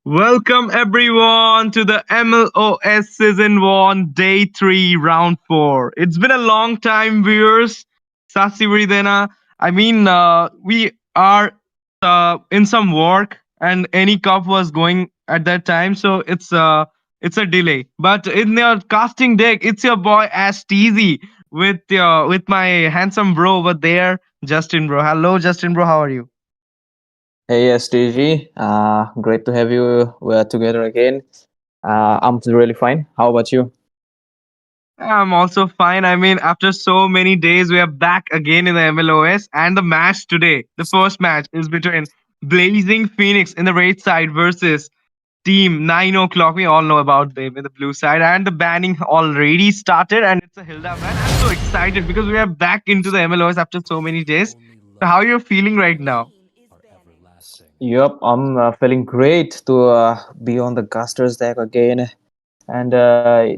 Welcome everyone to the MLOS Season 1 Day 3 Round 4. It's been a long time viewers. Sasi Vridena. We are in some work and any cup was going at that time so it's a delay. But in your casting deck it's your boy Ash Teasy with my handsome bro over there Justin bro. Hello Justin bro, how are you? Hey, STG. Great to have you. We're together again. I'm really fine. How about you? I'm also fine. After so many days, we are back again in the MLOS. And the match today, the first match, is between Blazing Phoenix in the red side versus Team 9 o'clock. We all know about them in the blue side. And the banning already started, and it's a Hilda ban. I'm so excited because we are back into the MLOS after so many days. So how are you feeling right now? Yep, I'm feeling great to be on the Gasters deck again. And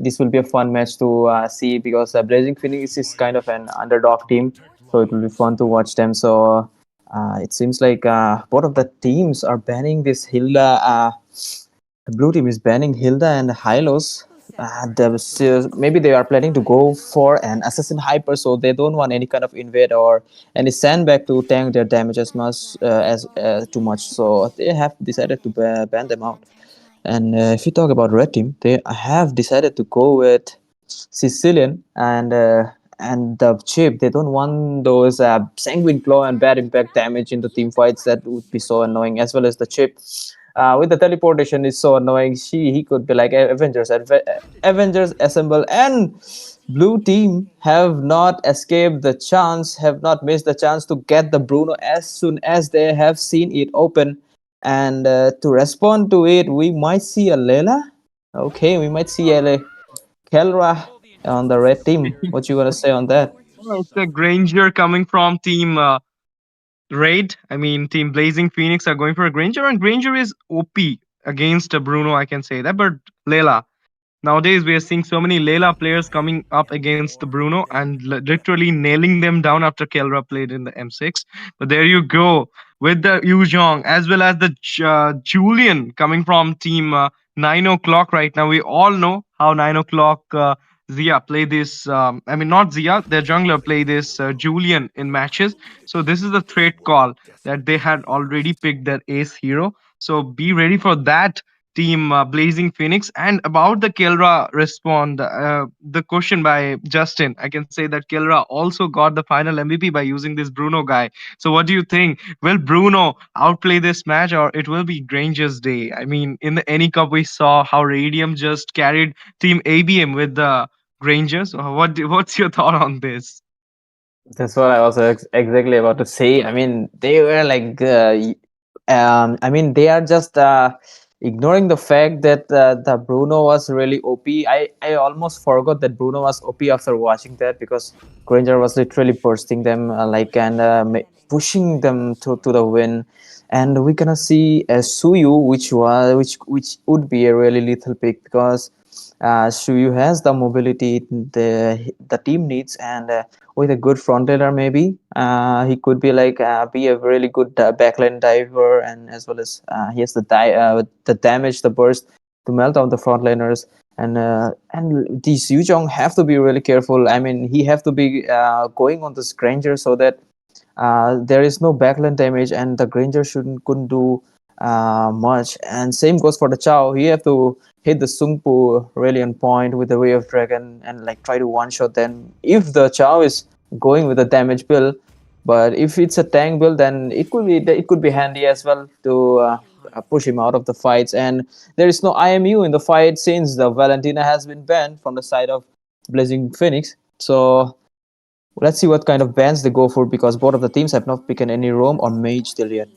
this will be a fun match to see because Blazing Phoenix is kind of an underdog team. So it will be fun to watch them. So it seems like both of the teams are banning this Hilda. The blue team is banning Hilda and Hylos. Maybe they are planning to go for an assassin hyper, so they don't want any kind of invade or any sandbag to tank their damage as much as too much. So they have decided to ban them out. And if you talk about red team, they have decided to go with Sicilian and the chip. They don't want those sanguine claw and bad impact damage in the team fights. That would be so annoying. As well as the chip with the teleportation is so annoying. He could be like Avengers assemble, and blue team have not escaped the chance, have not missed the chance to get the Bruno as soon as they have seen it open. And to respond to it, we might see a Lela. Okay, we might see a Kelra on the red team. What you gonna say on that? Oh, it's a Granger coming from Team Raid. Team Blazing Phoenix are going for a Granger, and Granger is OP against a Bruno, I can say that. But Layla, nowadays we are seeing so many Layla players coming up against the Bruno and literally nailing them down after Kelra played in the M6. But there you go with the Yuzhong as well as the Julian coming from Team 9 o'clock right now. We all know how 9 o'clock. Zia play this. Not Zia. Their jungler play this Julian in matches. So this is the threat call that they had already picked their ace hero. So be ready for that, team Blazing Phoenix. And about the Kelra respond, the question by Justin, I can say that Kelra also got the final MVP by using this Bruno guy. So what do you think? Will Bruno outplay this match, or it will be Granger's day? In the Any Cup, we saw how Radium just carried Team ABM with the Grangers. What's your thought on this? That's what I was exactly about to say. I mean, they were like, they are just ignoring the fact that the Bruno was really OP. I almost forgot that Bruno was OP after watching that because Granger was literally bursting them and pushing them to the win. And we're gonna see a Suyu, which would be a really lethal pick because Suyu has the mobility the team needs, and with a good frontaler maybe he could be be a really good backline diver, and as well as he has the damage, the burst to melt down the frontliners. And these Yuzhong have to be really careful. I mean, he have to be going on this Granger so that there is no backline damage, and the Granger shouldn't couldn't do much. And same goes for the Chow. He have to hit the Sungpu really on point with the Way of Dragon and like try to one shot them if the Chow is going with a damage build. But if it's a tank build, then it could be handy as well to push him out of the fights. And there is no IMU in the fight since the Valentina has been banned from the side of Blazing Phoenix. So let's see what kind of bans they go for because both of the teams have not picked any roam or mage till yet.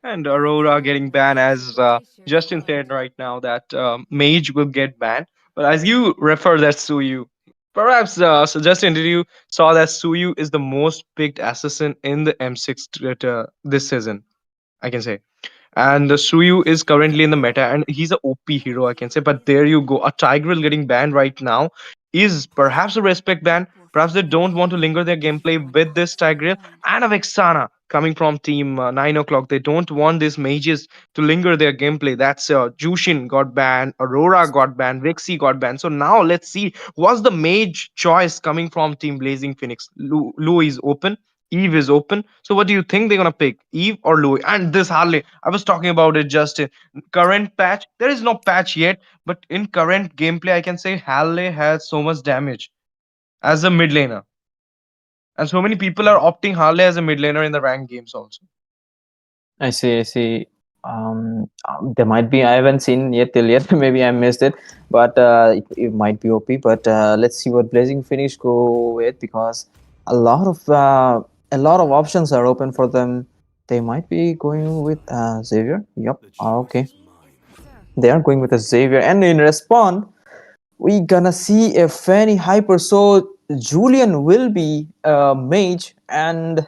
And Aurora getting banned, as Justin said right now that Mage will get banned. But as you refer that Suyu, perhaps so Justin, did you saw that Suyu is the most picked assassin in the M6 this season? I can say. And the Suyu is currently in the meta, and he's a OP hero, I can say. But there you go, a Tigreal getting banned right now is perhaps a respect ban. Perhaps they don't want to linger their gameplay with this Tigreal and a Vexana. coming from team 9 o'clock. They don't want these mages to linger their gameplay. That's Jushin got banned, Aurora got banned, Vixie got banned. So now let's see what's the mage choice coming from team Blazing Phoenix. Lu is open. Eve is open. So what do you think they're gonna pick? Eve or Louis? And this Harley, I was talking about it just in current patch. There is no patch yet, but in current gameplay, I can say Harley has so much damage as a mid laner. And so many people are opting Harley as a mid laner in the ranked games also. I see. I see. There might be. I haven't seen yet till yet. Maybe I missed it, but it might be OP. But let's see what Blazing Finish go with, because a lot of uh, a lot of options are open for them. They might be going with Xavier. Yep. Okay. They are going with a Xavier, and in response, we gonna see a Fanny Hyper. So Julian will be a mage, and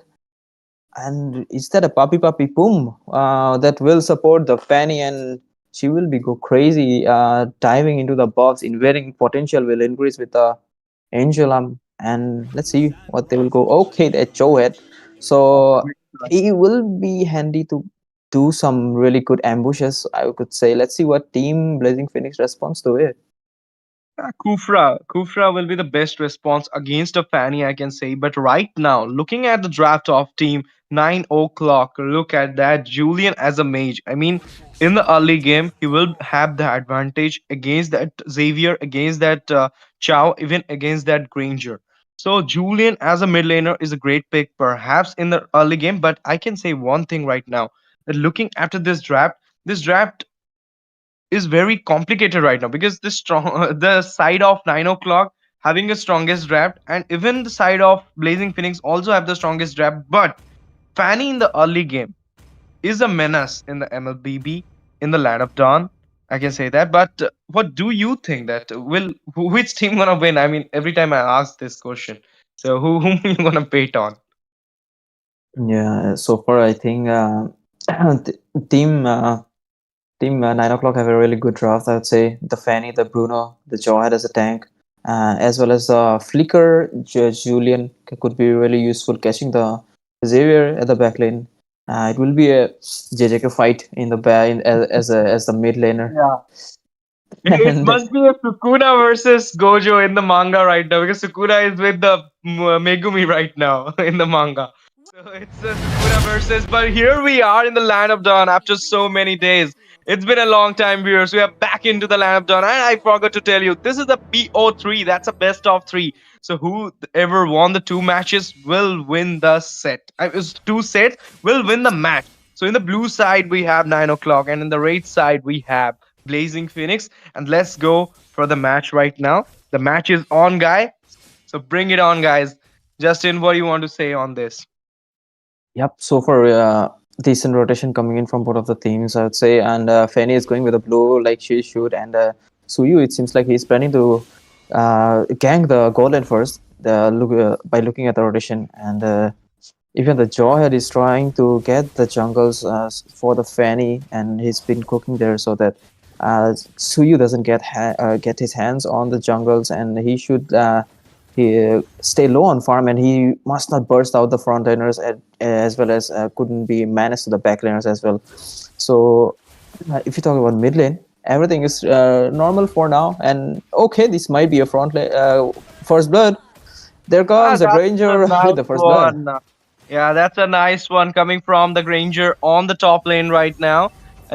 instead a puppy boom that will support the Fanny, and she will be go crazy diving into the buffs. Invading potential will increase with the Angel, and let's see what they will go. Okay, that Joe head, Oh, so great choice. he will be handy to do some really good ambushes, I could say. Let's see what team Blazing Phoenix responds to it. Kufra will be the best response against a Fanny, I can say. But right now, looking at the draft of team 9 o'clock, look at that. Julian as a mage. I mean, in the early game, he will have the advantage against that Xavier, against that Chow, even against that Granger. So, Julian as a mid laner is a great pick, perhaps in the early game. But I can say one thing right now, that looking after this draft is very complicated right now because the strong the side of 9 o'clock having the strongest draft, and even the side of Blazing Phoenix also have the strongest draft. But Fanny in the early game is a menace in the MLBB, in the Land of Dawn, I can say that. But what do you think that will which team gonna win? I mean, every time I ask this question, so whom you gonna bet on? Yeah, so far I think t- team Team 9 o'clock have a really good draft, I would say. The Fanny, the Bruno, the Jawhead as a tank, as well as Flicker, Julian could be really useful catching the Xavier at the back lane. It will be a JJK fight in the as the mid laner. It And must be a Sukuna versus Gojo in the manga right now because Sukuna is with the Megumi right now in the manga. So it's a Sukuna versus. But here we are in the Land of Dawn after so many days. It's been a long time, viewers. We are back into the Land of Dawn. And I forgot to tell you, this is the BO3. That's a best of three. So whoever won the two matches will win the set. It's two sets will win the match. So in the blue side, we have 9 o'clock. And in the red side, we have Blazing Phoenix. And let's go for the match right now. The match is on, guys. So bring it on, guys. Justin, what do you want to say on this? yep, so far decent rotation coming in from both of the teams, I would say. And Fanny is going with a blue like she should, and Suyu, it seems like he's planning to gank the golden first. By looking at the rotation, and even the Jawhead is trying to get the jungles for the Fanny, and he's been cooking there so that Suyu doesn't get his hands on the jungles, and he should stay low on farm, and he must not burst out the front laners as well as couldn't be managed to the back laners as well. So if you talk about mid lane, everything is normal for now, and okay, this might be a first blood. There Ah, comes a that's a Granger with nice the first blood. one. Yeah, that's a nice one coming from the Granger on the top lane right now.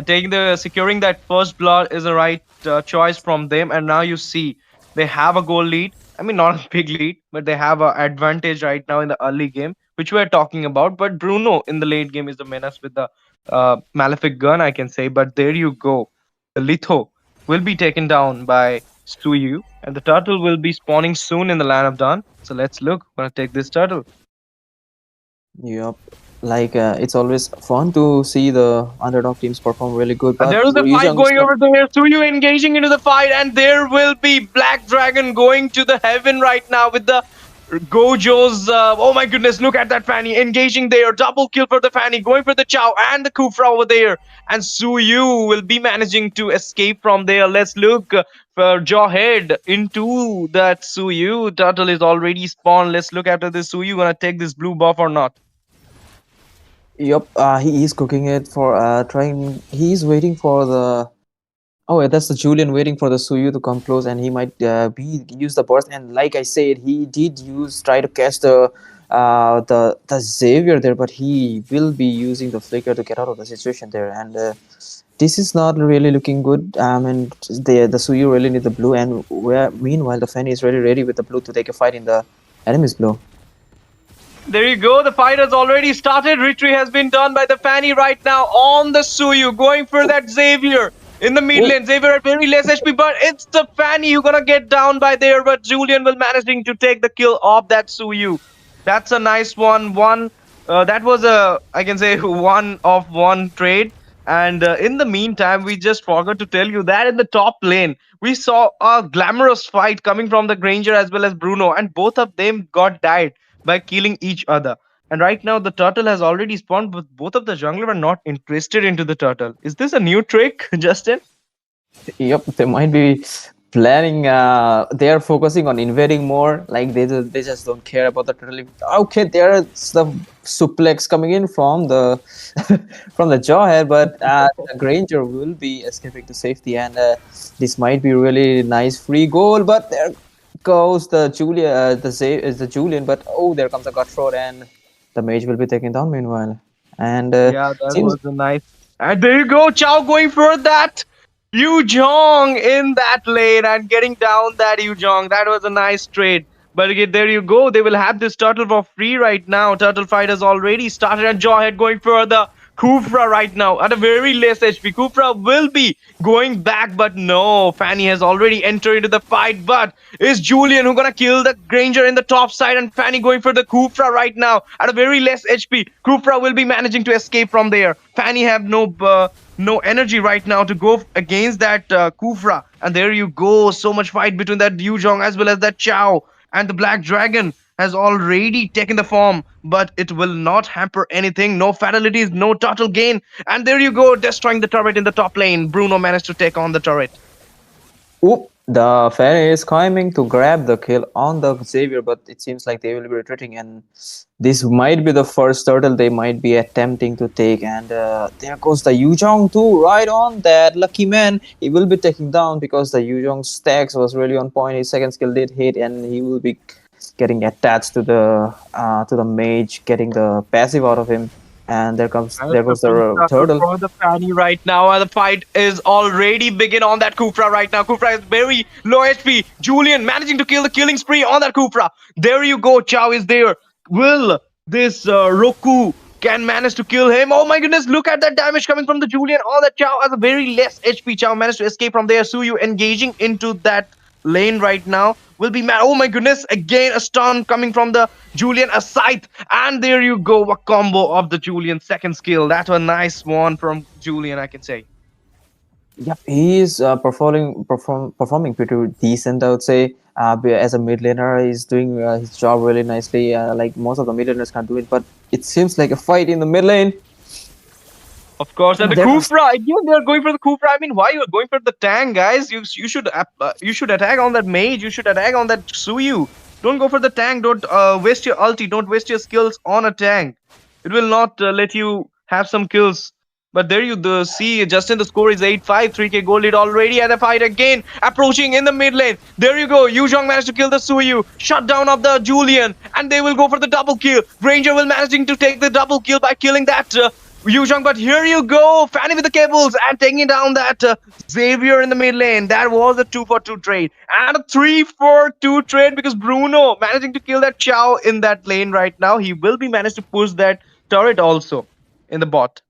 Taking the securing that first blood is a right choice from them. And now you see they have a goal lead. I mean, not a big lead, but they have an advantage right now in the early game, which we're talking about. But Bruno in the late game is the menace with the Malefic gun, I can say. But there you go. The Litho will be taken down by Suyu, and the turtle will be spawning soon in the Land of Dawn. So let's look. We're gonna take this turtle. Yep. Like it's always fun to see the underdog teams perform really good, And but there is a fight Yuzhang is going not. over there. Suyu engaging into the fight, and there will be Black Dragon going to the heaven right now with the Gojo's. Oh my goodness, look at that Fanny engaging there. Double kill for the Fanny, going for the Chow and the Kufra over there. And Suyu will be managing to escape from there. Let's look for Jawhead into that Suyu. Turtle is already spawned. Let's look after this Suyu. Gonna take this blue buff or not? Yup, he is cooking it for trying. He's waiting for the. Oh, yeah, that's the Julian waiting for the Suyu to come close, and he might be use the burst. And like I said, he did use try to catch the Xavier there, but he will be using the flicker to get out of the situation there. And this is not really looking good. And the Suyu really need the blue, and where meanwhile the Fanny is really ready with the blue to take a fight in the enemy's blue. There you go. The fight has already started. Retreat has been done by the Fanny right now on the Suyu, going for that Xavier in the mid Oh, lane. Xavier at very less HP, but it's the Fanny who gonna get down by there. But Julian will managing to take the kill off that Suyu. That's a nice one. That was a, I can say, one of one trade. And in the meantime, we just forgot to tell you that in the top lane, we saw a glamorous fight coming from the Granger as well as Bruno, and both of them got died by killing each other. And right now, the turtle has already spawned, but both of the jungler are not interested into the turtle. Is this a new trick, Justin? yep, they might be planning. They are focusing on invading more. Like they just don't care about the turtle. Okay, there's the suplex coming in from the from the jawhead, but the Granger will be escaping to safety, and this might be really nice free goal. But there goes the Julia, is the Julian. But oh, there comes the cutthroat, and the mage will be taken down meanwhile. And Yeah, that seems was a nice. And there you go, Chow going for that Yu Jong in that lane and getting down that Yu Jong. That was a nice trade. But again, there you go. They will have this turtle for free right now. Turtle fight has already started, and Jawhead going for the Kufra right now at a very less HP. Kufra will be going back, but no. Fanny has already entered into the fight. But is Julian who gonna kill the Granger in the top side, and Fanny going for the Kufra right now at a very less HP. Kufra will be managing to escape from there. Fanny have no energy right now to go against that Kufra. And there you go. So much fight between that Yuzhong as well as that Chao. And the Black Dragon has already taken the form, but it will not hamper anything. No fatalities, no total gain. And there you go, destroying the turret in the top lane. Bruno managed to take on the turret. Oop, the fan is coming to grab the kill on the Xavier, but it seems like they will be retreating, and this might be the first turtle they might be attempting to take. And there goes the Yuzhong too, right on that lucky man. He will be taken down because the Yuzhong stacks was really on point. His second skill did hit, and he will be getting attached to the mage, getting the passive out of him. And That's there the goes the full circle turtle. for the Fanny right now. And the fight is already begin on that Kufra right now. Kufra is very low HP. Julian managing to kill the killing spree on that Kufra. There you go. Chow is there. Will this Roku can manage to kill him? Oh my goodness, look at that damage coming from the Julian. Oh, that Chow has a very less HP. Chow managed to escape from there. Suyu engaging into that lane right now will be mad. Oh my goodness, again a stun coming from the Julian, a scythe, and there you go, a combo of the Julian second skill. That's a nice one from Julian, I can say. Yep, he is performing pretty decent, I would say. As a mid laner, he's doing his job really nicely. Like most of the mid laners can't do it, but it seems like a fight in the mid lane. Of course, and the There goes. Kufra again. They are going for the Kufra. I mean, why you are going for the tank, guys? You should attack on that mage. You should attack on that Suyu. Don't go for the tank. Don't waste your ulti. Don't waste your skills on a tank. It will not let you have some kills. But there you see, Justin, the score is 8-5, 3k goal lead already, and the fight again approaching in the mid lane. There you go, Yu Zhong managed to kill the Suyu, shut down of the Julian, and they will go for the double kill. Ranger will managing to take the double kill by killing that Yu Zhong, but here you go, Fanny with the cables and taking down that Xavier in the mid lane. That was a 2-for-2 trade, and a 3-for-2 trade because Bruno managing to kill that Chow in that lane right now. He will be managed to push that turret also in the bot.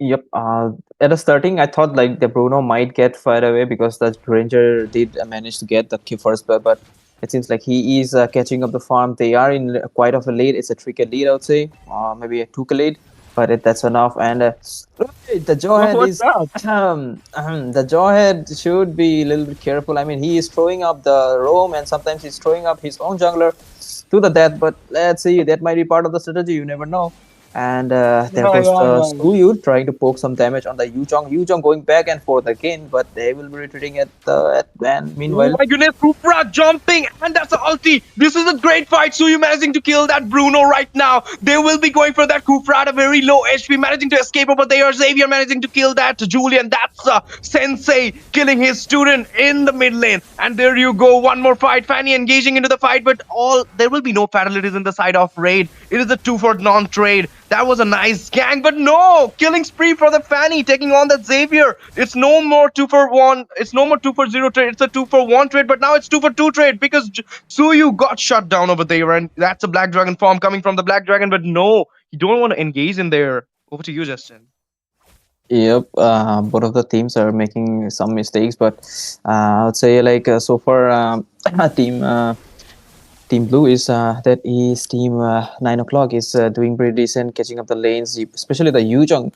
Yep. At the starting, I thought like the Bruno might get far away because the Ranger did manage to get the kill first, but it seems like he is catching up the farm. They are in quite of a lead. It's a 3k lead, I would say, maybe a 2k lead, but that's enough. And the Jawhead What's is that? the Jawhead should be a little bit careful. I mean, he is throwing up the roam, and sometimes he's throwing up his own jungler to the death. But let's see, that might be part of the strategy. You never know. And there Yeah, goes yeah, the yeah. Suyu trying to poke some damage on the Yuzhong. Yuzhong going back and forth again, but they will be retreating at the at and Oh meanwhile. my goodness, Kufra jumping, and that's a ulti. This is a great fight. So you managing to kill that Bruno right now. They will be going for that Kufra at a very low HP, managing to escape over there. Xavier managing to kill that Julian. That's Sensei killing his student in the mid lane. And there you go, one more fight. Fanny engaging into the fight, but all there will be no fatalities in the side of Raid. It is a two for non-trade. That was a nice gang, but no killing spree for the Fanny taking on that Xavier. It's no more two for one. It's no more two for zero trade. It's a two for one trade, but now it's two for two trade because Suyu got shut down over there, and that's a Black Dragon form coming from the Black Dragon. But no, you don't want to engage in there. Over to you, Justin. Yep, both of the teams are making some mistakes, but I would say like so far, team Team Blue is that is team 9 o'clock is doing pretty decent, catching up the lanes, especially the Yuzhong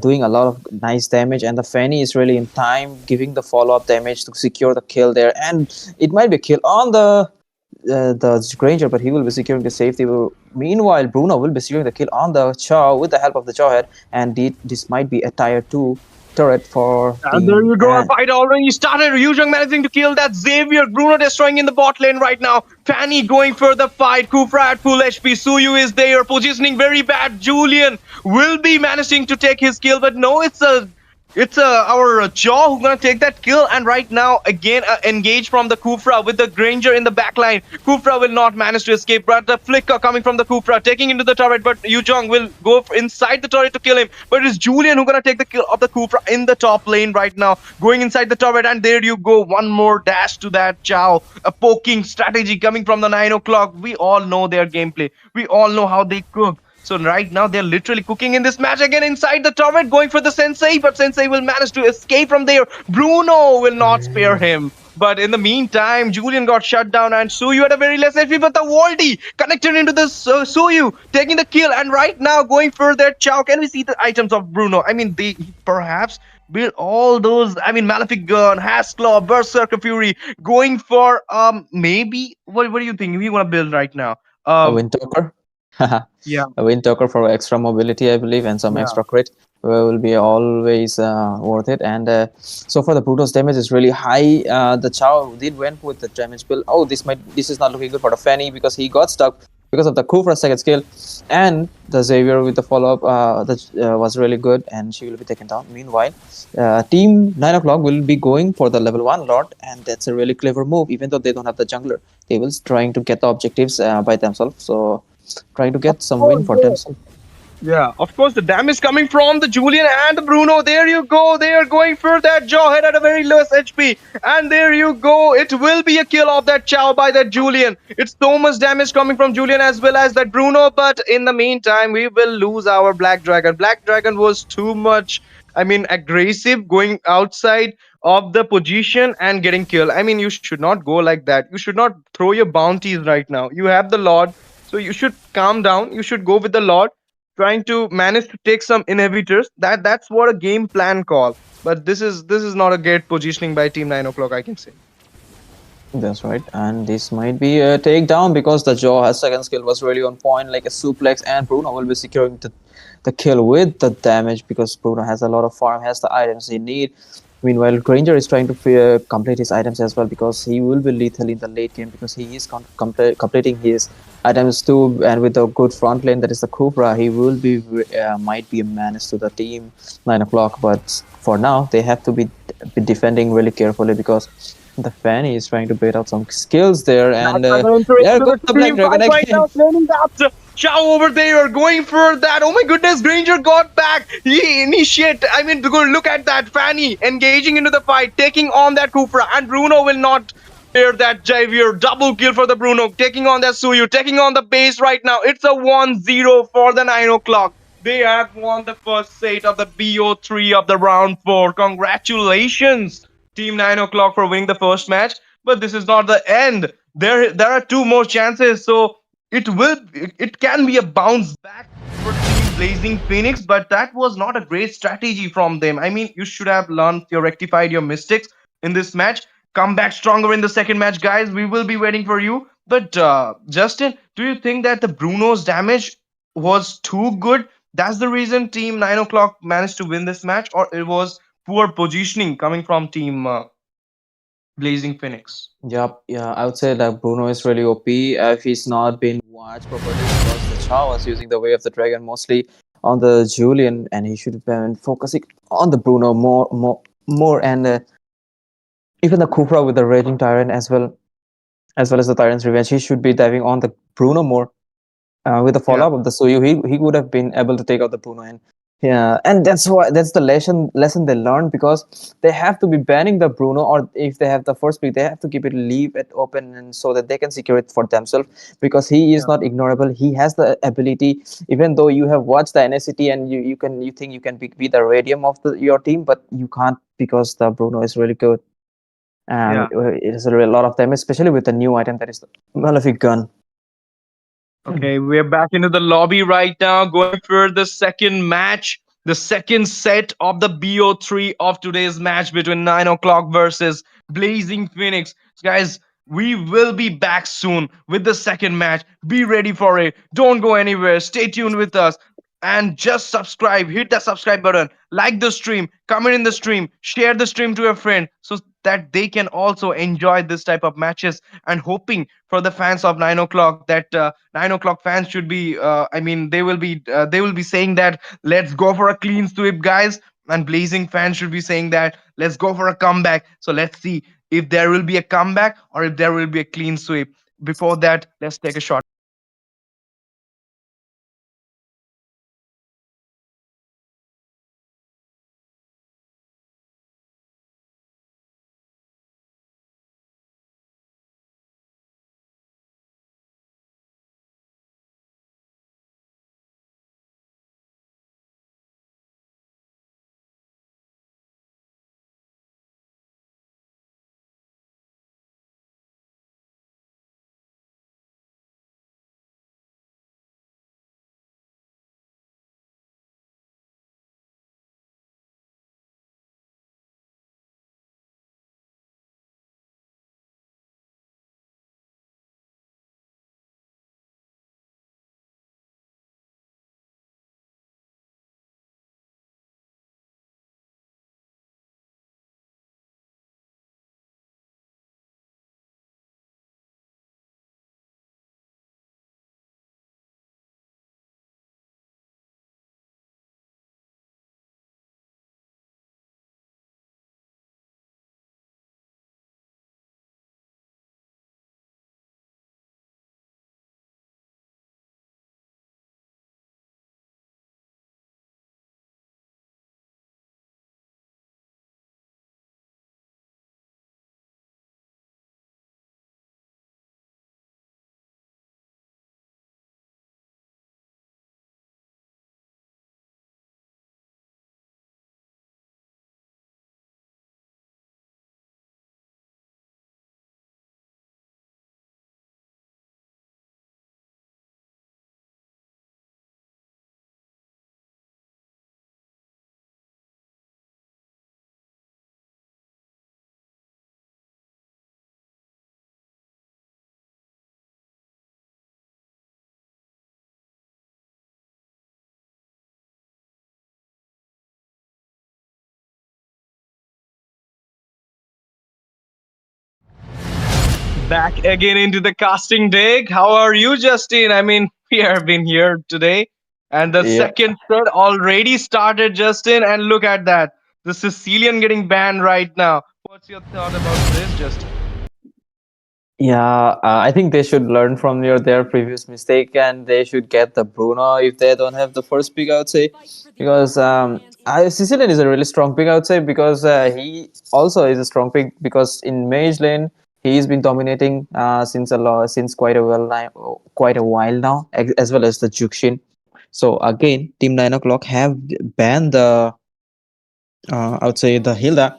doing a lot of nice damage, and the Fanny is really in time, giving the follow up damage to secure the kill there, and it might be a kill on the Granger, but he will be securing the safety. Meanwhile, Bruno will be securing the kill on the Chow with the help of the Jawhead, and this might be a tier 2 turret for And there team. you go. A fight already started. Yuzhong managing to kill that Xavier. Bruno destroying in the bot lane right now. Fanny going for the fight. Kufra at full HP. Suyu is there. Positioning very bad. Julian will be managing to take his kill, but no, it's our Jaw who's gonna take that kill. And right now, again, engage from the Kufra with the Granger in the backline. Kufra will not manage to escape, but the flicker coming from the Kufra taking into the turret. But Yuzhong will go inside the turret to kill him. But it's Julian who's gonna take the kill of the Kufra in the top lane right now, going inside the turret. And there you go, one more dash to that Chow. A poking strategy coming from the 9 o'clock. We all know their gameplay. We all know how they cook. So right now they're literally cooking in this match again inside the turret, going for the Sensei, but Sensei will manage to escape from there. Bruno will not spare him. But in the meantime, Julian got shut down and Suyu had a very less HP, but the Voldy connected into the Suyu, taking the kill. And right now going for their Chow. Can we see the items of Bruno? I mean, they perhaps build all those, I mean, Malefic Gun, Hasclaw, Berserker Fury, going for maybe what do you think we want to build right now? A Um wind talker. yeah, A wind talker for extra mobility, I believe, and some yeah. extra crit will be always worth it. And so far, the Bruto's damage is really high. The Chow did went with the damage build. Oh, this is not looking good for the Fanny because he got stuck because of the Kufra second skill, and the Xavier with the follow up that was really good, and she will be taken down. Meanwhile, Team 9 o'clock will be going for the level 1 Lord, and that's a really clever move. Even though they don't have the jungler, they will trying to get the objectives by themselves. So trying to Of get some course, win for themselves. yeah, of course, the damage coming from the Julian and the Bruno. There you go. They are going for that Jawhead at a very lowest HP. And there you go. It will be a kill of that Chow by that Julian. It's so much damage coming from Julian as well as that Bruno. But in the meantime, we will lose our Black Dragon. Black Dragon was too much, I mean, aggressive going outside of the position and getting killed. I mean, you should not go like that. You should not throw your bounties right now. You have the Lord. So you should calm down. You should go with the Lord trying to manage to take some inhibitors. That's what a game plan call. But this is not a great positioning by Team 9 o'clock, I can say. That's right, and this might be a takedown because the Jaw has second skill was really on point, like a suplex, and Bruno will be securing the kill with the damage because Bruno has a lot of farm, has the items he need. Meanwhile, Granger is trying to complete his items as well because he will be lethal in the late game because he is completing his items too, and with a good front lane that is the Cobra, he will be might be a menace to the team 9 o'clock. But for now, they have to be defending really carefully because the Fanny is trying to bait out some skills there, Black and Dragon entering there into goes the the Black team Dragon fight right again. now, claiming that Chow over there, going for that. Oh my goodness, Granger got back. He initiate. I mean, look at that. Fanny engaging into the fight, taking on that Kufra, and Bruno will not spare that Javier. Double kill for the Bruno, taking on that Suyu, taking on the base right now. It's a 1-0 for the 9 o'clock. They have won the first set of the BO3 of the round 4. Congratulations, Team 9 o'clock, for winning the first match. But this is not the end. There are two more chances. So it can be a bounce back for Team Blazing Phoenix, but that was not a great strategy from them. I mean, you should have learned, you rectified your mistakes in this match. Come back stronger in the second match, guys. We will be waiting for you. But Justin, do you think that the Bruno's damage was too good. That's the reason Team 9 o'clock managed to win this match, or it was poor positioning coming from Team Blazing Phoenix. Yup, yeah, I would say that Bruno is really OP if he's not been watched properly because the Chow was using the Way of the Dragon mostly on the Julian, and he should have been focusing on the Bruno more, and even the Kufra with the Raging Tyrant as well as the Tyrant's Revenge. He should be diving on the Bruno more with the Yeah, follow up of the Suyu, he would have been able to take out the Bruno, and yeah, and that's the lesson they learned because they have to be banning the Bruno, or if they have the first pick, they have to keep it leave it open and so that they can secure it for themselves because he is yeah, not ignorable. He has the ability, even though you have watched the NSCT and you think you can be the radium of your team, but you can't because the Bruno is really good and yeah. it is a lot of damage, especially with the new item that is the Malefic gun. Okay, we're back into the lobby right now, going for the second match, the second set of the BO3 of today's match between 9 o'clock versus Blazing Phoenix. So guys, we will be back soon with the second match. Be ready for it. Don't go anywhere. Stay tuned with us. And just subscribe, hit the subscribe button, like the stream, comment in the stream, share the stream to a friend so that they can also enjoy this type of matches. And hoping for the fans of 9 o'clock that 9 o'clock fans should be I mean they will be saying that let's go for a clean sweep, guys, and Blazing fans should be saying that let's go for a comeback. So let's see if there will be a comeback or if there will be a clean sweep. Before that, let's take a shot. Back again into the casting deck. How are you, Justin? I mean, we have been here today, and the Yeah. second set already started, Justin. And look at that, the Sicilian getting banned right now. What's your thought about this, Justin? Yeah, I think they should learn from their previous mistake and they should get the Bruno if they don't have the first pick, I would say, because Sicilian is a really strong pick, I would say, because he also is a strong pick because in Mage Lane he's been dominating since quite a while now, as well as the Jukshin. So again, Team 9 o'clock have banned the I would say the Hilda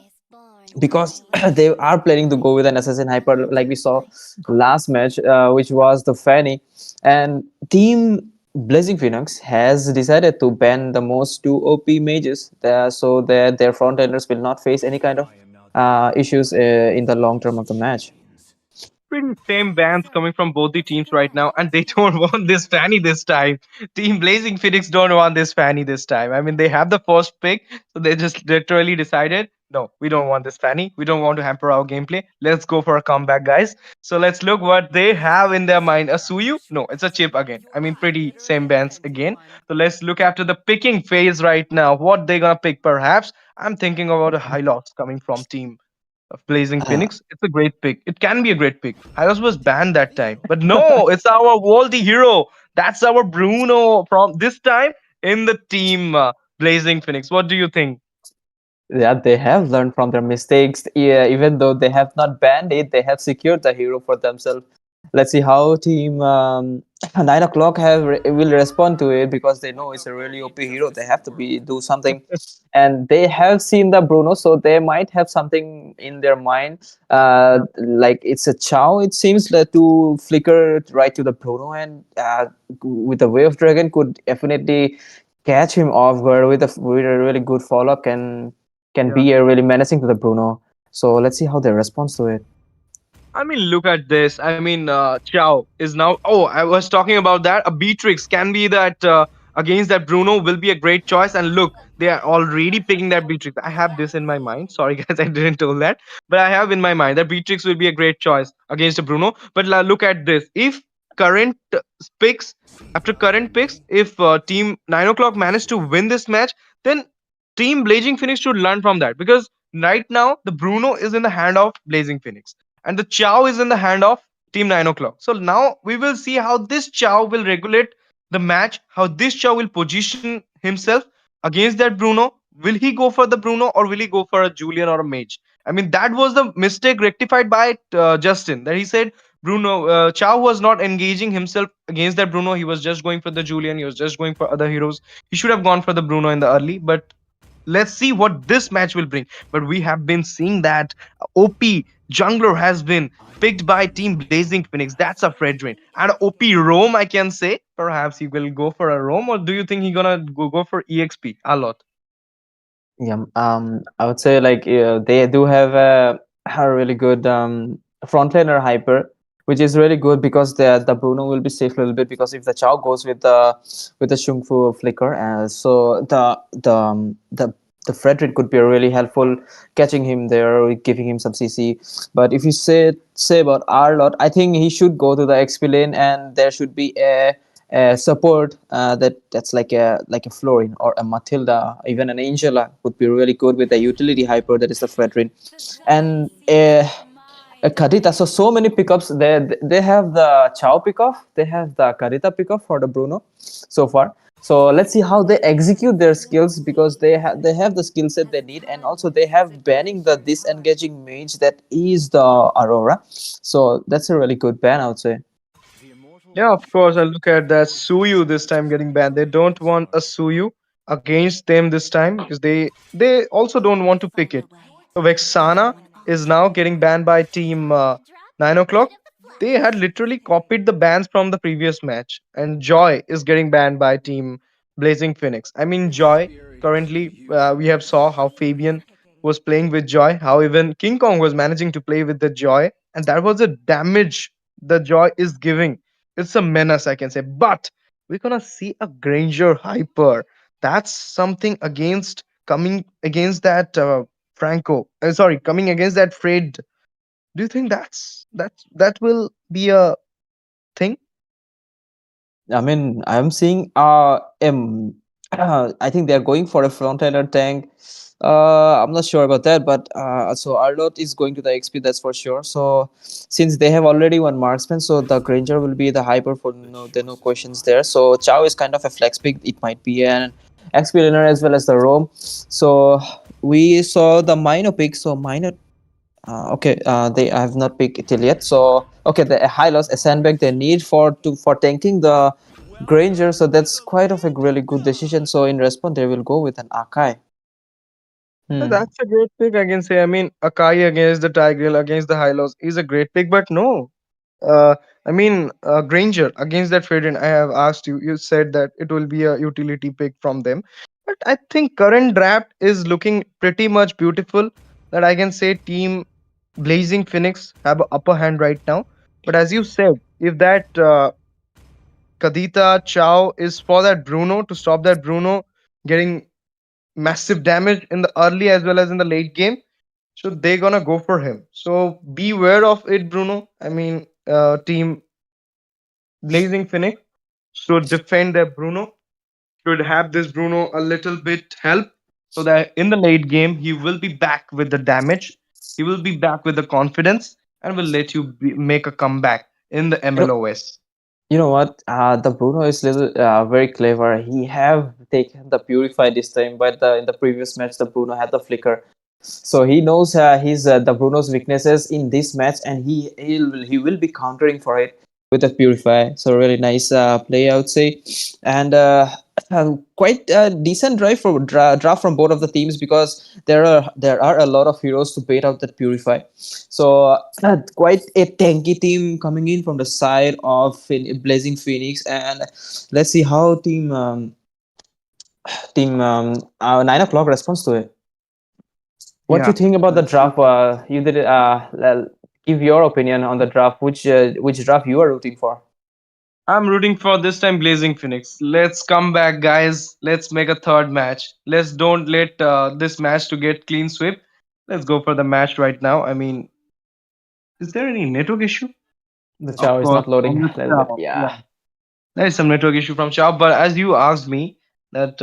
because they are planning to go with an assassin hyper like we saw last match, which was the Fanny, and Team Blazing Phoenix has decided to ban the most two OP mages there, so that their frontenders will not face any kind of issues in the long term of the match. pretty same bans coming from both the teams right now, and they don't want this Fanny this time. Team Blazing Phoenix don't want this Fanny this time. I mean, they have the first pick, so they just literally decided, no, we don't want this Fanny. We don't want to hamper our gameplay. Let's go for a comeback, guys. So let's look what they have in their mind. A Suyu? No, it's a chip again. I mean, pretty same bans again. So let's look after the picking phase right now. What they gonna pick? Perhaps I'm thinking about a Hylox coming from Team of Blazing Uh, Phoenix. It's a great pick. It can be a great pick. Hylos was banned that time. But no, it's our worldy hero. That's our Bruno from this time in the team Blazing Phoenix. What do you think? yeah, they have learned from their mistakes. Yeah, even though they have not banned it, they have secured the hero for themselves. Let's see how team 9 o'clock will respond to it, because they know it's a really OP hero. They have to be do something, and they have seen the Bruno, so they might have something in their mind. Like it's a Chow. It seems like to flicker right to the Bruno, and with the Wave Dragon could definitely catch him off guard with a really good follow up, can Yeah. be a really menacing to the Bruno. So let's see how they respond to it. I mean, look at this. I mean, Chao is now. Oh, I was talking about that. A Beatrix can be that against that Bruno will be a great choice. And look, they are already picking that Beatrix. I have this in my mind. Sorry, guys, I didn't tell that, but I have in my mind that Beatrix will be a great choice against a Bruno. But look at this. If current picks, after current picks, if Team 9 o'clock managed to win this match, then Team Blazing Phoenix should learn from that, because right now the Bruno is in the hand of Blazing Phoenix and the Chow is in the hand of Team 9 o'clock. So now we will see how this Chow will regulate the match, how this Chow will position himself against that Bruno. Will he go for the Bruno or will he go for a Julian or a Mage? I mean, that was the mistake rectified by Justin, that he said Bruno Chow was not engaging himself against that Bruno. He was just going for the Julian. He was just going for other heroes. He should have gone for the Bruno in the early, but let's see what this match will bring. But we have been seeing that OP jungler has been picked by Team Blazing Phoenix. That's a Fredrin. And OP Rome, I can say. Perhaps he will go for a Rome, or do you think he gonna go for EXP a lot? Yeah, I would say like they do have a really good frontliner hyper, which is really good because the Bruno will be safe a little bit, because if the Chow goes with the Shung Fu flicker, so the Frederick could be really helpful catching him there, giving him some CC. But if you say about Arlot, I think he should go to the XP lane, and there should be a support that's like a Florin or a Matilda, even an Angela would be really good with a utility hyper that is the Fredrin, and a Kadita. So many pickups. They have the Chow pickoff, they have the Kadita pickoff for the Bruno so far. So let's see how they execute their skills, because they have the skill set they need, and also they have banning the disengaging mage that is the Aurora. So that's a really good ban, I would say. Yeah, of course. I look at that Suyu this time getting banned. They don't want a Suyu against them this time because they also don't want to pick it. So Vexana is now getting banned by Team 9 o'clock. They had literally copied the bans from the previous match, and Joy is getting banned by Team Blazing Phoenix. I mean, Joy currently we have saw how Fabian was playing with Joy, how even King Kong was managing to play with the Joy, and that was a damage the Joy is giving. It's a menace, I can say. But we're gonna see a Granger Hyper. That's something against coming against that Franco. Sorry, coming against that Fred. Do you think that will be a thing? I mean, I'm seeing I think they're going for a frontliner tank. I'm not sure about that, but so Arlot is going to the XP, that's for sure. So since they have already one marksman, so the Granger will be the hyper for no, there are no questions there. So Chow is kind of a flex pick. It might be an XP laner as well as the roam. So we saw the Mino pick. So Mino, okay, they I have not picked till yet. So okay, the high loss, a sandbag they need for tanking the Granger. So that's quite of a really good decision. So in response, they will go with an Akai. Hmm. That's a great pick, I can say. I mean, Akai against the Tigreal against the Hylos is a great pick, but no. I mean, Granger against that Fadent, I have asked you. You said that it will be a utility pick from them, but I think current draft is looking pretty much beautiful. That I can say, Team Blazing Phoenix have an upper hand right now. But as you said, if that Kadita Chow is for that Bruno to stop that Bruno getting massive damage in the early as well as in the late game, so they're gonna go for him. So beware of it, Bruno. I mean, team Blazing Phoenix should defend their Bruno, should have this Bruno a little bit help so that in the late game he will be back with the damage, he will be back with the confidence, and will let you make a comeback in the You know, MLOS. you know what? The Bruno is little very clever. He have taken the Purify this time, but in the previous match, the Bruno had the Flicker. So he knows his the Bruno's weaknesses in this match, and he will be countering for it with the Purify. So really nice play, I would say, and quite a decent draft from both of the teams because there are a lot of heroes to bait out that Purify. So quite a tanky team coming in from the side of Blazing Phoenix, and let's see how team 9 o'clock responds to it. What do you Yeah. think about the draft? You did give your opinion on the draft. Which draft you are rooting for? I'm rooting for this time Blazing Phoenix. Let's come back, guys. Let's make a third match. Let's don't let this match to get clean sweep. Let's go for the match right now. I mean, is there any network issue? The Of chow is course, not loading from the a little bit. Chow. Yeah. Yeah, there is some network issue from Chow. But as you asked me that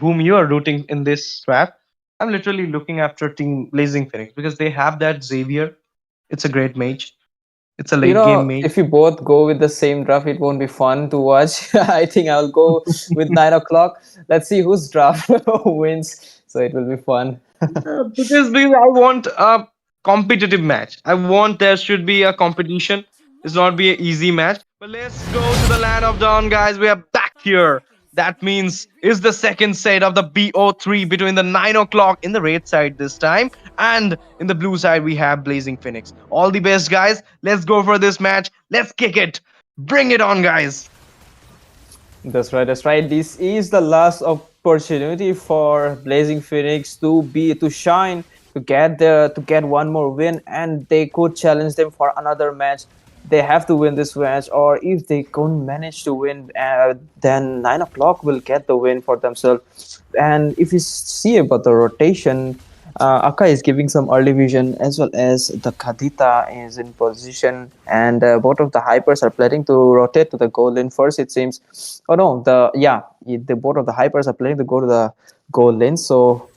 whom you are rooting in this draft, I'm literally looking after Team Blazing Phoenix because they have that Xavier. It's a great mage. It's a late game mage. If you both go with the same draft, it won't be fun to watch. I think I'll go with 9 o'clock. Let's see whose draft wins. So it will be fun. Because I want a competitive match. I want there should be a competition. It's not be an easy match. But let's go to the land of dawn, guys. We are back here. That means is the second set of the BO3 between the 9 o'clock in the red side this time, and in the blue side we have Blazing Phoenix. All the best, guys. Let's go for this match. Let's kick it. Bring it on, guys. That's right. That's right. This is the last opportunity for Blazing Phoenix to shine, to get one more win, and they could challenge them for another match. They have to win this match, or if they can't manage to win, then 9 o'clock will get the win for themselves. And if you see about the rotation, Aka is giving some early vision as well as the Kadita is in position, and both of the hypers are planning to rotate to the goal lane first. It seems. Oh no, the both of the hypers are planning to go to the goal lane. So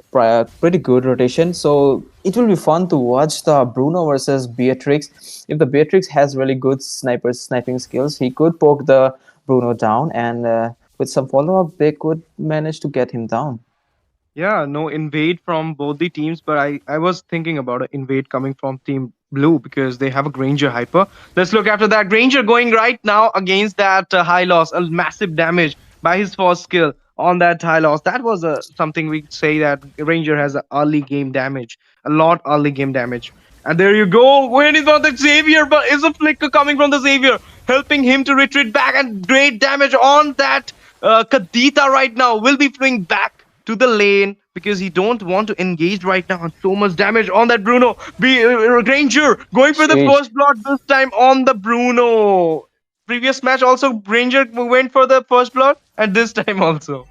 pretty good rotation. So it will be fun to watch the Bruno versus Beatrix. If the Beatrix has really good sniping skills, he could poke the Bruno down, and with some follow up, they could manage to get him down. Yeah, no invade from both the teams, but I was thinking about an invade coming from Team Blue because they have a Granger hyper. Let's look after that. Granger going right now against that high loss, a massive damage by his first skill on that high loss. That was something we say that Ranger has a early game damage, a lot early game damage. And there you go. When is on the Xavier, but is a flicker coming from the Xavier, helping him to retreat back, and great damage on that Kadita right now will be fleeing back to the lane because he don't want to engage right now. And so much damage on that Bruno. Granger going for the Sheesh. first blood this time on the Bruno. Previous match also Granger went for the first blood, and this time also.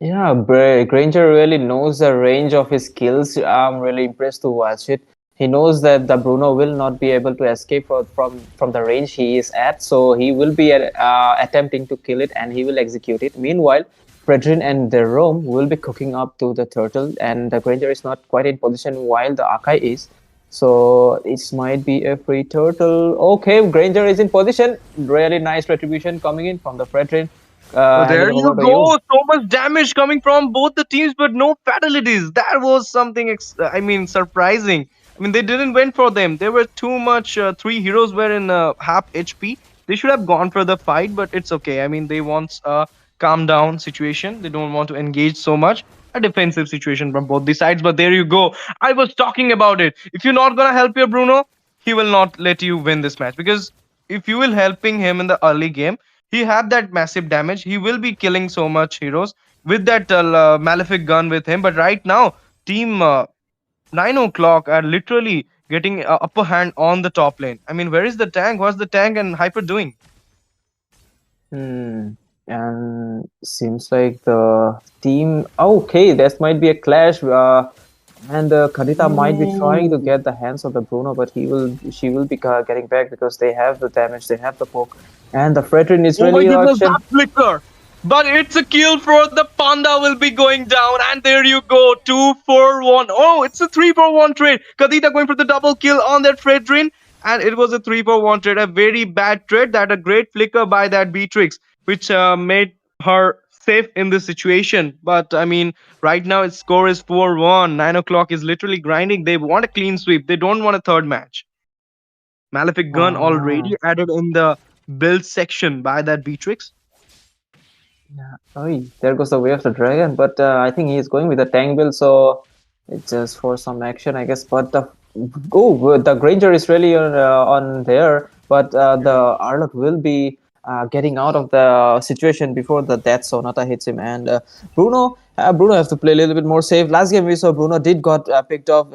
Yeah, Granger really knows the range of his skills. I'm really impressed to watch it. He knows that the Bruno will not be able to escape from the range he is at, so he will be attempting to kill it and he will execute it. Meanwhile, Fredrin and the Rome will be cooking up to the turtle, and the Granger is not quite in position while the Akai is. So it might be a free turtle. Okay, Granger is in position. Really nice retribution coming in from the Fredrin. So Handing there you over to you. go. So much damage coming from both the teams, but no fatalities. That was something, I mean, surprising. I mean, they didn't went for them. There were too much. Three heroes were in half HP. They should have gone for the fight, but it's okay. I mean, they want a calm down situation. They don't want to engage so much. A defensive situation from both the sides. But there you go. I was talking about it. If you're not gonna help your Bruno, he will not let you win this match because if you will helping him in the early game, he had that massive damage. He will be killing so much heroes with that malefic gun with him. But right now, team 9 o'clock are literally getting upper hand on the top lane. I mean, where is the tank? What's the tank and Hyper doing? Hmm. And seems like the team. Okay, this might be a clash. And Kadita might be trying to Ooh. get the hands of the Bruno, but she will be getting back because they have the damage, they have the poke, and the Fredrin is Oh my really goodness, action. that flicker! But it's a kill for the Panda will be going down, and there you go, 2-4-1. Oh, it's a 3-4-1 trade. Kadita going for the double kill on that Fredrin, and it was a 3-4-1 trade. A very bad trade. That a great flicker by that Beatrix, which made her safe in this situation. But I mean, right now its score is 4-1. 9 o'clock is literally grinding. They want a clean sweep. They don't want a third match. Malefic gun Ah, already added in the build section by that Beatrix. yeah. Oh, there goes the way of the dragon. But I think he is going with the tank build, so it's just for some action, I guess. But the Granger is really on there, but the Arlott will be getting out of the situation before the Death Sonata hits him. And Bruno has to play a little bit more safe. Last game we saw Bruno did got picked off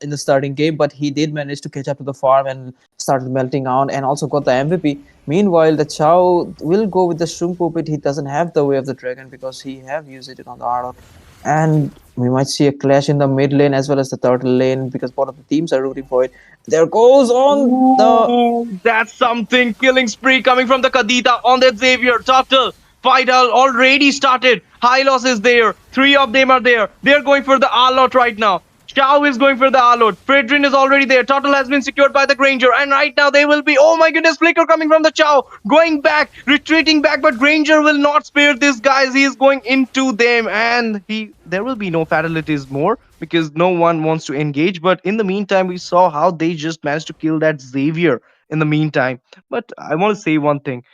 in the starting game, but he did manage to catch up to the farm and started melting out, and also got the MVP. Meanwhile, the Chow will go with the Shroom Puppet. He doesn't have the Way of the Dragon because he have used it on the Arlott, and we might see a clash in the mid lane as well as the turtle lane because both of the teams are rooting for it. There goes on the Ooh, that's something. Killing spree coming from the Kadita on that Xavier. Turtle. Fight already started. Hylos is there. Three of them are there. They're going for the Arlot right now. Chow is going for the Arlot. Fredrin is already there. Turtle has been secured by the Granger. And right now they will be. Oh my goodness, Flicker coming from the Chow. Going back, retreating back. But Granger will not spare these guys. He is going into them. And there will be no fatalities more because no one wants to engage. But in the meantime, we saw how they just managed to kill that Xavier in the meantime. But I want to say one thing.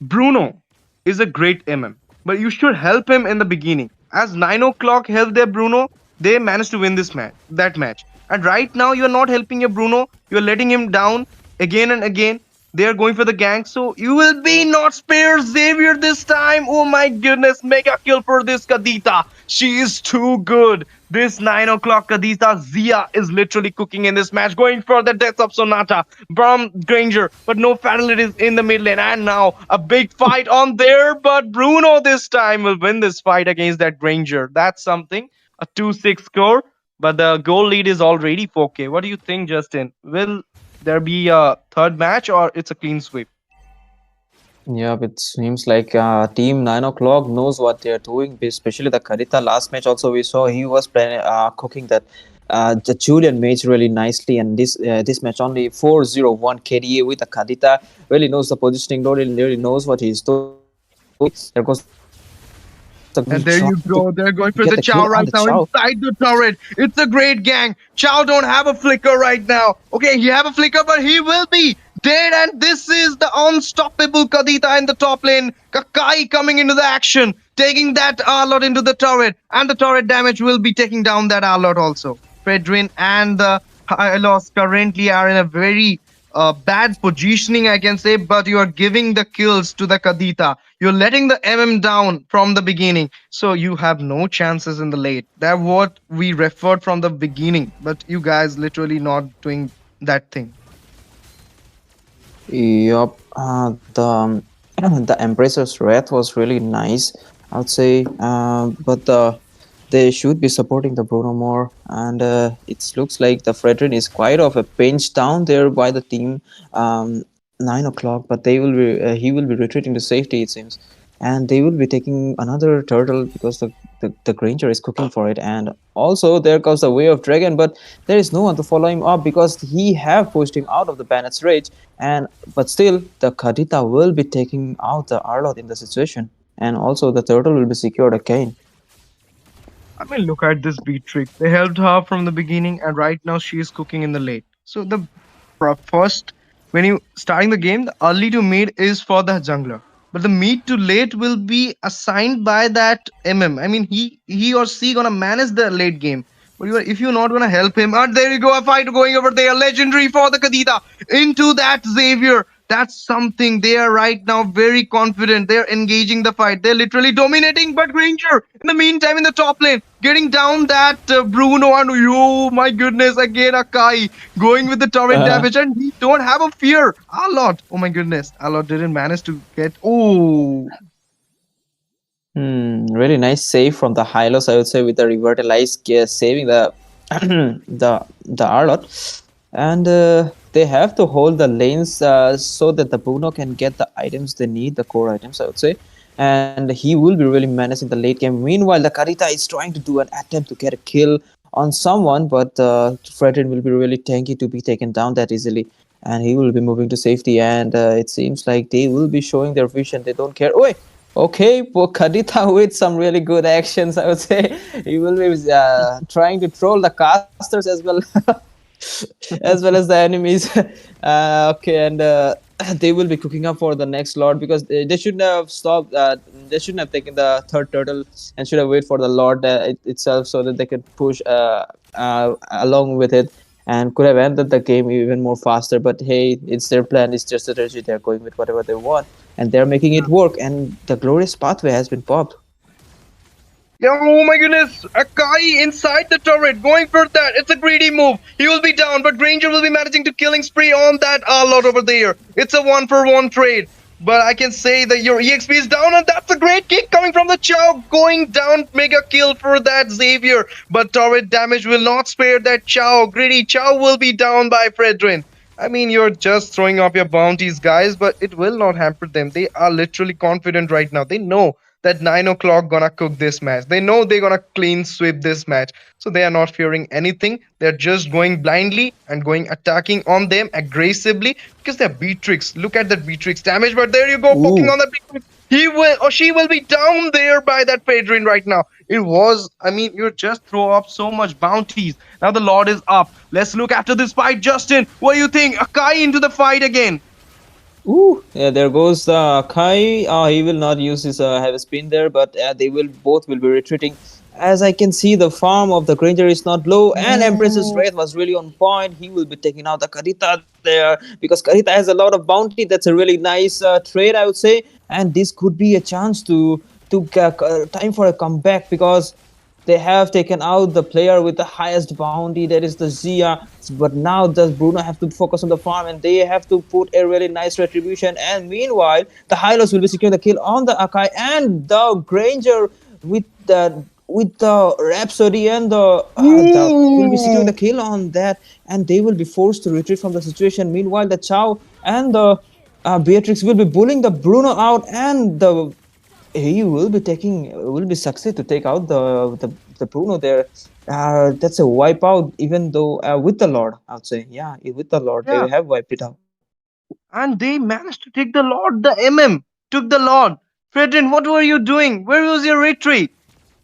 Bruno is a great MM, but you should help him in the beginning. As 9 o'clock helped their Bruno, they managed to win this match, that match. And right now, you're not helping your Bruno. You're letting him down again and again. They are going for the gang, so you will be not spare Xavier this time. Oh my goodness, mega kill for this Kadita. She is too good. This 9 o'clock Kadita Zia is literally cooking in this match, going for the death of Sonata from Granger, but no fatalities in the mid lane. And now a big fight on there, but Bruno this time will win this fight against that Granger. That's something. A 2-6 score, but the goal lead is already 4K. What do you think, Justin? Will there be a third match or it's a clean sweep? yeah, it seems like Team 9 o'clock knows what they're doing, especially the Karita last match. Also, we saw he was planning, cooking that the Julian mage really nicely, and this match only 401 KDA with the Kadita really knows the positioning, really knows what he's doing. There goes the Granger trying to And get there the you kill go. on the They're going for Chow. the Chow right now inside the turret. It's a great gang. Chow don't have a flicker right now. Okay, he have a flicker, but he will be dead. And this is the unstoppable Kadita in the top lane. Kakai coming into the action, taking that Arlot into the turret. And the turret damage will be taking down that Arlot also. Fredrin and the Hylos currently are in a very bad positioning, I can say, but you are giving the kills to the Kadita. You're letting the MM down from the beginning, so you have no chances in the late. That's what we referred from the beginning, but you guys literally not doing that thing. Yup, the the Embracer's Wrath was really nice, I would say. But they should be supporting the Bruno more, and it looks like the Fredrin is quite of a pinch down there by the team. 9 o'clock, but he will be retreating to safety, it seems, and they will be taking another turtle because the Granger is cooking for it, and also there comes the Way of Dragon, but there is no one to follow him up because he have pushed him out of the Bandit's rage, and but still the Kadita will be taking out the Arlot in the situation, and also the turtle will be secured again. I mean, look at this Beatrix. They helped her from the beginning, and right now she is cooking in the late. So the first, when you starting the game, the early to mid is for the jungler, but the mid to late will be assigned by that MM. I mean, he or she gonna manage the late game. But if you're not gonna help him, and there you go, a fight going over there, legendary for the Kadita into that Xavier. That's something. They are right now very confident. They're engaging the fight. They're literally dominating. But Granger, in the meantime, in the top lane, getting down that Bruno, and oh my goodness, again Akai going with the turret damage, and he don't have a fear. A lot. Oh my goodness, a lot didn't manage to get. Oh, Really nice save from the Hylos, I would say, with the revitalize saving the the Arlot, and they have to hold the lanes so that the Bruno can get the items they need, the core items, I would say, and he will be really menacing the late game. Meanwhile, the Karita is trying to do an attempt to get a kill on someone, but Fredrin will be really tanky to be taken down that easily. And he will be moving to safety, and it seems like they will be showing their vision. They don't care. Oh, wait, okay, for Kadita with some really good actions, I would say. He will be trying to troll the casters as well, as well as the enemies. Okay, and they will be cooking up for the next lord because they shouldn't have stopped. They shouldn't have taken the third turtle and should have waited for the lord itself so that they could push along with it and could have ended the game even more faster. But hey, it's their plan, it's their strategy. They're going with whatever they want, and they're making it work. And the glorious pathway has been popped. yeah, oh my goodness! Akai inside the turret, going for that. It's a greedy move. He will be down, but Granger will be managing to killing spree on that lot over there. It's a 1-for-1 trade. But I can say that your EXP is down, and that's a great kick coming from the Chow. Going down, mega kill for that Xavier. But turret damage will not spare that Chow. Greedy Chow will be down by Fredrin. I mean, you're just throwing up your bounties, guys, but it will not hamper them. They are literally confident right now. They know that 9 o'clock gonna cook this match. They know they're gonna clean sweep this match. So they are not fearing anything. They're just going blindly and going attacking on them aggressively because they're Beatrix. Look at that Beatrix damage, but there you go, poking Ooh. on that Beatrix. He will or she will be down there by that Pedrin right now. It was, I mean, you just throw up so much bounties. Now the Lord is up. Let's look after this fight, Justin. What do you think? Akai into the fight again. Ooh, yeah, there goes Kai. He will not use his have a spin there, but they will both will be retreating. As I can see, the farm of the Granger is not low, and Empress's Wraith was really on point. He will be taking out the Karita there because Karita has a lot of bounty. That's a really nice trade, I would say, and this could be a chance to time for a comeback because they have taken out the player with the highest bounty, that is the Zia. But now does Bruno have to focus on the farm and they have to put a really nice retribution. And meanwhile, the Hylos will be securing the kill on the Akai and the Granger with the Rhapsody and the will be securing the Ooh. kill on that, and they will be forced to retreat from the situation. Meanwhile, the Chow and the Beatrix will be bullying the Bruno out, and the he will be succeed to take out the Bruno there. That's a wipeout, even though with the Lord, I would say. Yeah, with the Lord, they Yeah. have wiped it out. And they managed to take the Lord. The MM took the Lord. Fredrin, what were you doing? Where was your retreat?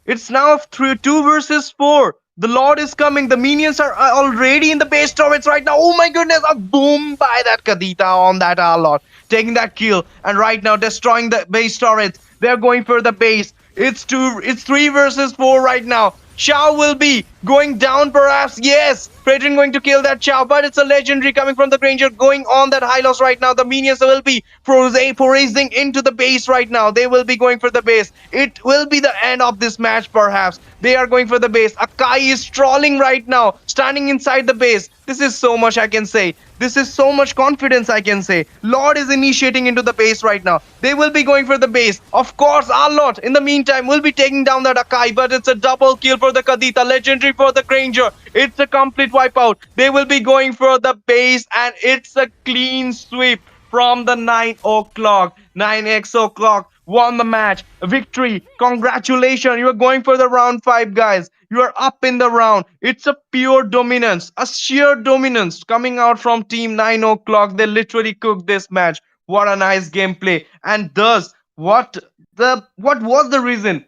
It's now 2 versus 4. The Lord is coming. The minions are already in the base turrets right now. Oh my goodness. A boom by that Kadita on that Lord. Taking that kill. And right now destroying the base turrets. They're going for the base. It's 3 versus 4 right now. Chow will be going down perhaps. Yes. Fredrin going to kill that Chow. But it's a legendary coming from the Granger going on that high loss right now. The minions will be forazing into the base right now. They will be going for the base. It will be the end of this match perhaps. They are going for the base. Akai is trolling right now, standing inside the base. This is so much I can say. This is so much confidence I can say. Lord is initiating into the base right now. They will be going for the base. Of course, Arlot in the meantime will be taking down that Akai, but it's a double kill for the Kadita. Legendary for the Granger. It's a complete wipeout. They will be going for the base, and it's a clean sweep from the 9 o'clock. 9x o'clock won the match. Victory. Congratulations. You are going for the round 5, guys. You are up in the round. It's a pure dominance, a sheer dominance coming out from team 9 o'clock. They literally cooked this match. What a nice gameplay. And thus, what was the reason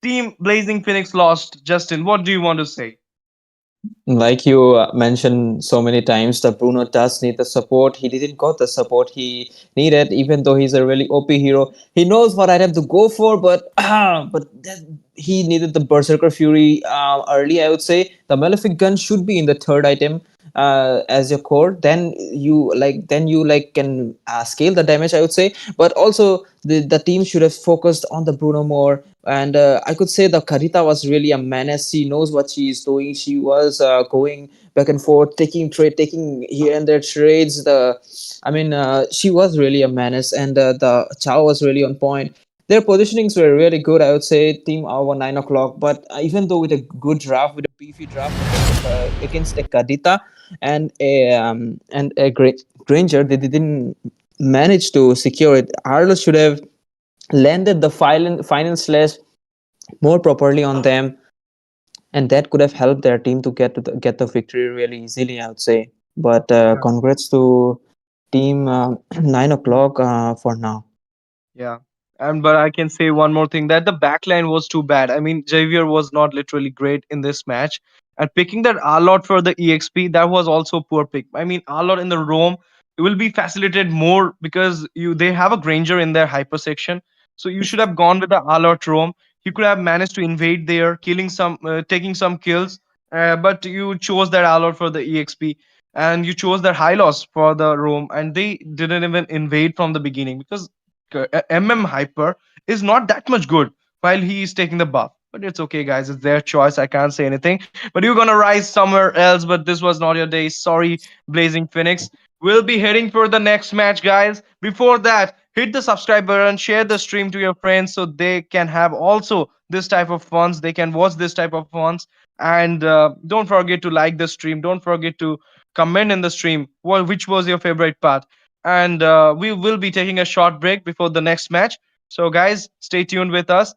team Blazing Phoenix lost? Justin, what do you want to say? Like you mentioned so many times, the Bruno does need the support. He didn't got the support he needed, even though he's a really OP hero. He knows what item to go for, but he needed the Berserker Fury early. I would say the Malefic Gun should be in the third item, as your core, then you like can scale the damage, I would say. But also the team should have focused on the Bruno more. And I could say the Karita was really a menace. She knows what she is doing. She was going back and forth, taking here and there trades. She was really a menace, and the Chow was really on point. Their positionings were really good, I would say. Team over 9 o'clock, but even though with a good draft, with a beefy draft against a Kadita and a Granger, they didn't manage to secure it. Arlo should have landed the final slash more properly on them, and that could have helped their team to get the victory really easily, I would say. But congrats to team 9 o'clock for now. Yeah. And but I can say one more thing that the backline was too bad. I mean, Javier was not literally great in this match. And picking that Arlot for the EXP, that was also a poor pick. I mean, Arlot in the roam, it will be facilitated more because they have a Granger in their hyper section. So you should have gone with the Arlot roam. He could have managed to invade there, taking some kills. But you chose that Arlot for the EXP, and you chose that Hylos for the roam, and they didn't even invade from the beginning because Hyper is not that much good while he is taking the buff. But it's okay, guys. It's their choice. I can't say anything. But you're gonna rise somewhere else. But this was not your day. Sorry, Blazing Phoenix. We'll be heading for the next match, guys. Before that, hit the subscribe button, share the stream to your friends so they can have also this type of funds. They can watch this type of funds. And don't forget to like the stream. Don't forget to comment in the stream. Which was your favorite part? And we will be taking a short break before the next match. So, guys, stay tuned with us.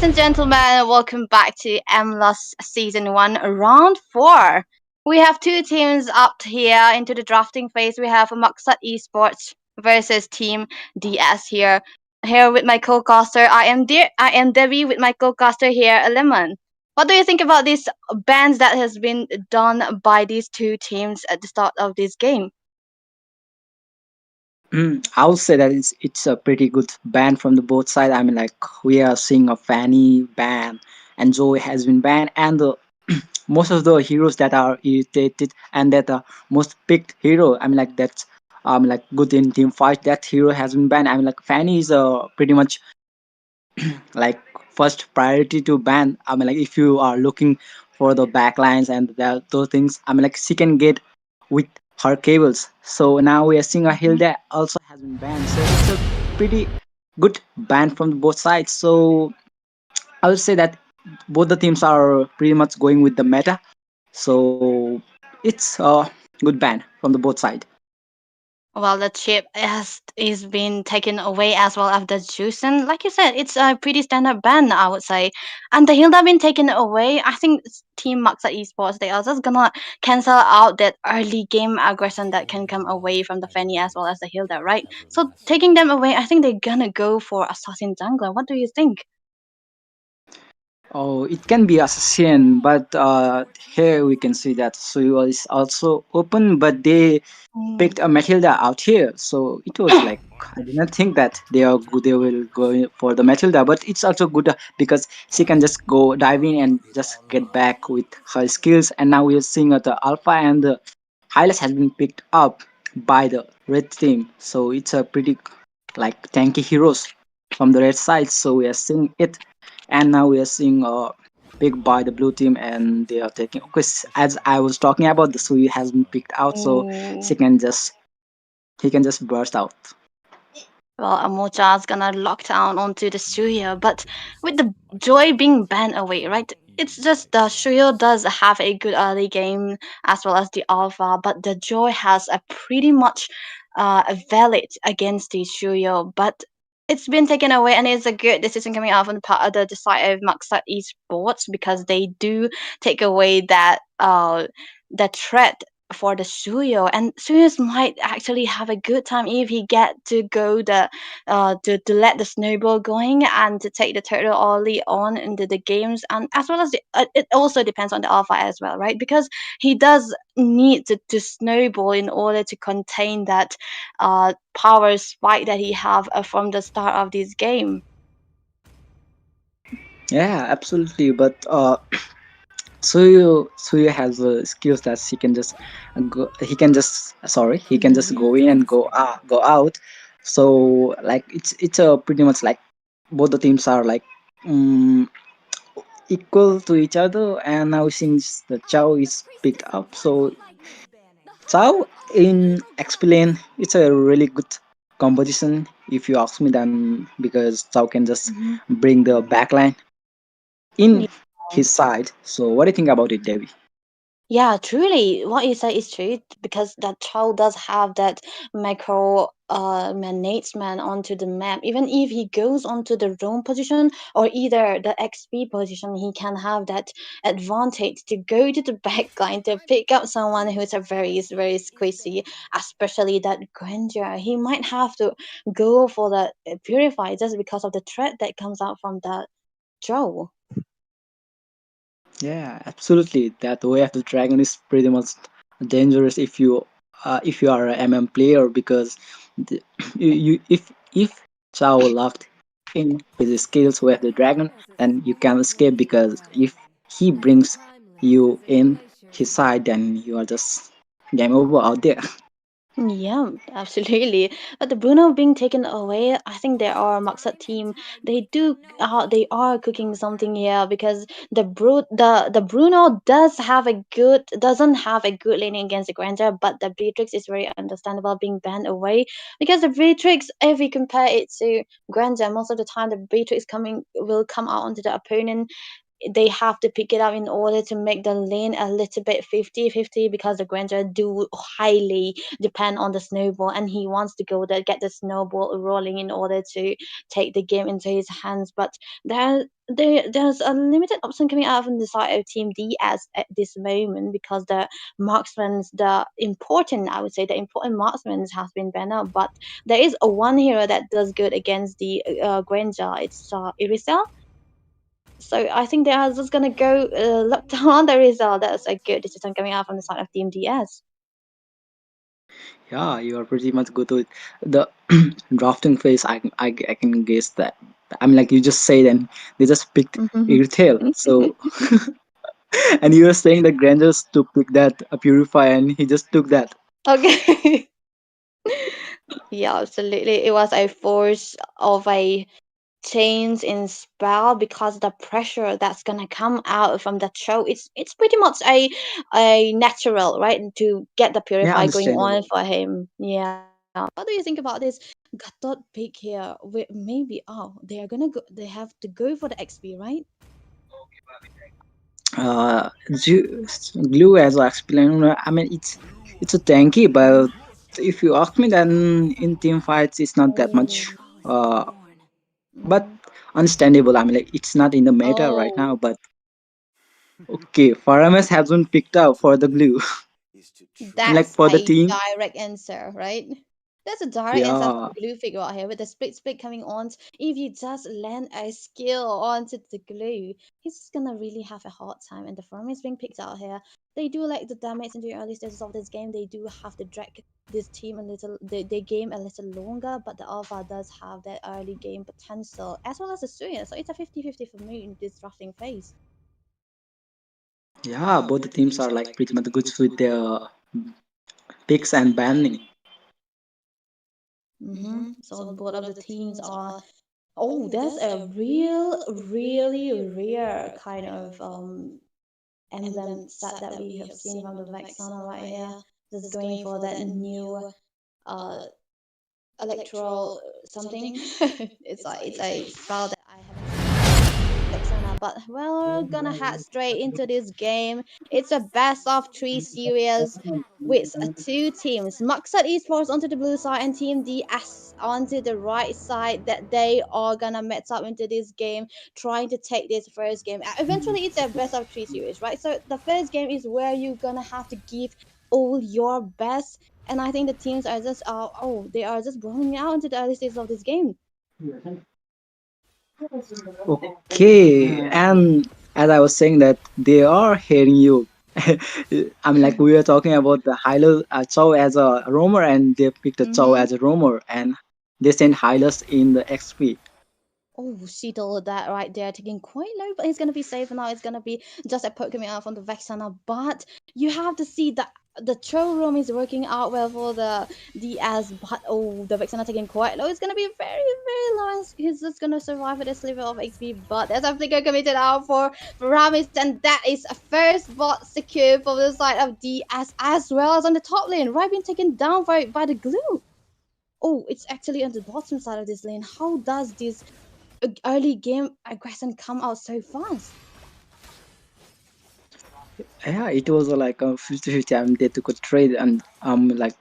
and gentlemen, welcome back to Mlos Season 1, Round 4. We have two teams up here into the drafting phase. We have Maksat Esports versus Team DS here. Here with my co-caster, I am Debbie with my co-caster here, Lemon. What do you think about these bans that has been done by these two teams at the start of this game? I'll say that it's a pretty good ban from the both side. I mean, like we are seeing a Fanny ban and Zoe has been banned, and the most of the heroes that are irritated and that most picked hero. I mean, like that's like good in team fight. That hero has been banned. I mean, like Fanny is pretty much like first priority to ban. I mean, like if you are looking for the backlines and those things, I mean, like she can get with her cables. So now we are seeing a Hilda also has been banned. So it's a pretty good ban from both sides. So I would say that both the teams are pretty much going with the meta. So it's a good ban from the both side. Well, the chip has is being taken away as well as the juice, and like you said, it's a pretty standard ban, I would say. And the Hilda been taken away. I think Team Maxa Esports they are just gonna cancel out that early game aggression that can come away from the Fanny as well as the Hilda, right? So taking them away, I think they're gonna go for Assassin Jungler. What do you think? Oh, it can be assassin, but here we can see that Suyo is also open, but they Mm. picked a Matilda out here. So it was like I did not think that they are good. They will go for the Matilda, but it's also good because she can just go dive in and just get back with her skills. And now we are seeing the Alpha and the Hylas has been picked up by the red team. So it's a pretty like tanky heroes from the red side. So we are seeing it, and now we are seeing picked by the blue team, and they are taking. Because as I was talking about, the Sui has been picked out, so she Mm. can just he can just burst out. Well, Amocha's gonna lock down onto the Shuyo, but with the Joy being banned away, right? It's just the Shuyo does have a good early game as well as the Alpha, but the Joy has a pretty much a valid against the Shuyo, but it's been taken away and it's a good decision coming out from the part of the side of Maksat Esports because they do take away that threat for the Suyo, and Suyos might actually have a good time if he get to go to let the snowball going and to take the turtle early on into the games, and as well as it also depends on the alpha as well, right? Because he does need to snowball in order to contain that power spike that he have from the start of this game. Yeah, absolutely. But Suyu has skills that he can just go. He can just he can just go in and go out. So like it's a pretty much like both the teams are like um, equal to each other, and now since the Chow is picked up, so Chow in explain it's a really good composition if you ask me, then because Chow can just Mhm. bring the backline in his side. So what do you think about it, Devi? Yeah, truly, what you say is true because that child does have that macro management onto the map. Even if he goes onto the roam position or either the XP position, he can have that advantage to go to the backline to pick up someone who's a very squishy, especially that Granger. He might have to go for the purify just because of the threat that comes out from that Joe. Yeah, absolutely. That way of the dragon is pretty much dangerous if you are a MM player because the, you if Chao locked in his skills with the dragon, then you can escape because if he brings you in his side, then you are just game over out there. Yeah, absolutely. But the Bruno being taken away, I think they are Maksat team. They are cooking something here because the Bruno doesn't have a good laning against the Granger, but the Beatrix is very understandable being banned away because the Beatrix, if we compare it to Granger, most of the time the Beatrix coming will come out onto the opponent they have to pick it up in order to make the lane a little bit 50-50 because the Granger do highly depend on the snowball and he wants to go there, get the snowball rolling in order to take the game into his hands. But there's a limited option coming out from the side of Team DS at this moment because the marksmen, the important, I would say, the important marksmen has been banned out. But there is a one hero that does good against the Granger. It's Irisel. So I think they are just gonna go look down on the result. That's a good decision coming out from the side of Team DS. Yeah, you are pretty much good with the drafting phase. I can guess that. I mean, like you just said, and they just picked Mhm. Irithel. So, and you were saying that Grangers to pick that Purify, and he just took that. Okay. Yeah, absolutely. It was a force of a change in spell because the pressure that's gonna come out from the show, it's pretty much a natural, right, to get the Yeah, purify going on understandable. for him. Yeah. What do you think about this Gatot pick here? Maybe they are gonna go. They have to go for the XP, right? Uh, Glue, as I explained, I mean it's a tanky, but if you ask me, then in team fights it's not that Oh. much. Uh, but Mhm. understandable. I mean, like it's not in the meta right Oh. now, but okay, Faramis has been picked up for the glue. I mean, like That's for the a team. direct answer, right? That's a direct answer from Yeah, glue figure out here with the split coming on. If you just land a skill onto the glue, he's just gonna really have a hard time. And the farm is being picked out here. They do like the damage in the early stages of this game. They do have to drag this team a little, they game a little longer, but the Alpha does have that early game potential as well as the Suya. So it's a 50-50 for me in this drafting phase. yeah. Both the teams are like pretty much good with their picks and banning. So both of the teams are. Oh, that's a real, really rare kind of emblem set that we have seen from the Vexana right here. Just going for that new uh electoral something. It's a spell that I haven't seen Vexana, but we're gonna head straight into this game. It's a best of three series with two teams. Muxat Esports onto the blue side and Team DS onto the right side. That they are gonna match up into this game, trying to take this first game. Eventually, it's a best of three series, right? So the first game is where you're gonna have to give all your best. And I think the teams are just they are just rolling out into the early stages of this game. Okay, and as I was saying that they are hearing you. I mean, like we were talking about the Hylo Chow as a roamer, and they picked a Chow Mm-hmm. as a roamer, and they sent Hylos in the XP. Oh, she told that right there, taking quite low, but he's gonna be safe now. It's gonna be just a poke coming out from the Vexana, but you have to see that the troll room is working out well for the DS, but the Vexana taking quite low. It's gonna be very, very low. He's just gonna survive with a sliver of XP, but there's a flicker committed out for Ramis, and that is a first bot secure for the side of DS as well as on the top lane. Right being taken down by the glue. Oh, it's actually on the bottom side of this lane. How does this early game aggression come out so fast? Yeah, it was like a 50-50. I mean, they took a trade, and like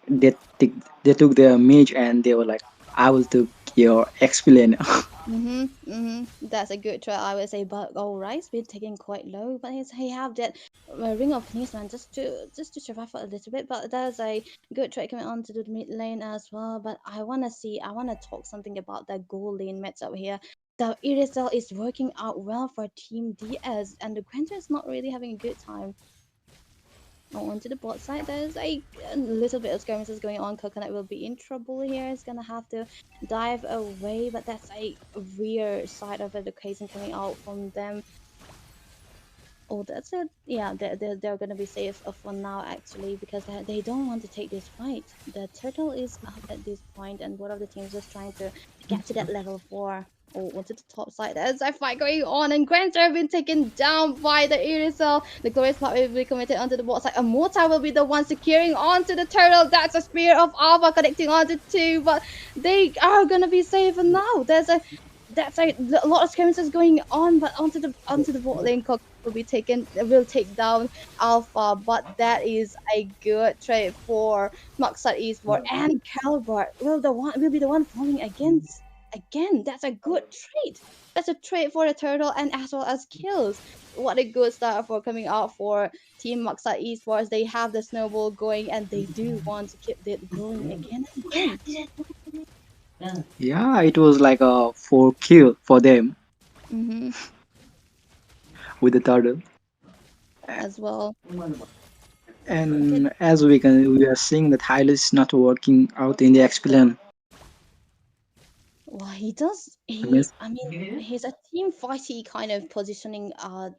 they took they took their mage, and they were like, "I will take your XP lane." That's a good try, I would say. But Rice been taking quite low, but he have that ring of policeman just to survive for a little bit. But there's a good try coming on to the mid lane as well. But I wanna talk something about that gold lane matchup here. The Irisel is working out well for Team DS, and the Granger is not really having a good time. Onto the bot side, there's a little bit of skirmishes going on. Coconut will be in trouble here. He's gonna have to dive away, but that's a rear side of education coming out from them. Oh, that's it. Yeah, they're gonna be safe for now actually because they don't want to take this fight. The turtle is up at this point, and one of the teams is trying to get to that level 4. Oh, onto the top side. There's a fight going on, and Grants have been taken down by the Irisel. The glorious part will be committed onto the bot side. A mortar will be the one securing onto the turtle. That's a spear of Alpha connecting onto 2, but they are gonna be safe now. There's a that's a lot of skirmishes going on, but onto the bot lane, Cock will be taken, will take down Alpha, but that is a good trade for Moxart Esport and Calibert will be the one falling against again. That's a good trade. That's a trade for the turtle and as well as kills. What a good start for coming out for Team Moxart Esports. They have the snowball going and they do want to keep it going again and again. Yeah, it was like a 4 kill for them Hmm. with the turtle. As well. Good. And as we are seeing that Hylos is not working out in the XPLN. Well, he does. I mean, I mean, he's a team fighty kind of positioning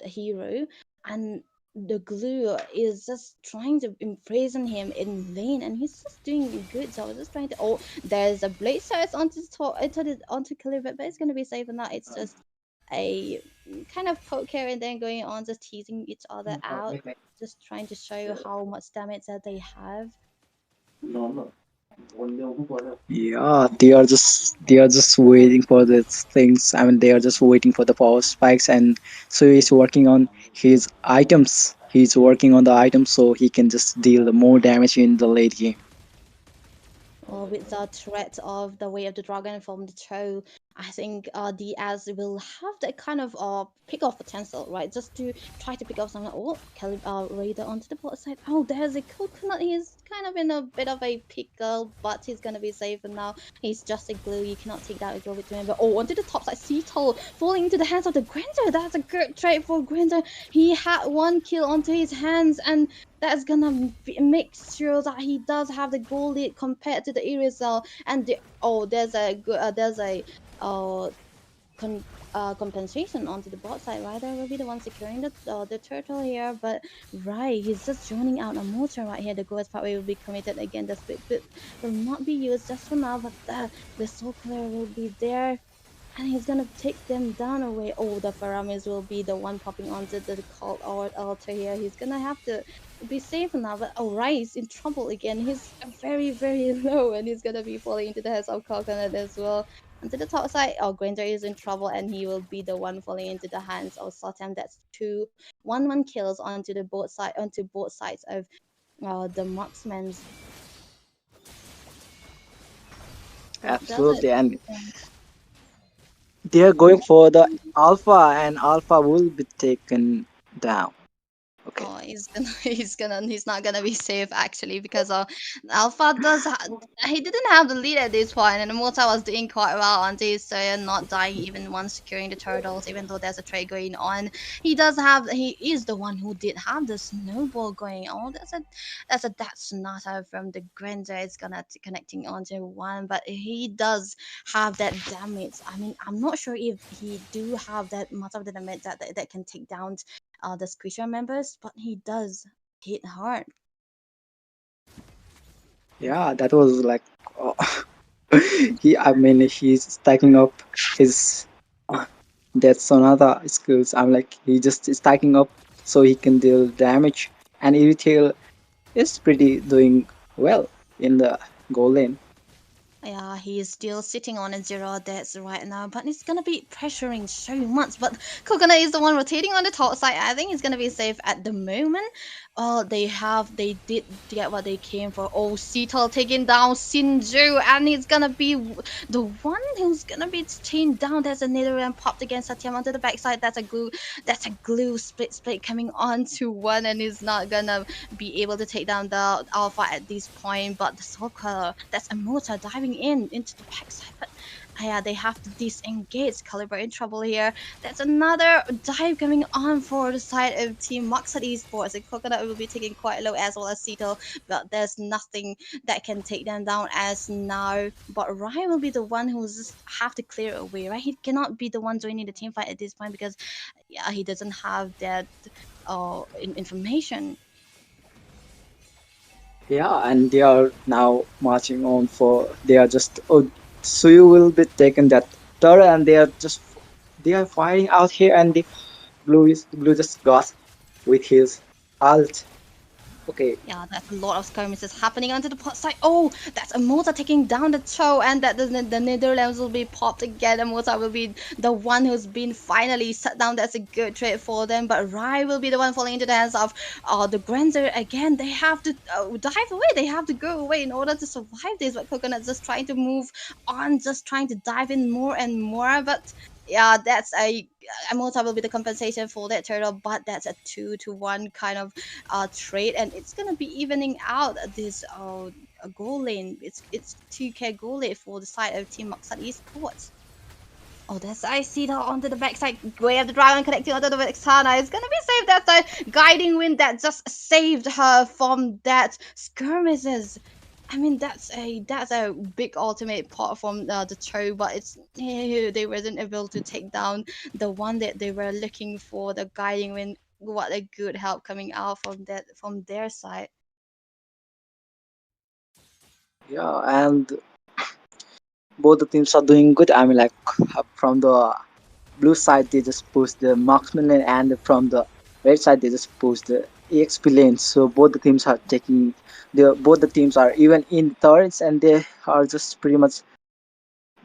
hero, and the glue is just trying to imprison him in lane, and he's just doing a good job. Just trying to. Oh, there's a blade size onto the top, onto Calibut, but it's gonna be safe or not. It's just a kind of poke here and then going on, just teasing each other out, just trying to show how much damage that they have. yeah, they are just waiting for the things. I mean, they are just waiting for the power spikes, and so he's working on his items. He's working on the items so he can just deal more damage in the late game. Or with the threat of the way of the dragon from the show, I think Diaz will have that kind of pick off potential, right? Just to try to pick off someone. Oh, Raider onto the bot side. Oh, there's a coconut. He's kind of in a bit of a pickle, but he's gonna be safe for now. He's just a glue. You cannot take that with him. But oh, onto the top side, Cetal falling into the hands of the Granger. That's a good trade for Granger. He had one kill onto his hands, and that's gonna make sure that he does have the goal lead compared to the Irisel. And oh, there's a uh, con- compensation onto the bot side. Ryder will be the one securing the turtle here, but right, he's just droning out a motor right here. The ghost pathway will be committed again. The split bit will not be used just for now, but the soul killer will be there. And he's gonna take them down away. Oh, the Faramis will be the one popping onto the cult altar here. He's gonna have to be safe now. But oh, Rice in trouble again. He's very, very low, and he's gonna be falling into the hands of Coconut as well. Onto the top side, oh, Granger is in trouble, and he will be the one falling into the hands of Sotam. That's 2-1-1 kills onto both sides of the marksman's. Does it? Absolutely, and they are going for the alpha, and alpha will be taken down. Okay. Oh, he's not gonna be safe actually because Alpha he didn't have the lead at this point, and Mota was doing quite well until he started not dying even once securing the turtles. Even though there's a trade going on, he is the one who did have the snowball going on. That's not from the Granger. It's gonna connecting onto one, but he does have that damage. I mean, I'm not sure if he do have that much of the damage that can take down the Squisher members, but he does hit hard. Yeah, that was like oh, I mean, he's stacking up his that Sonata skills. I'm like, he just stacking up so he can deal damage. And Irritail is pretty doing well in the goal lane. Yeah, he is still sitting on a zero deaths right now, but it's gonna be pressuring so much. But Coconut is the one rotating on the top side. I think he's gonna be safe at the moment. Oh, they did get what they came for. Oh, Cetal taking down Sinju, and he's gonna be the one who's gonna be chained down. There's a Netherland popped against Satyam onto the backside. That's a glue split coming on to one, and he's not gonna be able to take down the Alpha at this point. But the Soul that's a motor diving into the backside. But yeah, they have to disengage. Caliber in trouble here. That's another dive coming on for the side of Team Moxad Esports. And Coconut will be taking quite low as well as Cetal, but there's nothing that can take them down as now. But Ryan will be the one who's just have to clear away, right? He cannot be the one joining the team fight at this point because yeah, he doesn't have that information. Yeah, and they are now marching on for. They are just. Oh, Suyu will be taken that turret, and they are fighting out here, and the blue just got with his ult. Okay. Yeah, that's a lot of skirmishes happening onto the pot side. Oh, that's Amota taking down the toe, and that the Netherlands will be popped again. Amota will be the one who's been finally shut down. That's a good trade for them. But Rai will be the one falling into the hands of the Granzer again. They have to dive away. They have to go away in order to survive this. But Coconut's just trying to move on, just trying to dive in more and more. But yeah, that's a Amota will be the compensation for that turtle. But that's a 2-to-1 kind of trade, and it's gonna be evening out this goal lane. It's 2k goal lane for the side of Team Moxad Esports. Oh, that's I see that onto the backside. Way of the dragon connecting onto the Vexana. It's gonna be saved. That's a guiding wind that just saved her from that skirmishes. I mean, that's a big ultimate part from the show, but it's they wasn't able to take down the one that they were looking for. The guiding wind. What a good help coming out from that from their side. Yeah, and both the teams are doing good. I mean, like from the blue side, they just push the marksman lane, and from the red side, they just push the EXP lane. So both the teams are taking both the teams are even in turrets, and they are just pretty much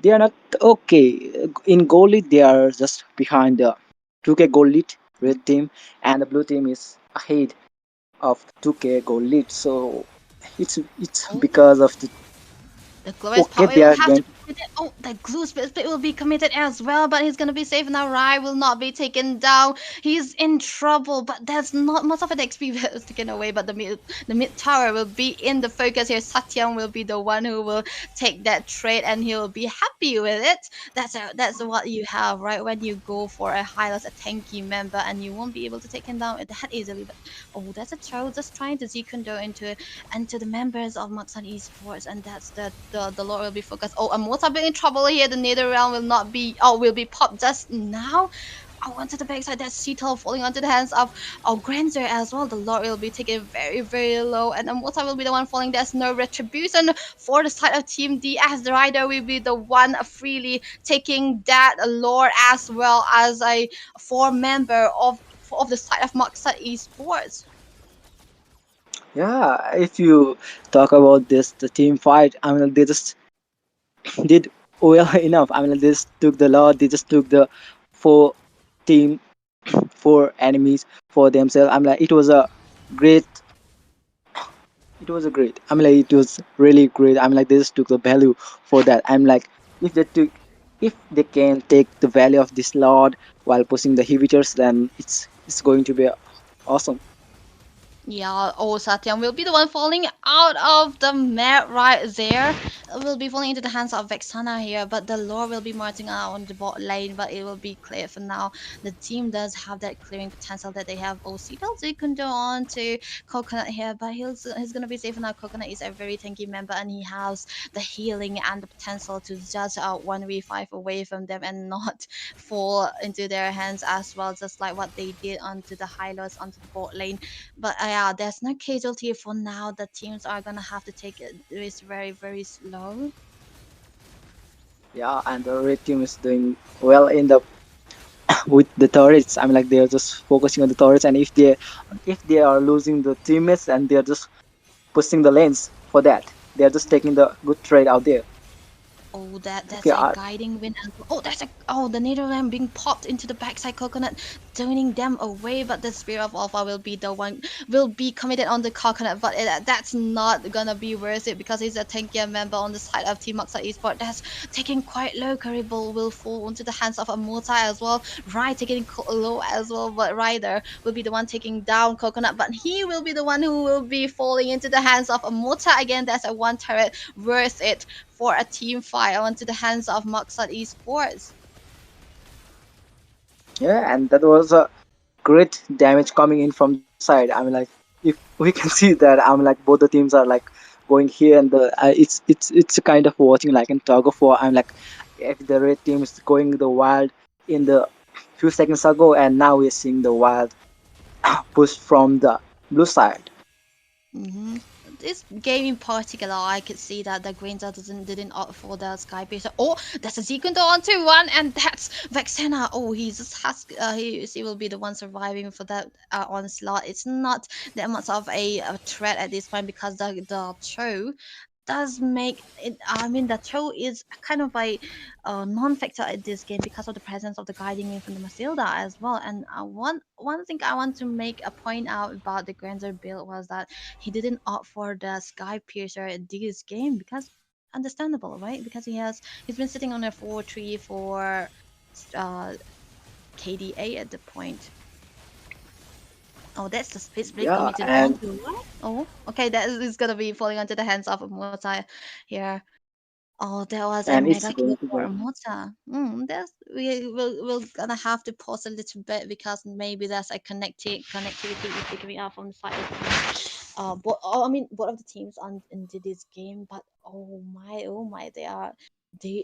they are not okay in goal lead. They are just behind the 2K goal lead red team, and the blue team is ahead of 2K goal lead. So it's Oh, because of the the glorious okay power they will are have to going. be committed. Oh, the glue split will be committed as well, but he's gonna be safe now. Rai will not be taken down. He's in trouble, but there's not much of an XP that is taken away. But the mid tower will be in the focus here. Satyam will be the one who will take that trade, and he'll be happy with it. That's what you have, right? When you go for a Hylos, a tanky member, and you won't be able to take him down that easily. But oh, that's a troll just trying to Zikundo into and to the members of Maxan Esports, and that's the Lord will be focused. Oh, Amota be in trouble here. The Nether Realm will not be will be popped just now. I went to the backside. That's Sheetal falling onto the hands of Granzer as well. The Lord will be taken very, very low, and Amota will be the one falling. There's no retribution for the side of Team D, as the rider will be the one freely taking that Lord as well as a four member of the side of Maxat Esports. Yeah, if you talk about this, the team fight, I mean, they just did well enough. I mean, they just took the lot, they just took the four team, four enemies for themselves. I'm like, great, it was a great. I mean, like, it was really great. I'm like, they just took the value for that. I'm like, if they took, if they can take the value of this lot while pushing the inhibitors, then it's going to be awesome. Yeah, oh, Satyam will be the one falling out of the map right there. Will be falling into the hands of Vexana here, but the lore will be marching out on the bot lane, but it will be clear for now. The team does have that clearing potential that they have. Oh, Seedle Zikundo on to Coconut here, but he's gonna be safe now. Coconut is a very tanky member, and he has the healing and the potential to just 1v5 away from them and not fall into their hands as well, just like what they did onto the Hylos onto the bot lane. But yeah, there's no casualty for now. The teams are gonna have to take it this very, very slow. Yeah, and the red team is doing well in the with the turrets. I mean, like they're just focusing on the turrets, and if they are losing the teammates, and they're just pushing the lanes for that, they're just taking the good trade out there. Oh, that's Okay, a guiding wind. Oh, that's a the Netherland being popped into the backside coconut, turning them away. But the Spirit of Alpha will be the one will be committed on the coconut, but that's not gonna be worth it because he's a tankier member on the side of Team Moxa Esport. That's taking quite low. Caribou will fall into the hands of a multi as well. Right taking low as well, but Ryder will be the one taking down coconut, but he will be the one who will be falling into the hands of a multi again. That's a one turret worth it for a team fight onto the hands of Moxad Esports. yeah, and that was a great damage coming in from their side. I mean, like if we can see that, I'm like both the teams are like going here, and it's a kind of watching like in tug of war. I'm like, if the red team is going the wild in the few seconds ago, and now we're seeing the wild push from the blue side. Mm-hmm. this game in particular, I could see that the Granger didn't opt for the Sky Piercer. Oh, that's a sequence onto one, and that's Vexena. Oh, he just has he will be the one surviving for that onslaught. It's not that much of a threat at this point because the show does make it. I mean, the show is kind of a non-factor in this game because of the presence of the guiding in from the Matilda as well. And one thing I want to make a point out about the Granger build was that he didn't opt for the Sky Piercer in this game because understandable, right? Because he's been sitting on a 4-3 for uh KDA at the point. Oh, that's the speed split Yeah, committed and onto what? Oh, okay, that is gonna be falling onto the hands of Mota here. Oh, there was a it's mega kill going to for be. Mota. That's we're gonna have to pause a little bit because maybe there's a connectivity is figuring out from the side of the but I mean both of the teams on into this game, but oh my,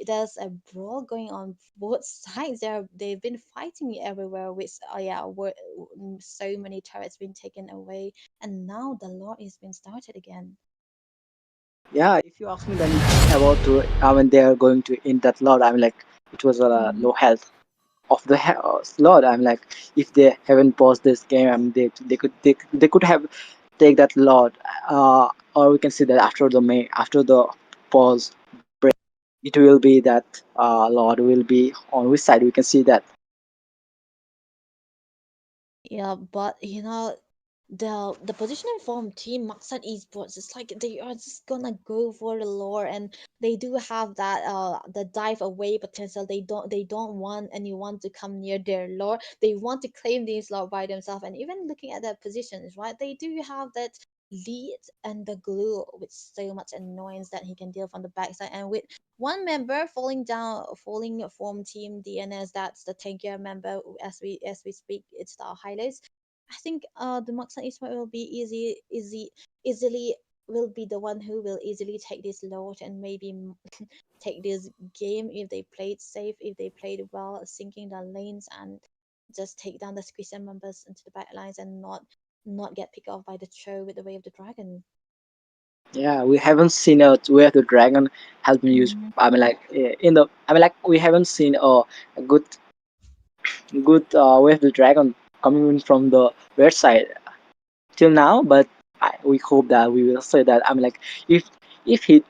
there's a brawl going on both sides. They've been fighting everywhere with so many turrets been taken away, and now the lore is being started again. Yeah, if you ask me then about to when they are going to in that lot, I'm like it was a Mhm. low health of the slot. I'm like if they haven't paused this game, they could have take that lot, or we can say that after the pause break, it will be that lot will be on which side we can see that. Yeah, but the positioning from Team Maxat Esports is like they are just gonna go for the lore, and they do have that the dive away potential. They don't want anyone to come near their lore. They want to claim these lore by themselves, and even looking at their positions, right? They do have that lead and the glue with so much annoyance that he can deal from the backside, and with one member falling from Team DNS, that's the tankier member. As we speak, it's the highlights. I think the Moxon Ismail will be easily will be the one who will easily take this load and maybe take this game if they played safe, if they played well, sinking the lanes and just take down the squeeze members into the back lines and not get picked off by the show with the way of the dragon. Yeah, we haven't seen where the dragon has been used. Mhm. I mean, like in the I mean, like we haven't seen a good where the dragon coming in from the red side till now. But we hope that we will say that. I mean, like if he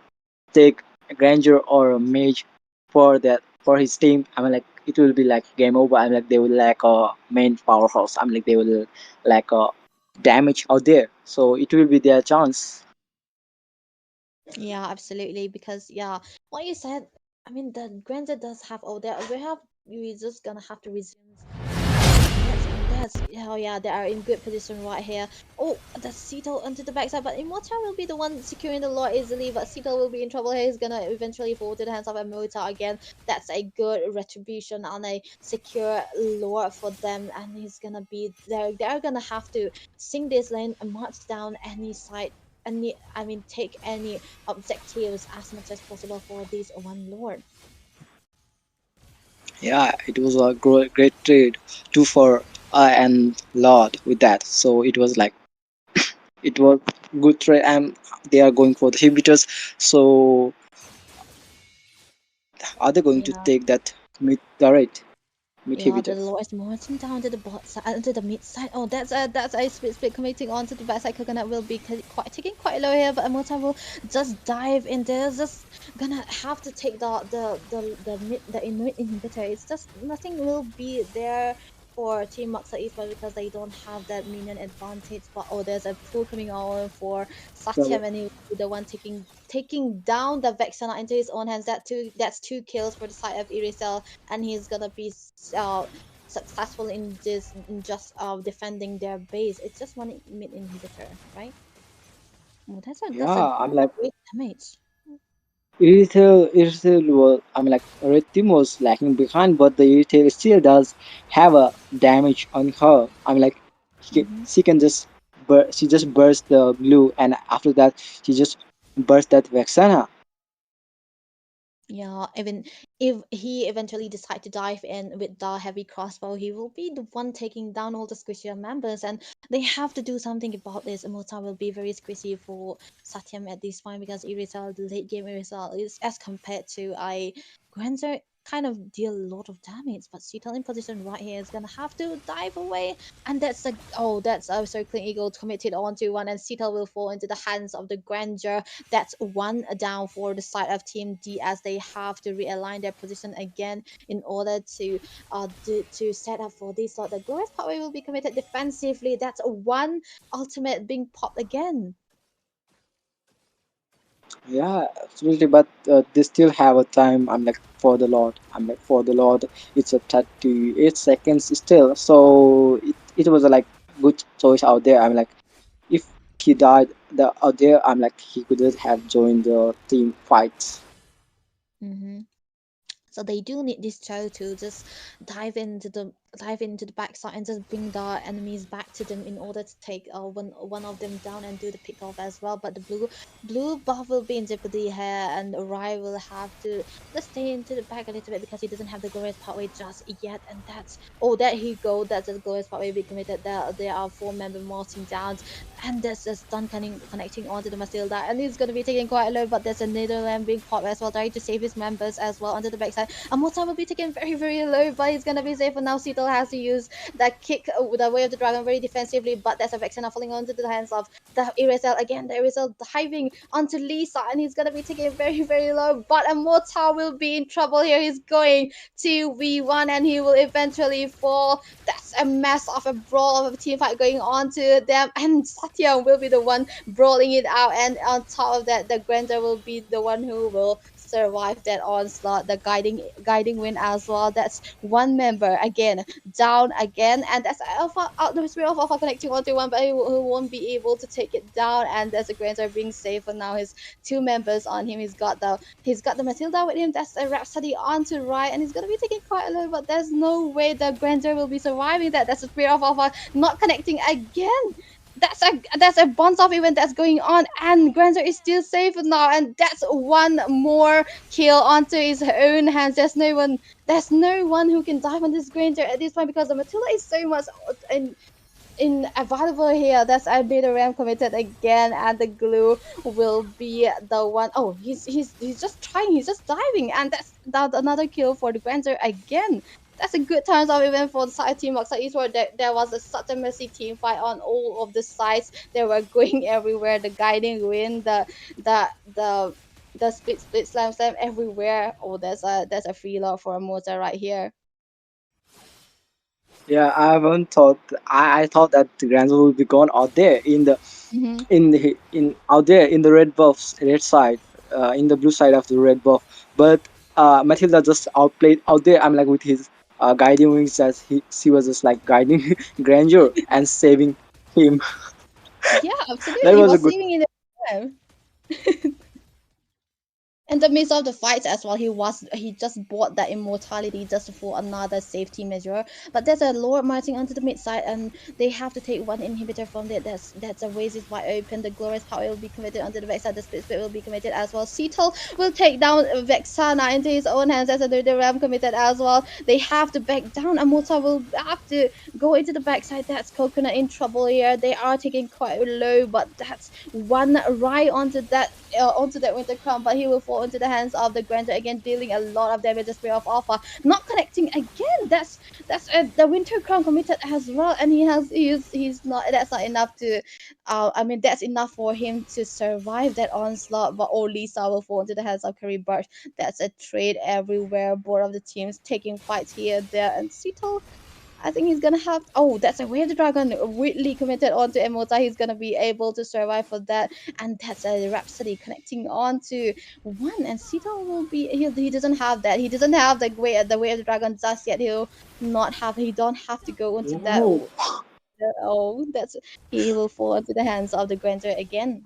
take a Granger or a Mage for that for his team, I mean, like it will be like game over. I mean, like they will lack a main powerhouse. I mean, like they will lack a damage out there. So it will be their chance. Yeah, absolutely. Because yeah, what you said, I mean, the Granted does have all that. We're just gonna have to resume. That's oh yeah, they are in good position right here. Oh, that's Cito onto the backside, but Immortal will be the one securing the lore easily. But Cito will be in trouble here. He's gonna eventually fall to the hands of Immortal again. That's a good retribution on a secure lore for them, and he's gonna be there. They're gonna have to sing this lane and march down any side. Take any objectives as much as possible for this one lord. Yeah, it was a great trade too for and Lord with that. So it was like it was good trade, and they are going for the inhibitors. So are they going to Yeah. take that mid turret mid Yeah, the inhibitor? Lord is marching down to the bot side, to the mid side. Oh, that's a split committing onto the back side. Coconut will be quite taking quite low here, but Amota will just dive in there. Just gonna have to take the mid inhibitor. It's just nothing will be there for Team Maxa Esports because they don't have that minion advantage. But oh, there's a pull coming on for Satya, So and he will be the one taking down the Vexana into his own hands. That's two kills for the side of Irisel, and he's gonna be successful in just defending their base. It's just one mid inhibitor, right? Oh, that's a yeah, I'm like great damage. Irithel was, I mean, like Red Team was lacking behind, but the Irithel still does have a damage on her. I mean, like Hmm. she can just she just burst the blue, and after that she just burst that Vexana. Yeah, even if he eventually decide to dive in with the heavy crossbow, he will be the one taking down all the squishier members, and they have to do something about this. Mota will be very squishy for Satyam at this point because Irisal, the late game Irisal, is as compared to I Granzer kind of deal a lot of damage, but Sheetal in position right here is gonna have to dive away, and that's a that's a circling eagle committed onto one, and Sheetal will fall into the hands of the Granger. That's one down for the side of Team D as they have to realign their position again in order to set up for this slot. The glorious power will be committed defensively. That's one ultimate being popped again. Yeah, absolutely. But they still have a time. I'm like for the Lord. I'm like for the Lord. It's a 38 seconds still. So it was a like good choice out there. I'm like if he died the out there, I'm like he couldn't have joined the team fights. Mm-hmm. So they do need this child to just dive into the dive into the backside and just bring the enemies back to them in order to take one of them down and do the pick off as well. But the blue buff will be in jeopardy here, and Rai will have to just stay into the back a little bit because he doesn't have the glorious pathway just yet. And that's there he go. That's the glorious pathway be committed. There are four member marching down, and there's a stun connecting onto the Matilda, and he's gonna be taking quite a load. But there's a Netherland being popped as well, trying to save his members as well onto the backside. Amota will be taken very, very low, but he's gonna be safe for now. Sito has to use that kick with the way of the dragon very defensively, but there's a Vexena falling onto the hands of the Erazel again. The Erazel diving onto Lisa, and he's gonna be taken very, very low. But Amota will be in trouble here. He's going to V1 and he will eventually fall. That's a mess of a brawl of a team fight going on to them, and Satya will be the one brawling it out. And on top of that, the Granger will be the one who will survive that onslaught, the guiding win as well. That's one member again down again, and that's Alpha out the spirit of Alpha connecting onto one, but he won't be able to take it down. And there's a Granger being safe for now. His two members on him. He's got the Matilda with him. That's a Rhapsody on to right, and he's gonna be taking quite a little, but there's no way the Granger will be surviving that. That's the spirit of Alpha not connecting again. That's a bounce off event that's going on, and Granger is still safe now, and that's one more kill onto his own hands. There's no one who can dive on this Granger at this point because the Matilda is so much in available here. That's I made a ram committed again, and the glue will be the one. Oh, he's just trying. He's just diving, and that's another kill for the Granger again. That's a good turns of event for the side team Moxa Eastward. There was such a messy team fight on all of the sides. They were going everywhere. The guiding win, the the the split slam everywhere. Oh, there's a free love for a motor right here. Yeah, I haven't thought. I thought that the Granzo would be gone out there Mm-hmm. in out there in the red buffs red side, in the blue side of the red buff. But Matilda just outplayed out there. I'm like with his guiding wings that she was just like guiding Granger and saving him. Yeah, That absolutely. He was a was good. saving in the in the midst of the fights as well, he just bought that immortality just for another safety measure. But there's a Lord marching onto the mid side, and they have to take one inhibitor from there. That's a ways is wide open. The glorious power will be committed onto the backside. The split will be committed as well. Cetal will take down Vexana into his own hands as the ram committed as well. They have to back down. Amota will have to go into the backside. That's Coconut in trouble here. They are taking quite low, but that's one right onto that winter crown, but he will fall into the hands of the Granger again, dealing a lot of damage. The Spirit of Alpha not connecting again. That's the winter crown committed as well, and he's not. That's not enough to. I mean, that's enough for him to survive that onslaught. But oh, Lisa will fall into the hands of Curry Birch. That's a trade everywhere. Both of the teams taking fights here, there, and Seattle. I think he's gonna have. Oh, that's a Wave the Dragon weirdly committed onto Emota. He's gonna be able to survive for that, and that's a Rhapsody connecting on to one. And Sito will be. He doesn't have that. He doesn't have the way of the Dragon just yet. He'll not have. He don't have to go into that. Oh, Oh, that's he will fall into the hands of the Granger again.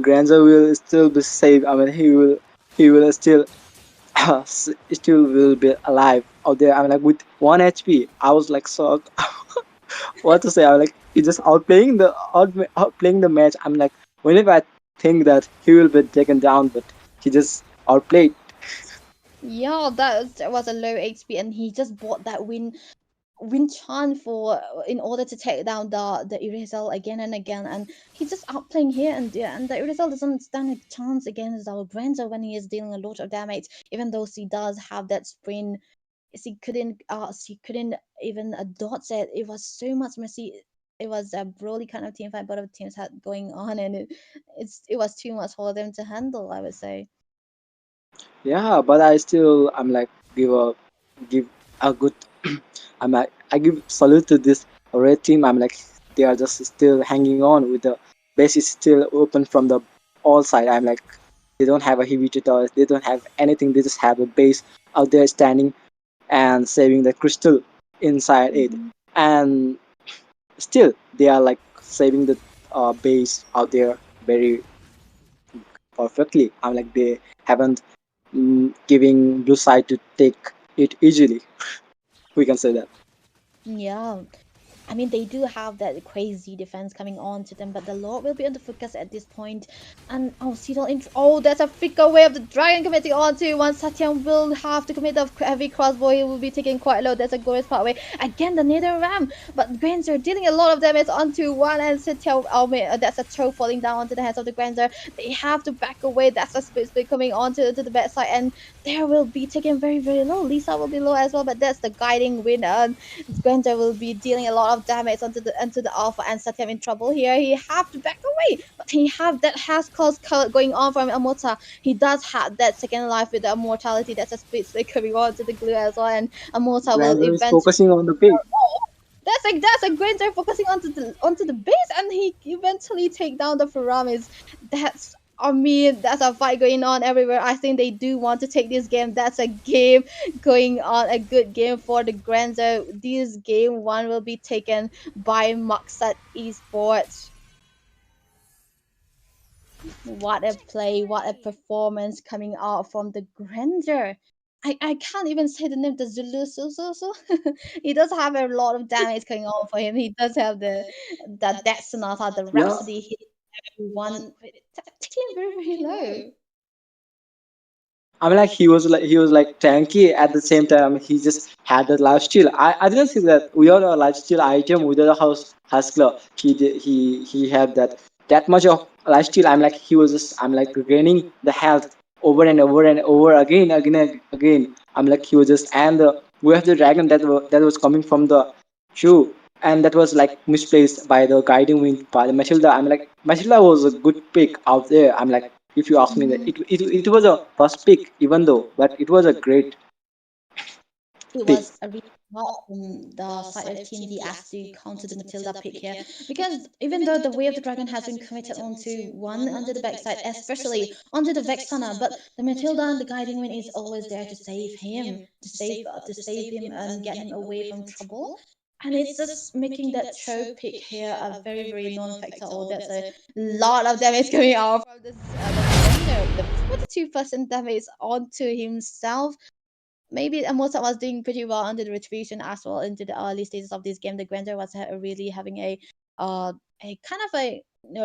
Granger will still be safe. I mean, he will still still will be alive out there. I'm like with 1 HP. I was like so what to say. I'm like he just outplaying the match. I'm like whenever I think that he will be taken down, but he just outplayed. Yeah, that was a low HP, and he just bought that win chance for in order to take down the Irizal again and again, and he's just outplaying here and there, and the Irizal doesn't stand a chance against our Granzer when he is dealing a lot of damage, even though she does have that sprint. She couldn't even dodge it. It was so much messy. It was a broly kind of team fight both of teams had going on, and it was too much for them to handle, I would say. Yeah, but I'm like give a good I give salute to this red team. I'm like they are just still hanging on with the base is still open from the all side. I'm like they don't have a heavy tutorials, they don't have anything, they just have a base out there standing and saving the crystal inside it. Hmm. And still they are like saving the base out there very perfectly. I'm like they haven't giving blue side to take it easily. We can say that. Yeah. I mean, they do have that crazy defense coming on to them, but the Lord will be on the focus at this point. And oh, Cedal oh, that's a freak away of the dragon committing on to one. Satyam will have to commit the heavy crossbow. He will be taking quite low. That's a glorious pathway. Again, the Nether Ram, but Granzer dealing a lot of damage onto one, and Satyam, oh man, that's a throw falling down onto the hands of the Granzer. They have to back away. That's a split coming onto to the backside, and there will be taken very, very low. Lisa will be low as well, but that's the guiding win. Gwenda will be dealing a lot of damage onto the Alpha, and Satyam in trouble here. He have to back away, but he have that has cause going on from Amota. He does have that second life with the immortality. That's a split coming on to the glue as well, and Amota will Granzer is eventually. focusing on the base. That's a Granger focusing onto the base, and he eventually take down the Faramis. That's I mean, that's a fight going on everywhere. I think they do want to take this game. That's a game going on, a good game for the Granger. This game one will be taken by Maksat Esports. What a play, what a performance coming out from the Granger. I can't even say the name, the Zulu so. He does have a lot of damage going on for him. He does have the Death Sonata, the Yeah, Rhapsody hit everyone, but taking him very, very low. I mean, like he was like tanky at the same time. He just had that life steal. I didn't see that without a life steal item without a house hustler. He had that much of life steal. I'm like he was just I'm like regaining the health over and over and over again and again. I'm like he was just and we have the dragon that was coming from the shoe and that was like misplaced by the guiding wind by the Matilda. I'm like Matilda was a good pick out there. I'm like if you ask me that Mhm. it was a first pick even though but it was a great It pick. was a really hard from the side of Team DS to counter the Matilda pick here, because even though the Way of the Dragon has been committed onto one onto the backside, especially onto the Vexana, but the Matilda and the Guiding Wind is always there to save him, to save him and get him away from trouble. And it's just making that throw pick here a very, very non-factor. Oh, that's a lot of damage coming out from the defender. The 42% damage onto himself. Maybe Mozart was doing pretty well under the retribution as well into the early stages of this game. The Grander was really having uh a kind of a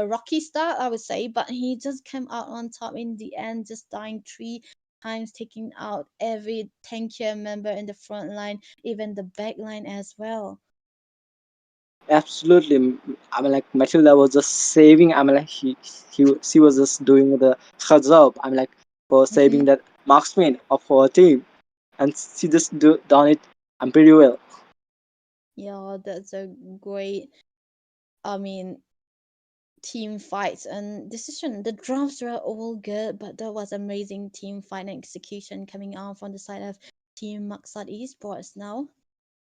rocky start, I would say, but he just came out on top in the end, just dying 3 times, taking out every tankier member in the front line, even the back line as well. Absolutely. I mean like Matilda was just saving. I mean like she was just doing the her job. I'm like for Hmm. saving that marksman of her team and she just done it pretty well. Yeah, that's a great. I mean, team fights and decision. The drafts were all good, but there was amazing team fight and execution coming out from the side of Team Maksat Esports now.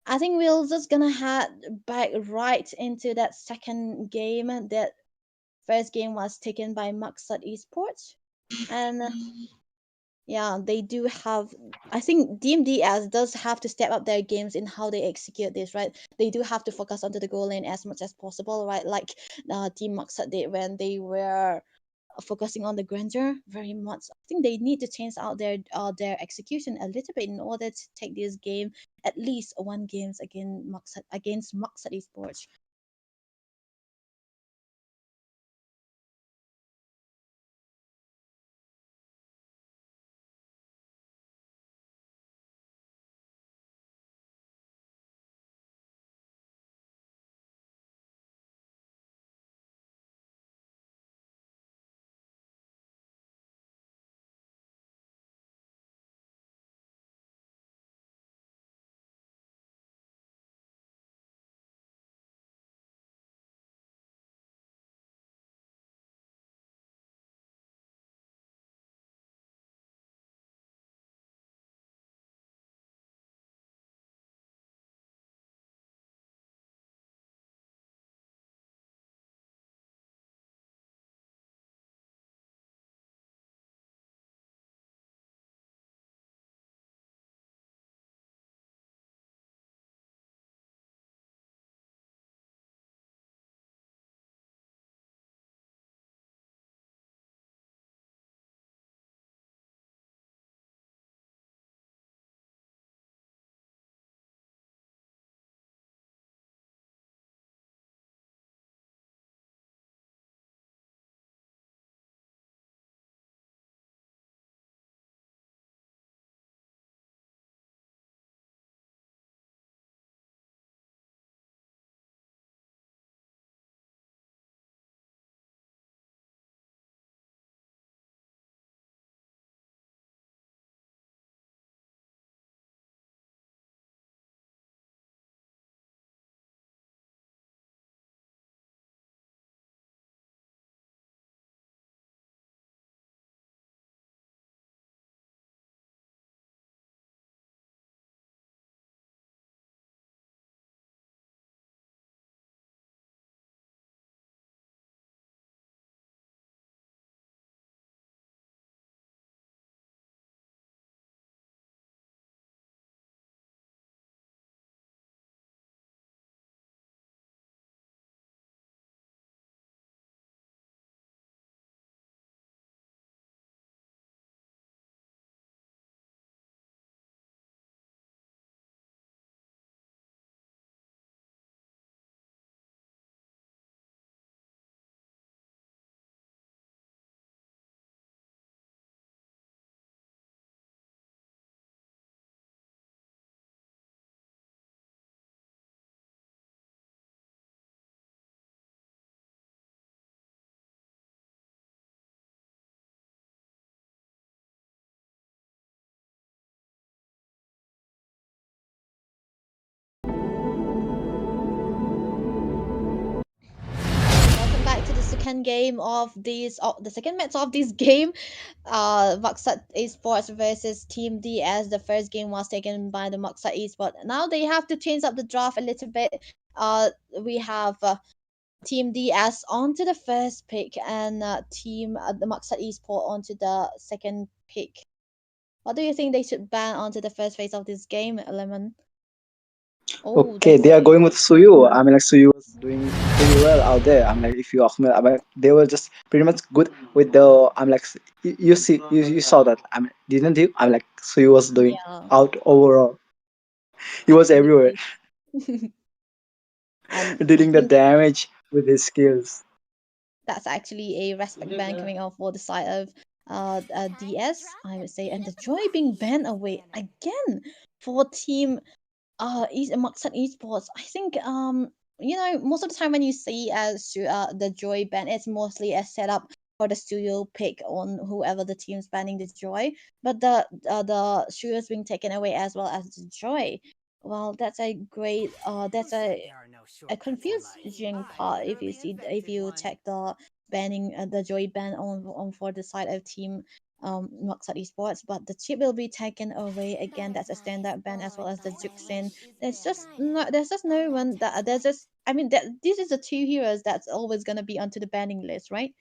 I think we're just gonna head back right into that second game. That first game was taken by Maksat Esports. And yeah, they do have. I think DMDS does have to step up their games in how they execute this, right? They do have to focus onto the goal lane as much as possible, right? Like Team Maksat did when they were focusing on the grandeur very much. I think they need to change out their execution a little bit in order to take this game at least one games against Maksat Esports. second game of the second match of this game, Maksat Esports versus Team D, as the first game was taken by the Maksat Esports. Now they have to change up the draft a little bit. We have Team D as onto the first pick, and Team the Maksat Esports onto the second pick. What do you think they should ban onto the first phase of this game, Lemon? Oh, Okay, that's they are a going with Suyu. I mean, like Suyu was doing pretty well out there. I'm like, if you ask me, I mean, they were just pretty much good with the. I'm like, you see, you saw that. I mean, didn't you? I'm like, Suyu was doing yeah, out overall. He was everywhere, absolutely. And I dealing the think damage with his skills. that's actually a respect ban coming out for the side of DS, I would say, and the Joy being banned away again for Team Max Esports. I think most of the time when you see the Joy ban, it's mostly a setup for the studio pick on whoever the team's banning the Joy, but the studio's being taken away as well as the Joy. Well, that's a great that's a confusing part if you see if you check the banning the Joy ban on for the side of Team Noxat Esports, but the chip will be taken away again. That's a standard ban as well as the Juxin. There's just no one that there's just I mean that this is the two heroes that's always gonna be onto the banning list, right?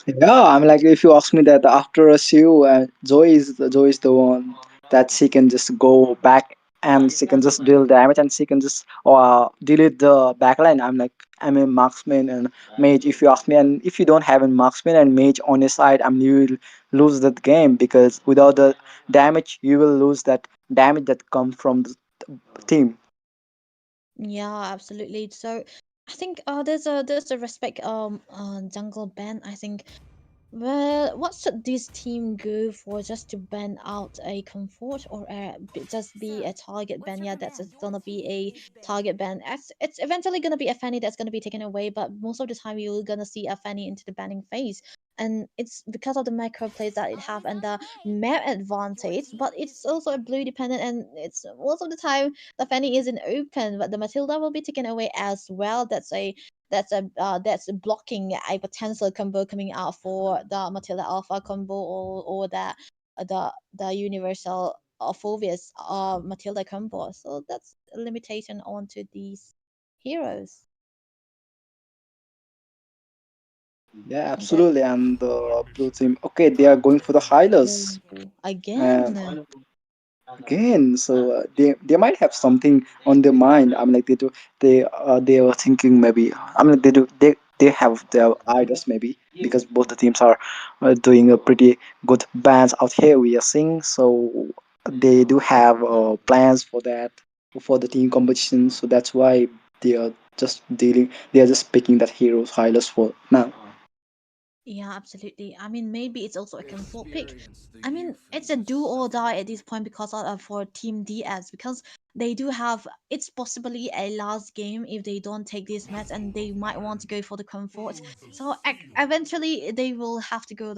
Yeah, I'm like, if you ask me that after a Sue, Zoe is the one that she can just go back and she can just deal damage and she can just delete the backline. I'm a marksman and mage. If you ask me, and if you don't have a marksman and mage on your side, you will lose that game because without the damage, you will lose that damage that comes from the team. Yeah, absolutely. So I think there's a respect jungle ban. I think. Well, what should this team go for just to ban out a comfort or just be a target ban? Yeah, that's just gonna be a target ban. It's eventually gonna be a Fanny that's gonna be taken away, but most of the time you're gonna see a Fanny into the banning phase. And it's because of the macro plays that it have and the map advantage, but it's also a blue dependent, and it's most of the time the Fanny isn't open, but the Matilda will be taken away as well. That's blocking a potential combo coming out for the Matilda Alpha combo, or the Universal Phobius Matilda combo. So that's a limitation onto these heroes. Yeah, That absolutely. And the blue team, okay, they are going for the Hylas. oh, And again. again, so they might have something on their mind. Like they are thinking maybe. They have their ideas maybe because both the teams are doing a pretty good bands out here. We are seeing, so they do have plans for that for the team competition. So that's why they are just dealing. They are just picking that heroes highlights for now. Yeah, absolutely. I mean, maybe it's also a comfort pick. I mean, it's a do or die at this point because for Team DS, because they do have it's possibly a last game if they don't take this match, and they might want to go for the comfort. So eventually they will have to go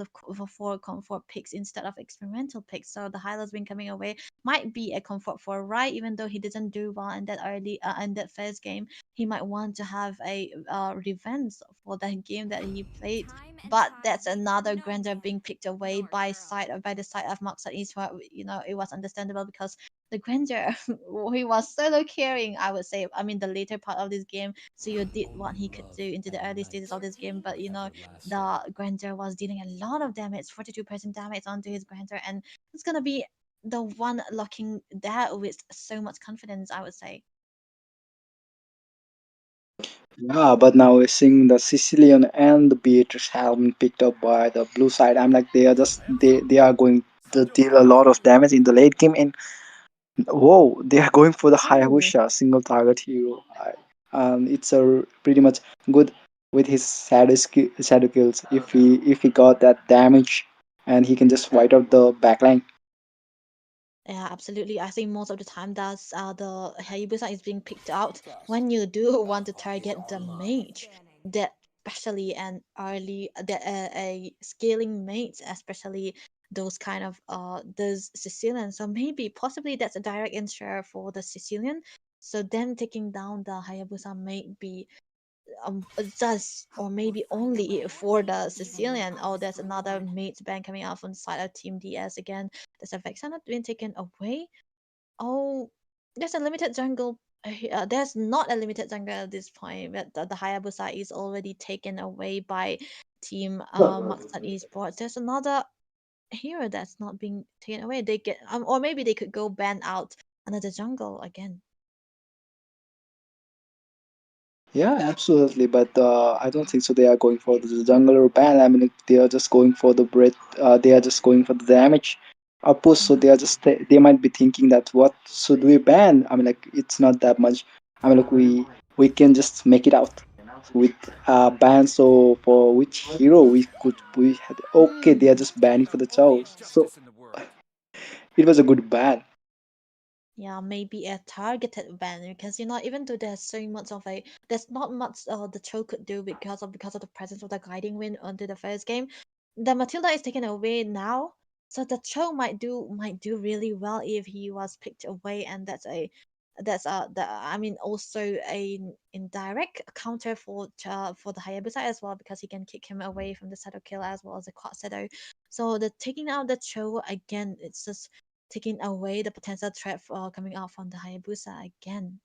for comfort picks instead of experimental picks. So the highlights been coming away might be a comfort for Rai, even though he didn't do well in that early in that first game. He might want to have a revenge for that game that he played, but that's another Granger being picked away by the side of Moxa East. It was understandable because the Granger he was solo carrying, I would say. I mean, the later part of this game, so you did what he could do into the early stages of this game, but the Granger was dealing a lot of damage, 42% damage onto his Granger, and it's gonna be the one locking that with so much confidence, I would say. Yeah, but now we're seeing the Sicilian and the Beatrice have been picked up by the blue side. Like they are going to deal a lot of damage in the late game. And whoa, they are going for the Oh. Hayabusa single target hero. It's a pretty much good with his shadow kills. If he got that damage, and he can just wipe out the backline. Yeah, absolutely. I think most of the time that's the Hayabusa is being picked out when you do want to target the mage, that especially an early a scaling mage, especially those kind of those Sicilian. So maybe possibly that's a direct ensure for the Sicilian. So them taking down the Hayabusa may be just or maybe only for the Sicilian. Oh, there's another mate ban coming out from the side of Team DS again. There's a Vexen not being taken away. Oh, there's a limited jungle. There's not a limited jungle at this point, but the Hayabusa is already taken away by Team Maksat Esports. There's another hero that's not being taken away. They get or maybe they could go ban out another jungle again. Yeah, absolutely. But I don't think so. They are going for the jungle or ban. I mean, they are just going for the breath. They are just going for the damage outpost. So Mhm. they are just they might be thinking that what should we ban? I mean, like it's not that much. I mean, like we can just make it out with ban. So for which hero we had? Okay, they are Mm. just banning for the chows. So it was a good ban. Yeah, maybe a targeted ban because even though there's so much of a there's not much the Cho could do because of the presence of the guiding wind onto the first game. The Matilda is taken away now, so the Cho might do really well if he was picked away, and that's also a indirect counter for the Hayabusa as well because he can kick him away from the Shadow Kill as well as the Quad Shadow. So the taking out the Cho again, it's just taking away the potential threat coming out from the Hayabusa again.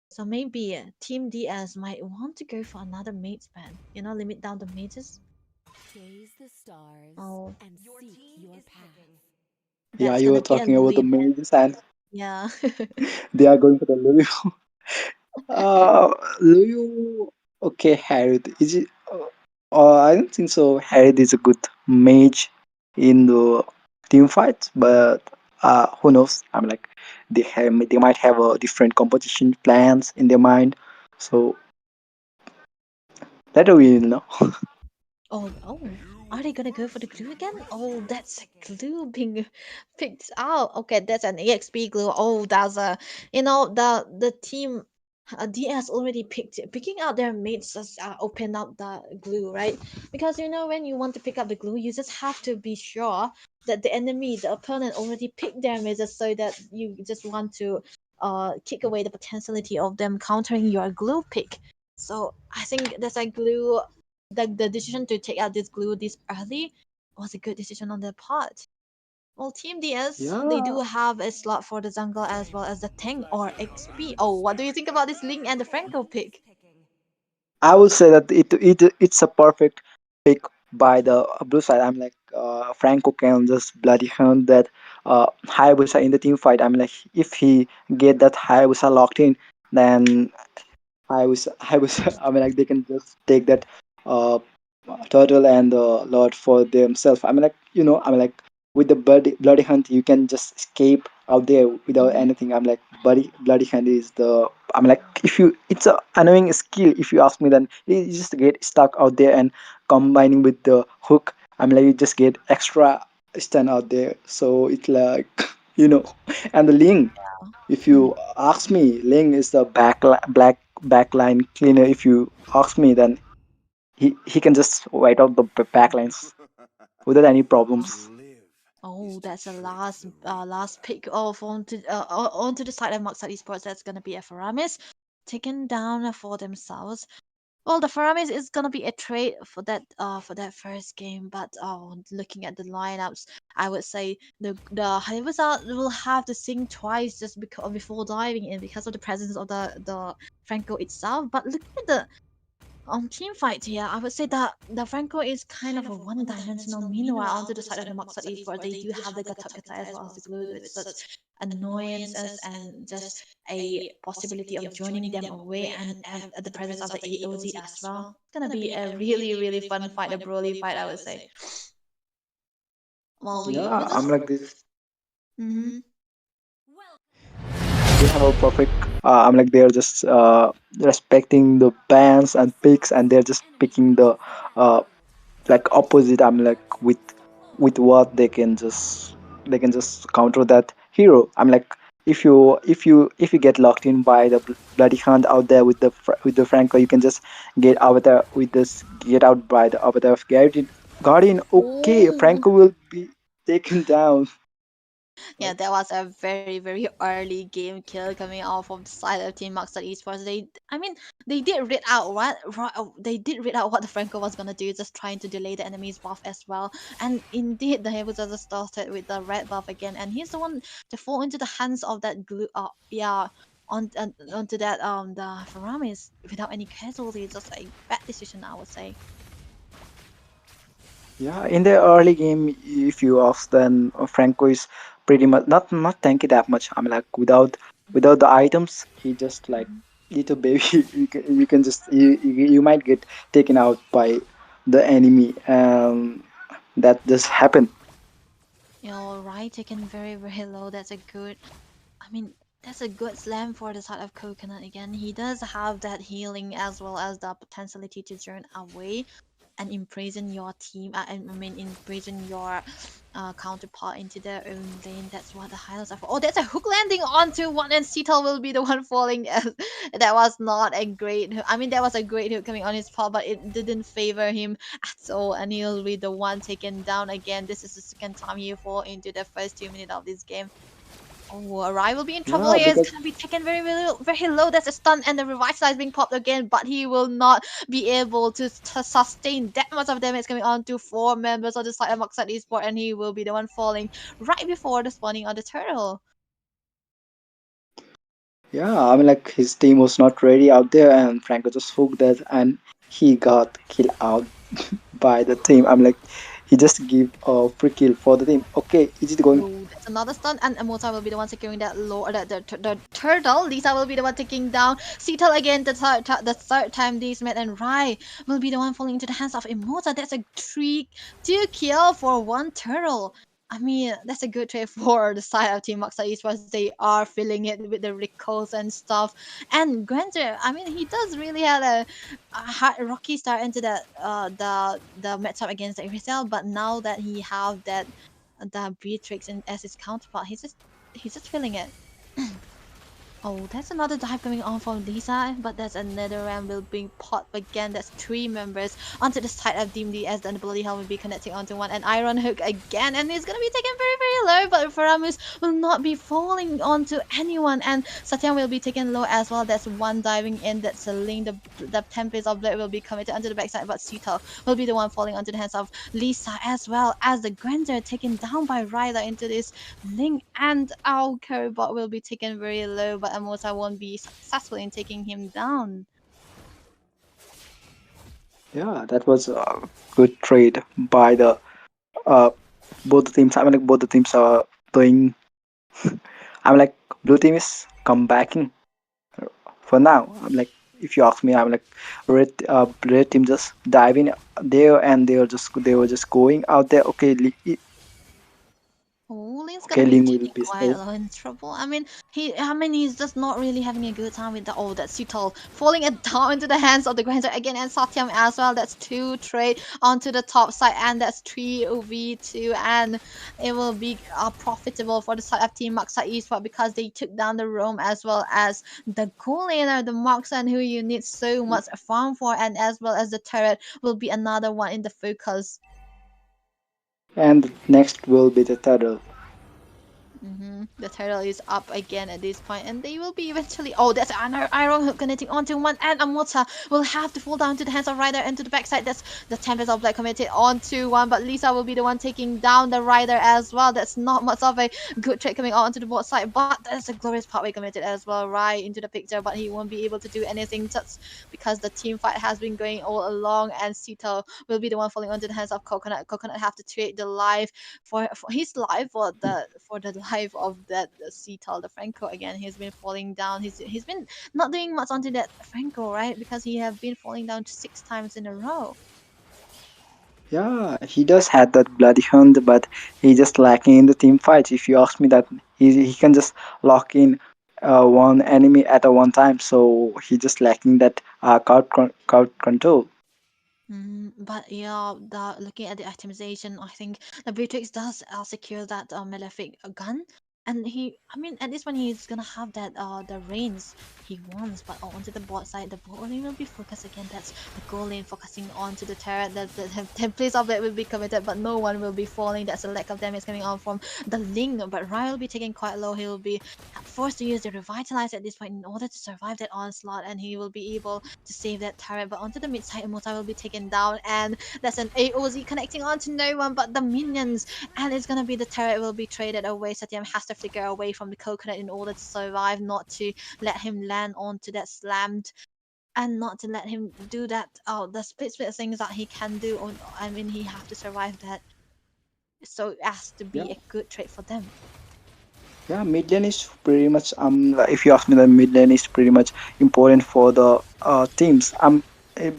So maybe Team DS might want to go for another mate ban. Limit down the mages. Gaze the stars Oh, and seek your path. Yeah, that's you gonna were be a talking about the Louis ban. mages, and Yeah. they are going for the Lulu. Lulu. Okay, Harriet. Is it? I don't think so. Harriet is a good mage in the team fights, but who knows? I'm like, they might have a different competition plans in their mind, so that we know. Oh, are they gonna go for the glue again? Oh, that's a glue being picked out. Okay, that's an EXP glue. Oh, that's the team DS already picking out their mates just open up the glue, right? Because when you want to pick up the glue, you just have to be sure that the opponent already picked their mates so that you just want to kick away the potentiality of them countering your glue pick. So I think that's a glue the decision to take out this glue this early was a good decision on their part. Well, Team DS, they Yeah, do have a slot for the jungle as well as the tank or XP. Oh, what do you think about this Ling and the Franco pick? I would say that it's a perfect pick by the blue side. I'm like Franco can just bloody hunt that Hayabusa in the team fight. I'm like if he get that Hayabusa locked in, then I was I mean like they can just take that uh turtle and the lord for themselves. I mean like I mean like with the bloody hunt you can just escape out there without Mm-hmm. anything. I'm like bloody hunt is the I mean like if you it's a annoying skill if you ask me. Then you just get stuck out there and combining with the hook. I mean like you just get extra stun out there. So it's like and the link if Mm-hmm. you ask me, Ling is the black backline cleaner. If you ask me, then he can just white out the backlines without any problems. Oh, that's a last pick off onto the side of Moxie Esports. That's gonna be a Faramis taken down for themselves. Well, the Faramis is gonna be a trade for that first game, but looking at the lineups, I would say the Hayabusa will have to think twice just because before diving in because of the presence of the Franco itself. But looking at the team fight here, I would say that the Franco is kind of a one-dimensional. Meanwhile, onto the side of the Moxat Esports, they do have the Gatak Gatai as well as the Glue with such annoyances and just a possibility of joining them away and at the presence of the AOZ as well. It's gonna be a really, really fun fight, a Broly fight, I would say. Well, we Yeah, just. I'm like this. Mm-hmm. They have a perfect. I'm like they're just respecting the bans and picks, and they're just picking the uh, like opposite. I'm like with what they can just counter that hero. I'm like if you get locked in by the bloody hunt out there with the Franco, you can just get out there with this get out by the avatar of Guardian. Okay, Oh, Franco will be taken down. Yeah, that was a very, very early game kill coming out from the side of Team Maxwell Esports. I mean, they did read out they did read out what the Franco was gonna do, just trying to delay the enemy's buff as well. And indeed, the Hayabusa just started with the red buff again, and he's the one to fall into the hands of that glue. Yeah. Onto that the Faramis without any casualties, just a bad decision, I would say. Yeah, in the early game, if you ask, then Franco is pretty much not tanky that much. I mean, like without the items, he just like Mhm. little baby. You can just you might get taken out by the enemy. That just happened. You're right, taken very, very low. That's a good. I mean, that's a good slam for the side of Coconut again. He does have that healing as well as the potentiality to turn away and imprison your team. I mean, imprison your counterpart into their own lane. That's what the highlights are for. Oh, that's a hook landing onto one, and Cetal will be the one falling. That was not a great. I mean, that was a great hook coming on his part, but it didn't favor him at all, and he'll be the one taken down again. This is the second time he fall into the first 2 minutes of this game. Oh, Rai will be in trouble Yeah, here. It's because gonna be taken very, very, very low. That's a stun, and the revive side is being popped again, but he will not be able to sustain that much of damage coming on to four members of the side of Moxad Esport, and he will be the one falling right before the spawning of the turtle. yeah, I mean, like his team was not ready out there, and Franco just hooked that, and he got killed out by the team. I'm like, he just give a free kill for the team. Okay, is it going? Oh, that's another stun, and Amota will be the one securing that low, the turtle. Lisa will be the one taking down Cetal again. The third time this met, and Rai will be the one falling into the hands of Amota. That's a two kill for one turtle. I mean, that's a good trade for the side of Team Moxa Esports. They are filling it with the recalls and stuff. And Granger, I mean, he does really have a hard, rocky start into the matchup against the Irisel, but now that he have that Beatrix and as his counterpart. He's just feeling it. Oh, that's another dive coming on from Lisa, but that's another round will bring pot again. That's three members onto the side of DMD as the ability helm will be connecting onto one and Iron Hook again, and it's gonna be taken very, very low, but Faramus will not be falling onto anyone, and Satyan will be taken low as well. That's one diving in, that's a link. The templates of blood will be committed onto the backside, but Sita will be the one falling onto the hands of Lisa as well as the Granger taken down by Ryder into this Link and our Caribot will be taken very low, but Amota won't be successful in taking him down. Yeah, that was a good trade by the uh both the teams. I mean, like both the teams are doing. I'm like blue team is comebacking for now. I'm like, if you ask me, I'm like red team just diving there, and they were just going out there. Okay, Oh, Link's gonna okay, be Ling will taking be quite a safe. lot in trouble. He's just not really having a good time with the that Sutal falling it down into the hands of the Granger again, and Satyam as well. That's two trade onto the top side, and that's 3v2, and it will be profitable for the side of Team Maxa Esports because they took down the Rome as well as the goal laner, the Marksman, who you need so much farm for, and as well as the turret will be another one in the focus. And next will be the turtle. The turtle is up again at this point, and they will be eventually. Oh, that's an iron hook connecting onto one, and Amota will have to fall down to the hands of Ryder and to the backside. That's the Tempest of Black committed onto one, but Lisa will be the one taking down the Ryder as well. That's not much of a good trade coming onto the board side, but there's a glorious pathway committed as well, right into the picture. But he won't be able to do anything just because the team fight has been going all along, and Sito will be the one falling onto the hands of Coconut. Coconut have to trade the life for his life for the life of that Cetal, the Franco again. He's been falling down. He's been not doing much onto that Franco, right? Because he have been falling down 6 times in a row. Yeah, he does have that bloody hunt, but he just lacking in the team fights. If you ask me, that he can just lock in one enemy at a one time, so he just lacking that crowd control. But yeah, looking at the itemization, I think the Beatrix does secure that malefic gun, and I mean, at this point he's gonna have that the reigns he wants, but onto the bot side, the bot lane will be focused again. That's the goal lane focusing on to the turret. The place of it will be committed, but no one will be falling. That's a lack of damage coming on from the Ling, but Ryan will be taken quite low. He will be forced to use the revitalize at this point in order to survive that onslaught, and he will be able to save that turret. But onto the mid side, Mota will be taken down, and that's an AOZ connecting on to no one but the minions, and it's gonna be the turret will be traded away. Satyam has to flicker away from the coconut in order to survive, not to let him land onto that slammed, and not to let him do that. Oh, the split things that he can do. On, I mean, he have to survive that. So it has to Yeah, be a good trade for them. yeah. Mid lane is pretty much like, if you ask me, the mid lane is pretty much important for the teams. Eh,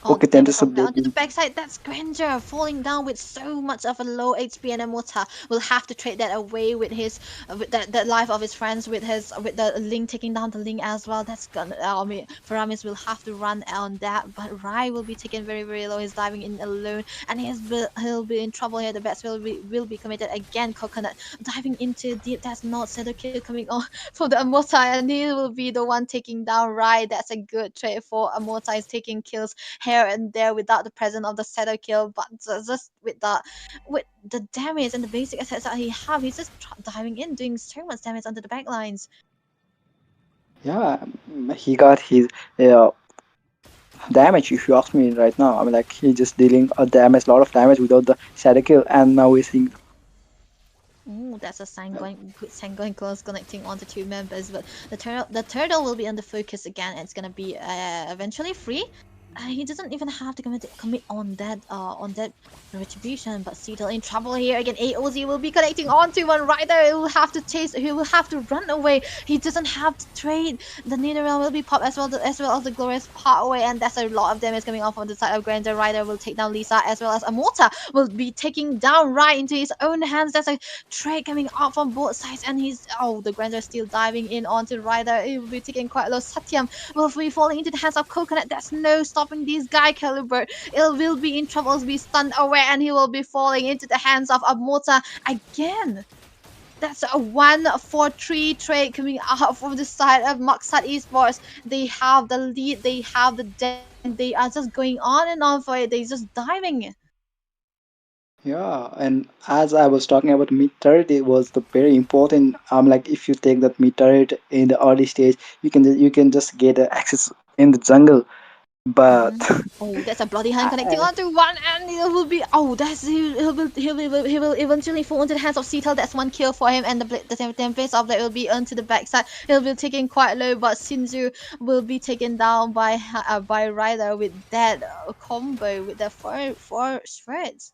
Oh, the okay, Tempest Tempest of of the onto the Blade. backside. That's Granger falling down with so much of a low HP, and Mota will have to trade that away with his with that life of his friends, with the Link taking down the Link as well. That's gonna. I mean, Faramis will have to run on that, but Rai will be taken very low. He's diving in alone, and he'll be in trouble here. The bats will be committed again. Coconut diving into deep. That's not Shadow Kill coming on for the Amota, and he will be the one taking down Rai. That's a good trade for Amota. Is taking kills here and there without the presence of the shadow kill, but just with the damage and the basic assets that he have, he's just diving in, doing so much damage onto the backlines. Yeah, he got his uh, damage. If you ask me right now, I mean, like, he just dealing a damage, lot of damage without the shadow kill, and now we're seeing. Ooh, that's a good Sanguine close connecting onto two members, but the turtle will be under focus again. It's gonna be eventually free. He doesn't even have to commit on that retribution, but Cecil in trouble here again. AOZ will be connecting onto one rider. He will have to chase. He will have to run away. He doesn't have to trade. The Netherrealm will be popped as well as the glorious part away, and that's a lot of damage coming off on the side of Granger. Rider will take down Lisa as well as Amorta will be taking down right into his own hands. That's a trade coming out from both sides, and he's the Granger still diving in onto Rider. He will be taking quite low. Satyam will be falling into the hands of Coconut. There's no stopping this guy, Caliber. It will be in trouble, be stunned away, and he will be falling into the hands of Amota again. That's a 1-4-3 trade coming out from the side of Maksat Esports. They have the lead, they have the damage, and they are just going on and on for it. They're just diving. Yeah, and as I was talking about mid turret, it was the very important. Like, if you take that mid turret in the early stage, you can just get access in the jungle. But Mm-hmm. Oh, that's a bloody hand connecting I, onto one, and it will be. Oh, that's he will eventually fall into the hands of Cetal. That's one kill for him, and the tempest of that will be onto the backside. He'll be taken quite low, but Shinzu will be taken down by Ryder with that combo with the four shreds.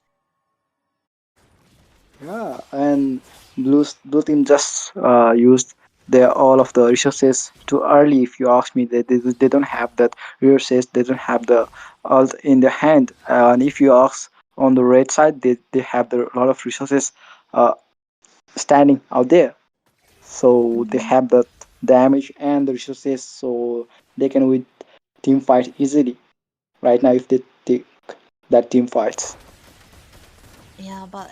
yeah, and blue team just used their all of the resources too early. If you ask me, they don't have that resources. They don't have the all in their hand. And if you ask on the red side, they have the lot of resources uh, standing out there. So they Mm-hmm. have the damage and the resources, so they can win team fight easily. Right now, if they take that team fights. Yeah, but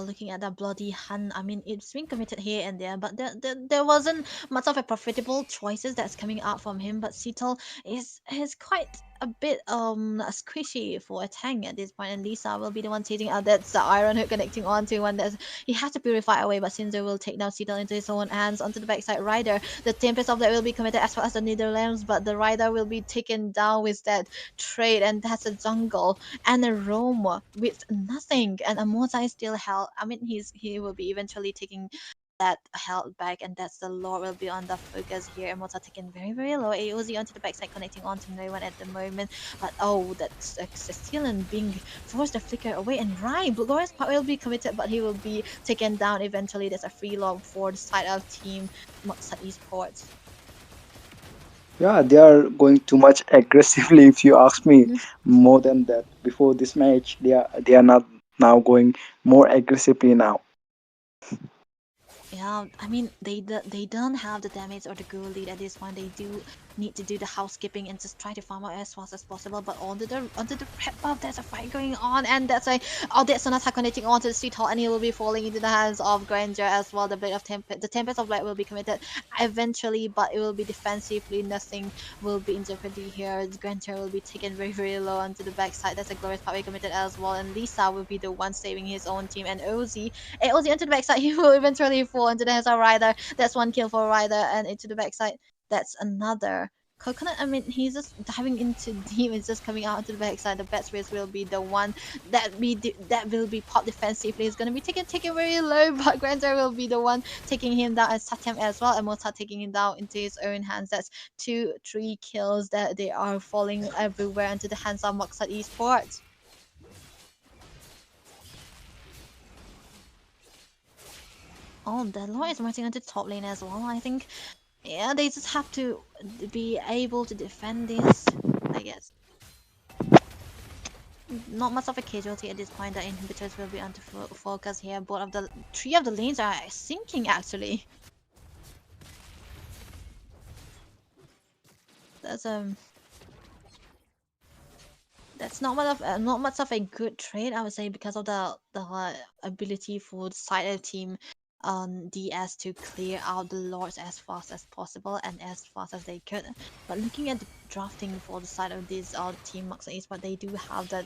looking at the bloody hunt, I mean, it's been committed here and there, but there wasn't much of a profitable choices that's coming out from him. But Seattle is quite a bit squishy for a tank at this point, and Lisa will be the one chasing out. That's the Iron Hook connecting onto one that he has to purify away, but Sinzo will take down Seattle into his own hands onto the backside rider. The Tempest of that will be committed as well as the Netherlands, but the rider will be taken down with that trade, and that's a jungle and a Rome with nothing, and Amorta is still held. I mean, he will be eventually taking that held back, and that's the Lord will be on the focus here. Amorta taking very low. AOZ onto the backside, connecting onto no one at the moment. But that's Cecilian being forced to flicker away, and right, Glorious Part will be committed, but he will be taken down eventually. There's a free log for the side of team Moxa Esports. Yeah, they are going too much aggressively. If you ask me, more than that. Before this match, they are not now going more aggressively now. Yeah, I mean they don't have the damage or the goal lead at this point. They do need to do the housekeeping and just try to farm out as fast as possible. But onto the red buff, there's a fight going on, and that's that's an attack connecting onto the Sweet Hall, and he will be falling into the hands of Granger as well. The Blade of the Tempest of Light will be committed eventually, but it will be defensively. Nothing will be in jeopardy here. Granger will be taken very low onto the backside. That's a glorious power committed as well, and Lisa will be the one saving his own team. And Ozzy onto the backside, he will eventually fall into the hands of Ryder. That's one kill for Ryder, and into the backside, that's another. Coconut, I mean, he's just diving into deep. It's just coming out into the backside. The Batspace will be the one that will be popped defensively. He's gonna be taken very low, but Granger will be the one taking him down, and Satyam as well, and Mota taking him down into his own hands. That's 2-3 kills that they are falling everywhere into the hands of Moxat Esports. Oh, the Lord is marching onto the top lane as well. I think, yeah, they just have to be able to defend this, I guess. Not much of a casualty at this point. The inhibitors will be on to focus here. Three of the lanes are sinking actually. That's not much of a good trade, I would say, because of the ability for the side team DS to clear out the lords as fast as possible and as fast as they could. But looking at the drafting for the side of this team Moxa Esports, they do have that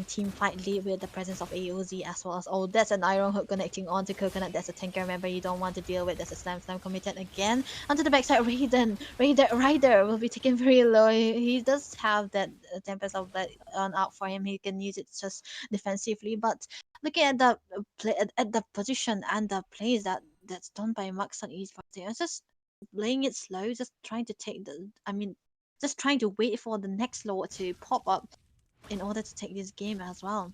team fight lead with the presence of AOZ as well as that's an iron hook connecting onto Coconut. That's a tanker member you don't want to deal with. That's a slam committed again onto the backside. Ryder will be taken very low. He does have that Tempest of that on out for him. He can use it just defensively, but looking at the at the position and the plays that's done by Max on Esports, they're just playing it slow, just trying to take just trying to wait for the next lord to pop up in order to take this game as well.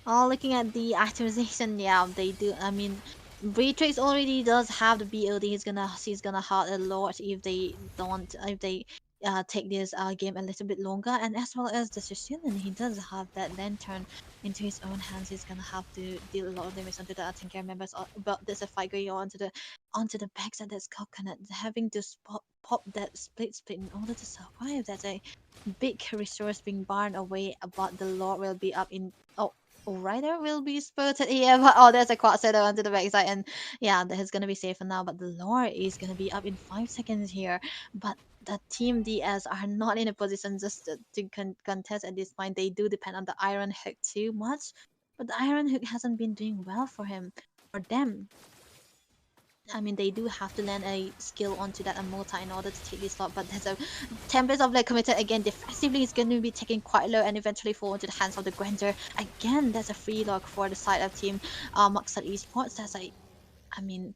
Looking at the activation, yeah, they do. I mean, Beatrix already does have the BLD. She's gonna hurt a lot if they take this game a little bit longer, and as well as the Sicilian, he does have that lantern into his own hands. He's gonna have to deal a lot of damage onto the tanker members. But there's a fight going on onto the backside. That's Coconut having to pop that split in order to survive. That's a big resource being burned away, but the Lord will be up in. Ryder will be spotted here, but there's a quad setter onto the backside, and yeah, he's gonna be safe for now. But the Lord is gonna be up in 5 seconds here. But the team DS are not in a position just to contest at this point. They do depend on the Iron Hook too much, but the Iron Hook hasn't been doing well for them. I mean, they do have to land a skill onto that Amota in order to take this slot, but there's a Tempest of Light committed again. Defensively, it's going to be taken quite low and eventually fall into the hands of the Granger. Again, there's a free lock for the side of team Moxat Esports. I mean,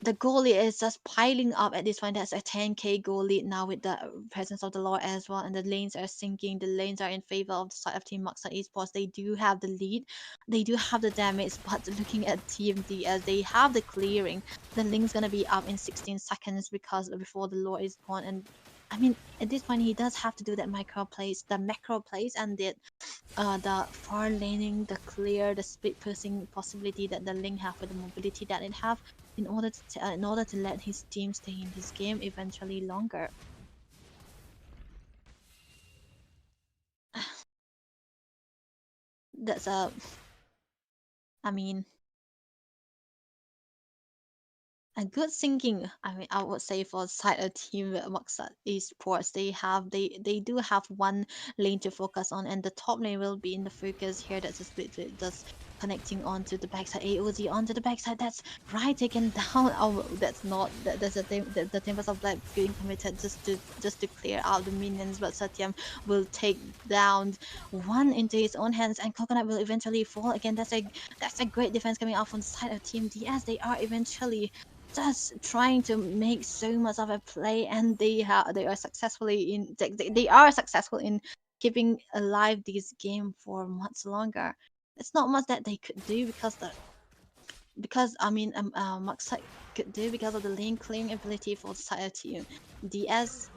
the goal lead is just piling up at this point. That's a 10k goal lead now with the presence of the Lord as well, and the lanes are sinking. The lanes are in favor of the side of Team Moxa Esports. They do have the lead, they do have the damage, but looking at Team DS, they have the clearing. The link's gonna be up in 16 seconds before the Lord is born, and I mean, at this point, he does have to do that macro plays, and the far laning, the clear, the split pushing possibility that the Link have with the mobility that it have in order to let his team stay in this game eventually longer. That's I mean, a good thinking. I mean, I would say for side of team Moxa Esports, they do have one lane to focus on, and the top lane will be in the focus here. That's a split just connecting onto the backside. AOZ onto the backside. That's right, taken down. Oh, that's not. That's the Tempest of Light being committed just to clear out the minions. But Satyam will take down one into his own hands, and Coconut will eventually fall again. That's a great defense coming out from the side of Team DS. They are eventually just trying to make so much of a play, and they are successful in keeping alive this game for much longer. It's not much that they could do Max could do because of the lane clearing ability for the side team DS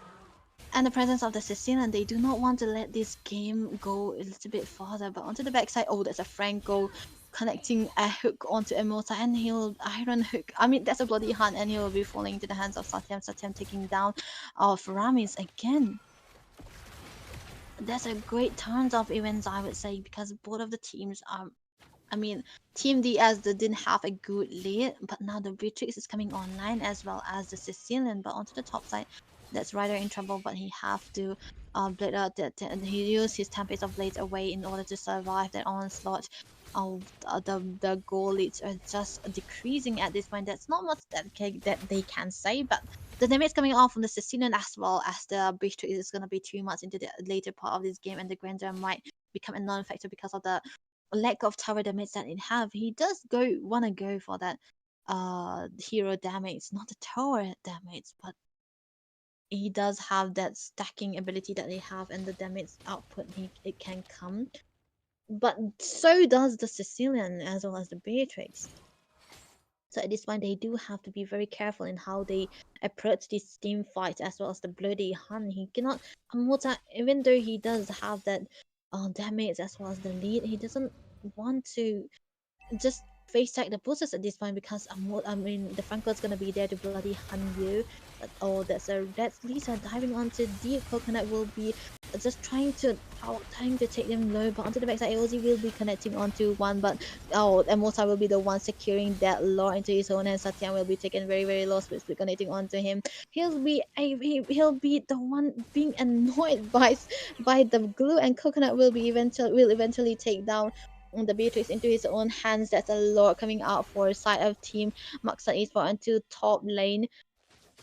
and the presence of the Sicilian. They do not want to let this game go a little bit farther. But onto the backside, there's a Franco connecting a hook onto Emota, and he'll iron hook. I mean, that's a bloody hunt, and he will be falling into the hands of Satyam. Satyam taking down of Ramis again. That's a great turns of events, I would say, because both of the teams are. I mean, Team DS didn't have a good lead, but now the Beatrix is coming online as well as the Sicilian. But onto the top side, that's Ryder in trouble, but he have to blade out that he used his Tempest of Blades away in order to survive that onslaught. The goal leads are just decreasing at this point. That's not much that they can say, but the damage coming off from the Sicilian as well as the Beatrix is going to be too much into the later part of this game, and the Granger might become a non-factor because of the lack of tower damage that it have. He does wanna go for that hero damage, not the tower damage, but he does have that stacking ability that they have, and the damage output it can come. But so does the Sicilian as well as the Beatrix. So at this point, they do have to be very careful in how they approach this team fight as well as the bloody hunt. He cannot, Amota, even though he does have that damage as well as the lead, he doesn't want to just face tag the bosses at this point because I mean the Franco's gonna be there to bloody hunt you. But oh, that's Lisa diving onto deep. Coconut will be just trying to take them low, but onto the backside AOZ will be connecting onto one, but Emota will be the one securing that lore into his own, and Satyan will be taken very very low, split connecting onto him. He'll be the one being annoyed by the glue, and Coconut will eventually take down the Beatrix into his own hands. That's a lot coming out for side of team Maxa Esport into top lane.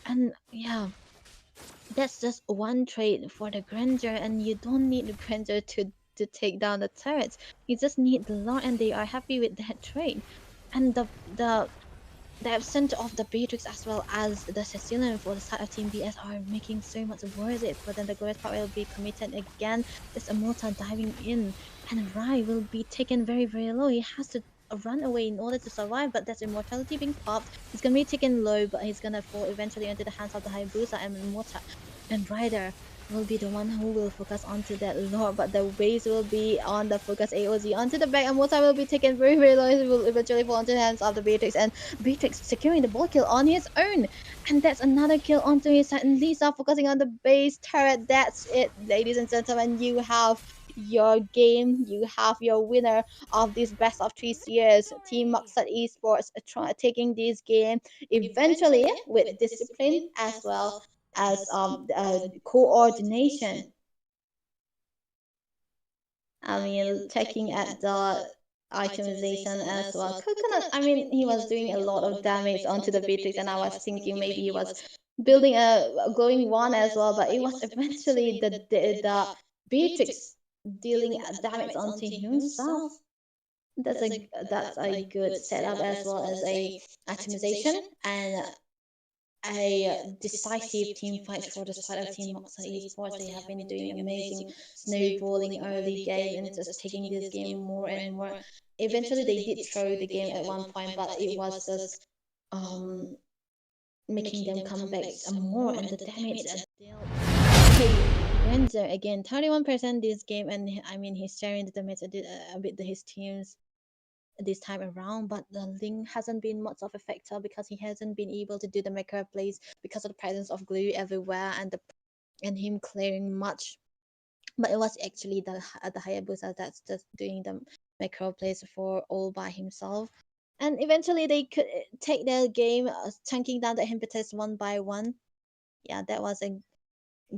And yeah, that's just one trade for the Granger, and you don't need the Granger to take down the turrets. You just need the lore, and they are happy with that trade. And the absence of the Beatrix as well as the Sicilian for the side of Team BS are making so much worth it for them. The Glorious Part will be committed again. There's Amota diving in, and Rai will be taken very, very low. He has to run away in order to survive, but that's immortality being popped. He's gonna be taken low, but he's gonna fall eventually into the hands of the Hayabusa and Amota. And Ryder will be the one who will focus onto that lore, but the base will be on the focus AOZ onto the back, and Mota will be taken very, very low. He will eventually fall into the hands of the Beatrix, and Beatrix securing the ball kill on his own. And that's another kill onto his side. And Lisa focusing on the base turret. That's it, ladies and gentlemen. You have your game. You have your winner of this best of 3 years. Team Maksat Esports taking this game eventually with discipline as well as coordination. I mean, checking at the itemization as well. Coconut, I mean, he was doing a lot of damage onto the Beatrix, and I was thinking maybe he was building a glowing one as well, but it was eventually the Beatrix dealing damage onto himself. That's a good setup as well as a itemization and a decisive team fight for the side of Team Moxa Esports. They have been doing amazing snowballing early game and just taking this game more and more. Eventually, they did throw the game at one point, but it was just um making them come back some more, and the damage dealt. Renzo again, 31% this game, and I mean he's sharing the damage a bit his teams this time around, but the Link hasn't been much of a factor because he hasn't been able to do the macro plays because of the presence of glue everywhere and him clearing much. But it was actually the Hayabusa that's just doing the macro plays for all by himself. And eventually they could take their game, chunking down the impetus one by one. Yeah, that was a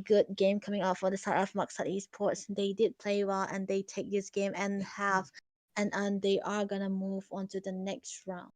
good game coming out for the side of Maksat Esports. They did play well, and they take this game and have and they are gonna move on to the next round.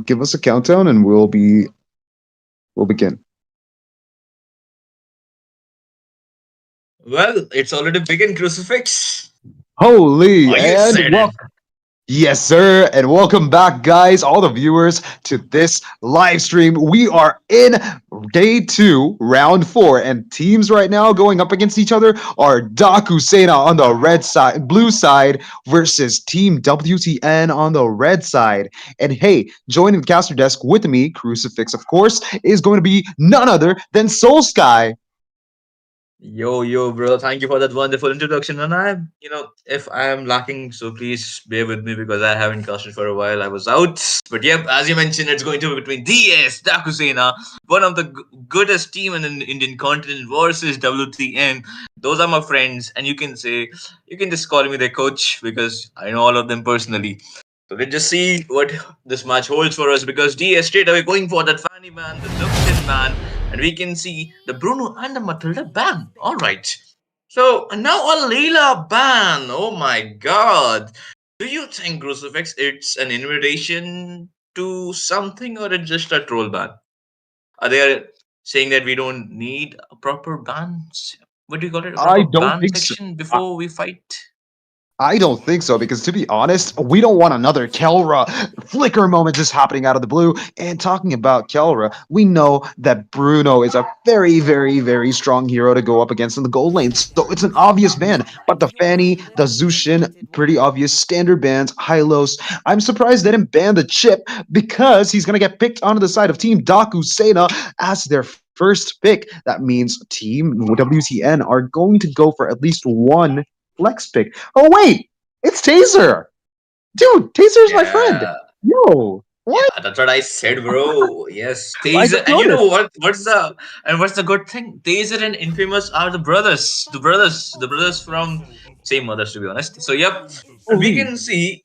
Give us a countdown, and we'll begin. Well, it's already begin, Crucifix. Holy Are you and excited? welcome. Yes, sir, and welcome back, guys, all the viewers, to this live stream. We are in day two, round four, and teams right now going up against each other are Daku Sena on the red side, blue side, versus Team WTN on the red side. And hey, joining the caster desk with me, Crucifix, of course, is going to be none other than Soul Sky. Yo, bro. Thank you for that wonderful introduction. And if I am lacking, so please bear with me because I haven't casted for a while. I was out. But yep, as you mentioned, it's going to be between DS, Dakusena, one of the goodest team in the Indian continent versus WTN. Those are my friends. And you can just call me their coach because I know all of them personally. So let's just see what this match holds for us because DS straight away going for that Fanny man, the Luxin man, and we can see the Bruno and the Matilda ban. All right. So now a Leela ban. Oh my god. Do you think Crucifix it's an invitation to something or it's just a troll ban? Are they saying that we don't need a proper ban? What do you call it? A I proper don't ban think so. section before we fight? I don't think so because, to be honest, we don't want another Kelra flicker moment just happening out of the blue. And talking about Kelra, we know that Bruno is a very, very, very strong hero to go up against in the gold lane. So it's an obvious ban. But the Fanny, the Zushin, pretty obvious standard bans, Hylos. I'm surprised they didn't ban the Chip because he's going to get picked onto the side of Team Daku Sena as their first pick. That means Team WTN are going to go for at least one flex pick. Oh wait, it's Taser, dude. Taser is my friend. Yeah. Yo, Yeah, what? that's what I said, bro. Yes, I Taser, just and you know noticed. what? What's the good thing? Taser and Infamous are the brothers, the brothers from same mothers, to be honest. So yep, and we Holy. can see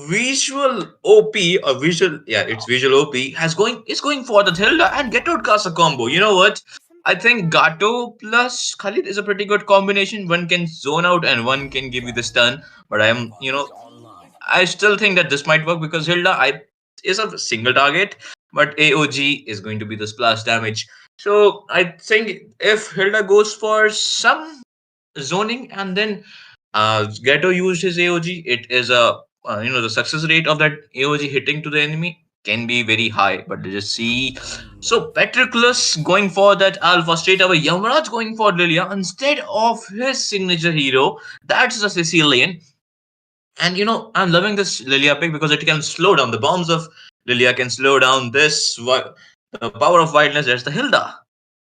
visual OP or visual, yeah, it's visual OP is going for the Hilda and Get Out Casa combo. You know what? I think Gato plus Khalid is a pretty good combination. One can zone out and one can give you the stun. But I still think that this might work because Hilda I is a single target, but AOG is going to be the splash damage. So I think if Hilda goes for some zoning and then Ghetto used his AOG, it is a the success rate of that AOG hitting to the enemy can be very high. But just see, so Patroclus going for that alpha straight away. Yamaraj going for Lilia instead of his signature hero. That's the Sicilian. And I'm loving this Lilia pick because it can slow down the bombs of Lilia can slow down the power of wildness. That's the Hilda.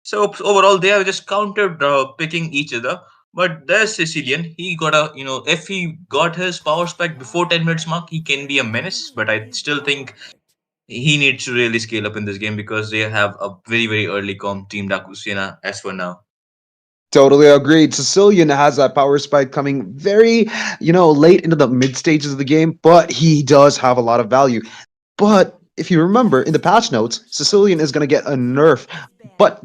So overall, they have just countered picking each other. But there's Sicilian. He got if he got his power spec before 10 minutes mark, he can be a menace. But I still think he needs to really scale up in this game because they have a very, very early comp team Dakusina as for now. Totally agreed. Sicilian has that power spike coming very, late into the mid stages of the game, but he does have a lot of value. But if you remember in the patch notes, Sicilian is going to get a nerf, but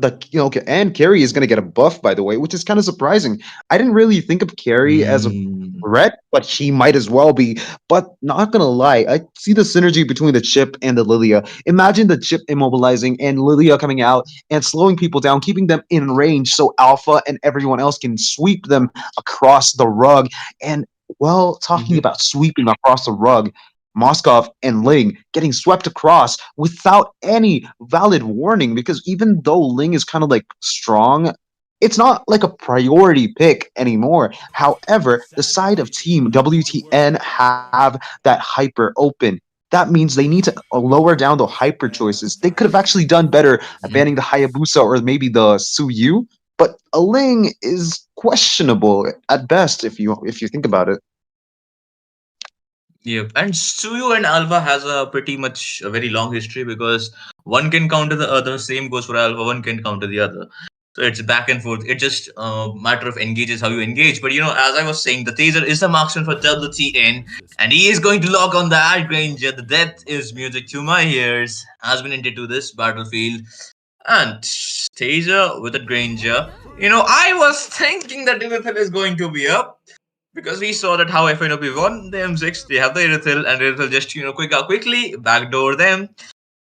and Carrie is going to get a buff, by the way, which is kind of surprising. I didn't really think of Carrie as a Mm. threat, but he might as well be. But not gonna lie, I see the synergy between the Chip and the Lilia. Imagine the Chip immobilizing and Lilia coming out and slowing people down, keeping them in range so Alpha and everyone else can sweep them across the rug. And well, talking Mhm. about sweeping across the rug, Moskov and Ling getting swept across without any valid warning because even though Ling is kind of like strong, it's not like a priority pick anymore. However, the side of Team WTN have that hyper open. That means they need to lower down the hyper choices. They could have actually done better at Mhm. banning the Hayabusa or maybe the Suyu, but a Ling is questionable at best if you think about it. Yep, and Suyu and Alpha has a pretty much a very long history because one can counter the other. Same goes for Alpha. One can counter the other. So it's back and forth. It's just a matter of engages how you engage. But as I was saying, the Taser is a marksman for WTN, and he is going to lock on the Art Granger. The death is music to my ears. Has been entered to this battlefield, and Taser with a Granger. I was thinking that Dilithan is going to be up. because we saw that how FNOP won the M6. They have the Irithil, and Irithil just quickly backdoor them.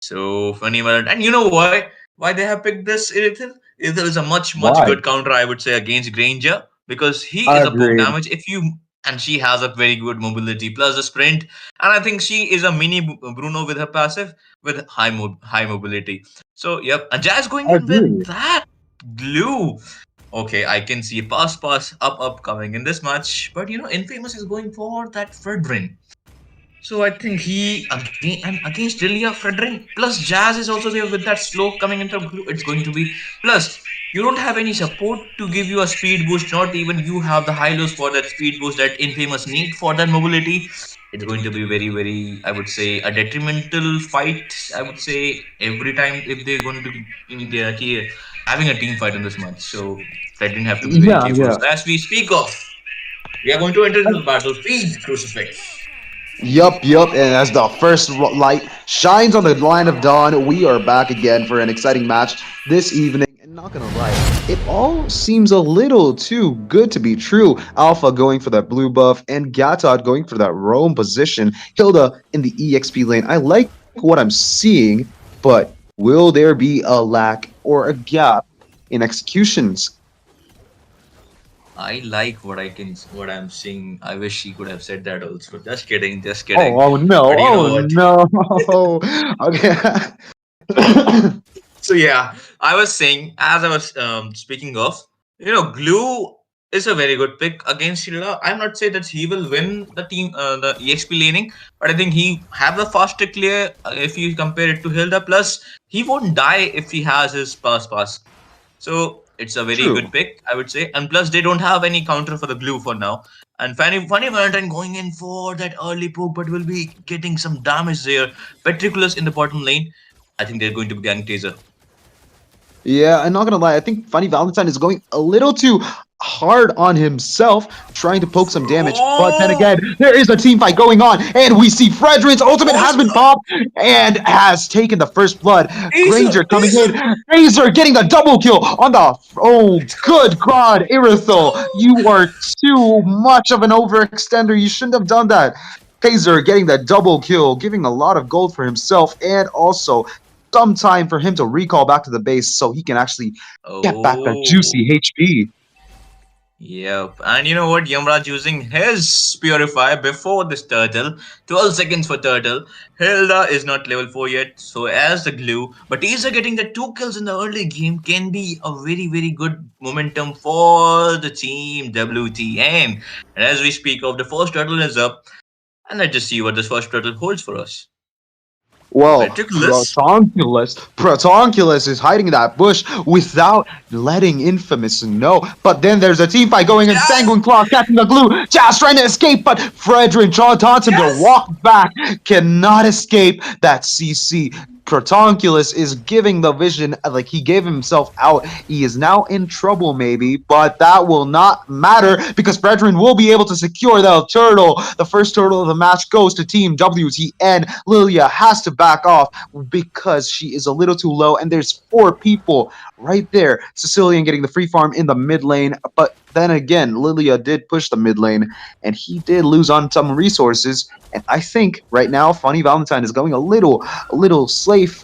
So funny man. And you know why they have picked this Irithil? Irithil is a much Why? good counter, I would say, against Granger, because he is a poke Agreed. damage. If you And she has a very good mobility plus a sprint, and I think she is a mini Bruno with her passive with high mobility. So yep, and Jazz going in with Agreed. that glue. Okay, I can see pass up coming in this match, but Infamous is going for that Fredrin. So I think he again and against Delia Fredrin plus Jazz is also there with that slow coming into blue. It's going to be plus you don't have any support to give you a speed boost. Not even you have the high lows for that speed boost that Infamous need for that mobility. It's going to be very I would say a detrimental fight. I would say every time if they're going to they are having a team fight in this match. So Fredrin have to be very Yeah, careful. yeah. So as we speak of, we are going to enter into the battlefield crucifix. Yup. And as the first light shines on the line of dawn, we are back again for an exciting match this evening. And not gonna lie, it all seems a little too good to be true. Alpha going for that blue buff, and Gatod going for that roam position. Hilda in the EXP lane. I like what I'm seeing, but will there be a lack or a gap in executions? I like what I'm seeing. I wish he could have said that also. Just kidding, just kidding. Oh no! But you know Oh what? no! Okay. So yeah, I was saying as I was speaking of, Glue is a very good pick against Hilda. I'm not saying that he will win the EXP laning, but I think he have the faster clear if you compare it to Hilda. Plus, he won't die if he has his pass. So it's a very True. good pick, I would say. And plus, they don't have any counter for the glue for now. And Funny Valentine going in for that early poke, but will be getting some damage there. Petriculus in the bottom lane. I think they're going to be gang taser. Yeah, I'm not gonna lie. I think Funny Valentine is going a little too hard on himself, trying to poke some damage. But then Oh, again, there is a team fight going on, and we see Fredrin's ultimate has been ultimate popped and has taken the first blood. Granger coming in, taser. Razor getting the double kill on the. Oh, good God, Irithel, you are too much of an overextender. You shouldn't have done that. Taser getting that double kill, giving a lot of gold for himself, and also some time for him to recall back to the base so he can actually get back that Oh. juicy HP. Yep. And you know what? Yamraj using his Purify before this turtle. 12 seconds for turtle. Hilda is not level 4 yet, so as the glue. But Isa getting the 2 kills in the early game can be a very good momentum for the team WTN. And as we speak of, the first turtle is up. And let's just see what this first turtle holds for us. Well, Petriculus. Protonculus is hiding in that bush without letting Infamous know. But then there's a team fight going in. Yes! Sanguine Claw catching the glue. Jazz trying to escape, but Fredrin taunts him to Yes! walk back. Cannot escape that CC. Protonculus is giving the vision like he gave himself out. He is now in trouble, maybe, but that will not matter because Fredrin will be able to secure the turtle. The first turtle of the match goes to Team WTN. Lilia has to back off because she is a little too low, and there's 4 people right there. Sicilian getting the free farm in the mid lane, but then again, Lilia did push the mid lane, and he did lose on some resources. And I think right now, Funny Valentine is going a little safe,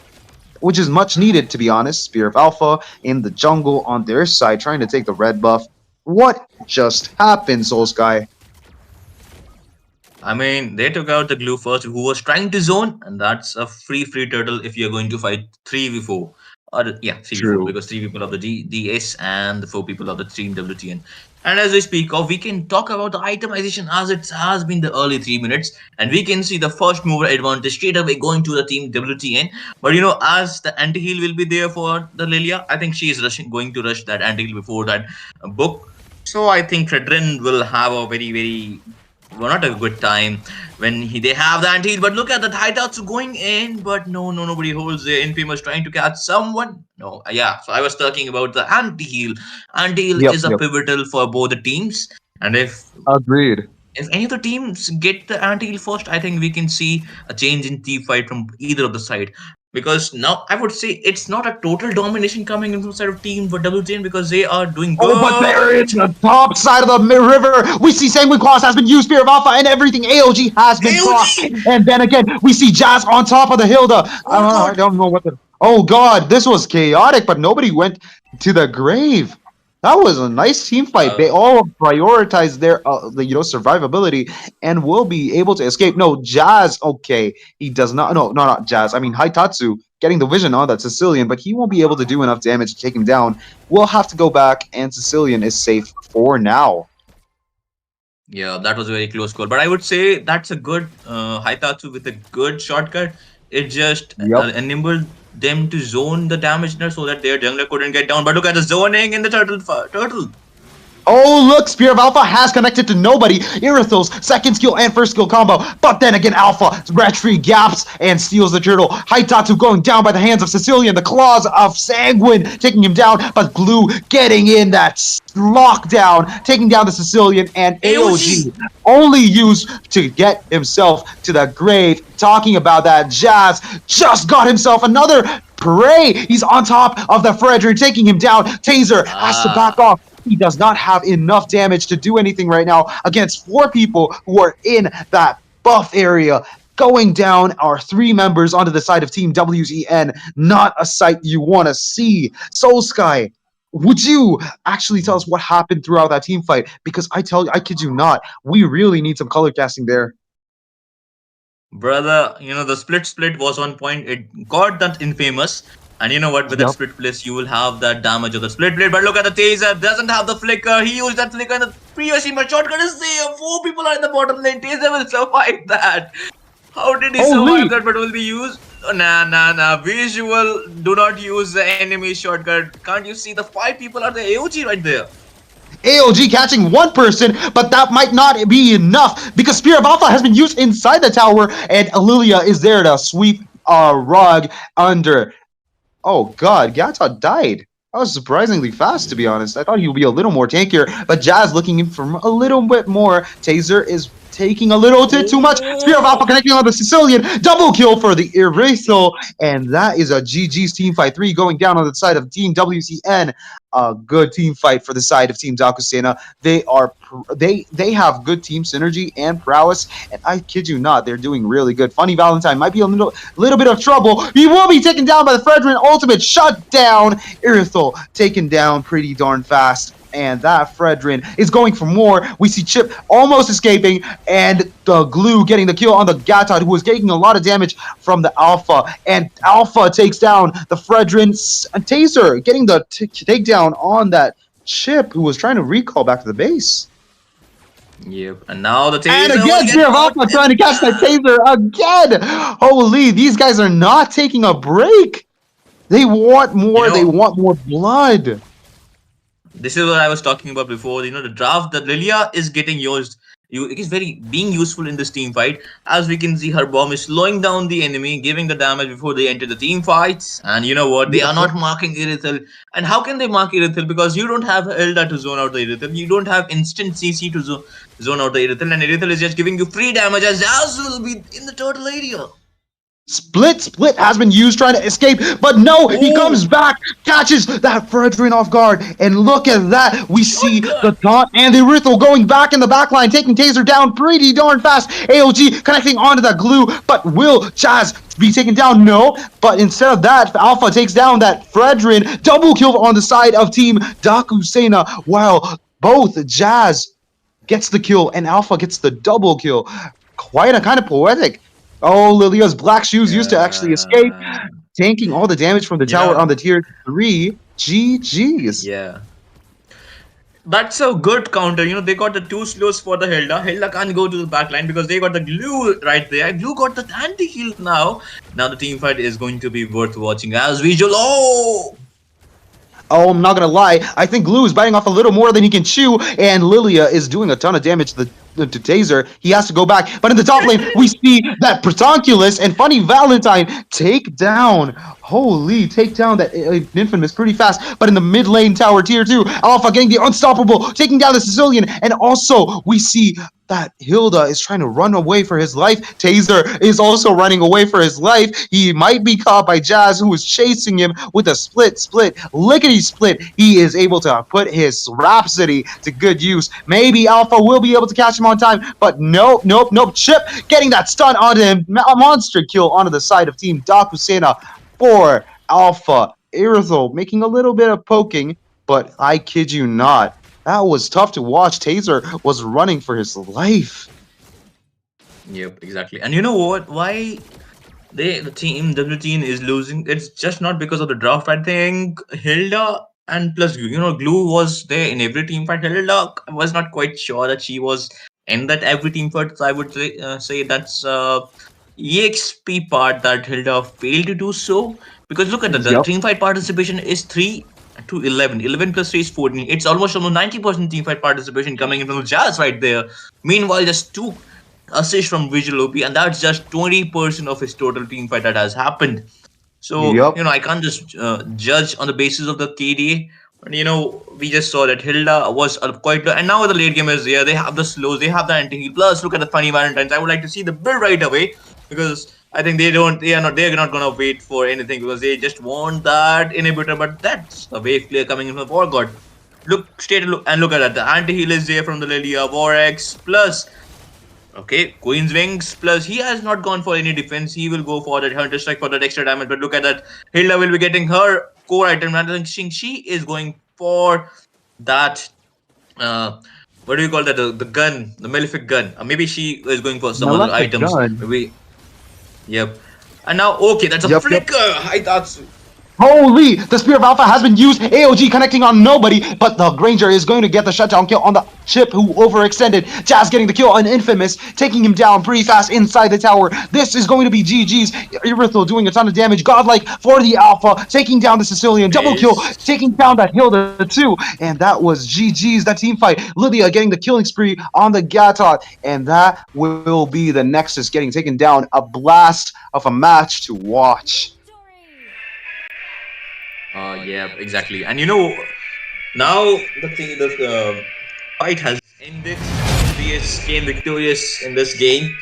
which is much needed, to be honest. Spear of Alpha in the jungle on their side, trying to take the red buff. What just happened, Soul Sky? I mean, they took out the glue first, who was trying to zone, and that's a free turtle if you're going to fight 3v4. Or, yeah, 3v4, True. because 3 people of the DS and the 4 people of the Team WTN. And as we speak of, we can talk about the itemization as it has been the early 3 minutes, and we can see the first mover advantage straight away going to the Team WTN. But as the anti heal will be there for the Lilia, I think she is going to rush that anti heal before that book. So I think Fredrin will have a very well, not a good time when they have the anti-heal. But look at the hideouts going in, but nobody holds the Infamous trying to catch someone. No, yeah. So I was talking about the anti-heal. Anti-heal Yep, is a yep. pivotal for both the teams, and Agreed. if any of the teams get the anti-heal first, I think we can see a change in team fight from either of the side. because now I would say it's not a total domination coming in from the side of team for WTN because they are doing Oh, but there good. in the top side of the river, we see Sanguine Claws has been used, Spear of Alpha, and everything. AOG has been crossed. AOG! And then again, we see Jazz on top of the Hilda. Oh I god! don't know what the. Oh, God, this was chaotic, but nobody went to the grave. That was a nice team fight. They Uh, all prioritized their, survivability and will be able to escape. No, Jazz, okay, he does not. No, no, not Jazz. I mean, Haitatsu getting the vision on that Sicilian, but he won't be able to do enough damage to take him down. We'll have to go back, and Sicilian is safe for now. yeah, that was a very close call. But I would say that's a good Haitatsu with a good shortcut. It just Yep. enabled them to zone the damage there so that their jungler couldn't get down. But look at the zoning in the turtle. Oh, look, Spear of Alpha has connected to nobody. Irithel's second skill and first skill combo. But then again, Alpha retreat gaps and steals the turtle. Haitatsu going down by the hands of Sicilian. The claws of Sanguine taking him down. But Glue getting in that lockdown, taking down the Sicilian. And AOG only used to get himself to the grave. Talking about that, Jazz just got himself another prey. He's on top of the Frederick, taking him down. Taser has to back off. He does not have enough damage to do anything right now against 4 people who are in that buff area. Going down are 3 members onto the side of Team WZN. Not a sight you want to see. Soul Sky, would you actually tell us what happened throughout that team fight? Because I kid you not, we really need some color casting there. Brother, the split was on point. It got that infamous. And you know what? With that Yep. split place, you will have that damage of the split blade. But look at the taser. Doesn't have the flicker. He used that flicker in the previous team. But shotgun is there. 4 people are in the bottom lane. Taser will survive that. How did he Holy! survive that? But will be used? Oh, nah. Visual. Do not use the enemy shotgun. Can't you see the 5 people are the AOG right there? AOG catching 1 person, but that might not be enough because Spear of Alpha has been used inside the tower, and Lilia is there to sweep a rug under. Oh God, Gata died. That was surprisingly fast, to be honest. I thought he would be a little more tankier, but Jazz looking in for a little bit more. Taser is taking a little bit too much. Spear of Alpha connecting on the Sicilian. Double kill for the Erasal, and that is a GG's team fight 3 going down on the side of Team WCN. A good team fight for the side of Team Dakusena. They have good team synergy and prowess, and I kid you not, they're doing really good. Funny Valentine might be a little bit of trouble. He will be taken down by the Fredrin ultimate shutdown. Irithel taken down pretty darn fast. And that Fredrin is going for more. We see Chip almost escaping, and the Glue getting the kill on the Gatad, who was taking a lot of damage from the Alpha. And Alpha takes down the Fredrin. Taser getting the takedown on that Chip, who was trying to recall back to the base. Yep. And now the taser. And again, will get Spear of caught Alpha in trying to catch that Taser again. Holy, these guys are not taking a break. They want more. They want more blood. This is what I was talking about before. The draft that Lilia is getting used. It is being useful in this team fight. As we can see, her bomb is slowing down the enemy, giving the damage before they enter the team fights. And you know what? They are not marking Irithel. And how can they mark Irithel? Because you don't have Elda to zone out the Irithel. You don't have instant CC to zone out the Irithel. And Irithel is just giving you free damage as Jazz will be in the turtle area. Split has been used trying to escape, but no, he comes back, catches that Fredrin off guard, and look at that. We see the taunt and the Rithel going back in the back line, taking Taser down pretty darn fast. AOG connecting onto that Glue, but will Jazz be taken down? No, but instead of that, Alpha takes down that Fredrin. Double kill on the side of Team Dakusena, while both Jazz gets the kill and Alpha gets the double kill. Quite a kind of poetic. Oh, Lilia's black shoes used to actually escape, tanking all the damage from the tower on the tier 3. GG's. Yeah. That's a good counter. They got the 2 slows for the Hilda. Hilda can't go to the back line because they got the Glue right there. Glue got the anti-heal now. Now the team fight is going to be worth watching as visual. Oh, I'm not gonna lie. I think Glue is biting off a little more than he can chew, and Lilia is doing a ton of damage to Taser. He has to go back. But in the top lane, we see that Protonculus and Funny Valentine take down. Holy, take down that Infamous pretty fast. But in the mid lane tower, tier 2, Alpha getting the unstoppable, taking down the Sicilian. And also, we see that Hilda is trying to run away for his life. Taser is also running away for his life. He might be caught by Jazz, who is chasing him with a split, lickety split. He is able to put his Rhapsody to good use. Maybe Alpha will be able to catch him on time, but nope. Chip getting that stun onto him. A monster kill onto the side of Team Dakusena for Alpha. Irithyll making a little bit of poking, but I kid you not, that was tough to watch. Taser was running for his life. Yep, exactly. And you know what? Why the team WTN is losing? It's just not because of the draft. I think Hilda and plus Glue was there in every team fight. Hilda, I was not quite sure that she was in that every team fight. So I would say that's EXP part that Hilda failed to do so, because look at that, the Yep. team fight participation is 3 to 11. 11 plus 3 is 14. It's almost 90% team fight participation coming in from the Jazz right there. Meanwhile, just two assists from Visual OP, and that's just 20% of his total team fight that has happened. So, Yep. I can't just judge on the basis of the KDA. But, we just saw that Hilda was quite low. And now the late gamers, yeah, they have the slows, they have the anti-heal. Plus, look at the funny Valentines. I would like to see the build right away, because I think they're not going to wait for anything, because they just want that inhibitor. But that's a wave clear coming in from Forgot. Look straight and look at that. The anti-heal is there from the Lilia, Vorex, plus okay, Queen's Wings, plus he has not gone for any defense. He will go for that Hunter Strike for that extra damage. But look at that. Hilda will be getting her core item. And I think she is going for that. Uh, what do you call that? The gun, the Malefic gun. Maybe she is going for some other Malefic items. gun. Maybe. Yep. And now, okay, that's a Yep. flicker. I thought. Holy! The Spear of Alpha has been used. AOG connecting on nobody, but the Granger is going to get the shutdown kill on the Chip, who overextended. Jazz getting the kill on Infamous, taking him down pretty fast inside the tower. This is going to be GG's. Irithyll doing a ton of damage. Godlike for the Alpha, taking down the Sicilian. Double kill, Yes. taking down that Hilda too. And that was GG's, that team fight. Lydia getting the killing spree on the Gatot, and that will be the Nexus getting taken down. A blast of a match to watch. Yeah, exactly. And now the fight has ended. PS came victorious in this game.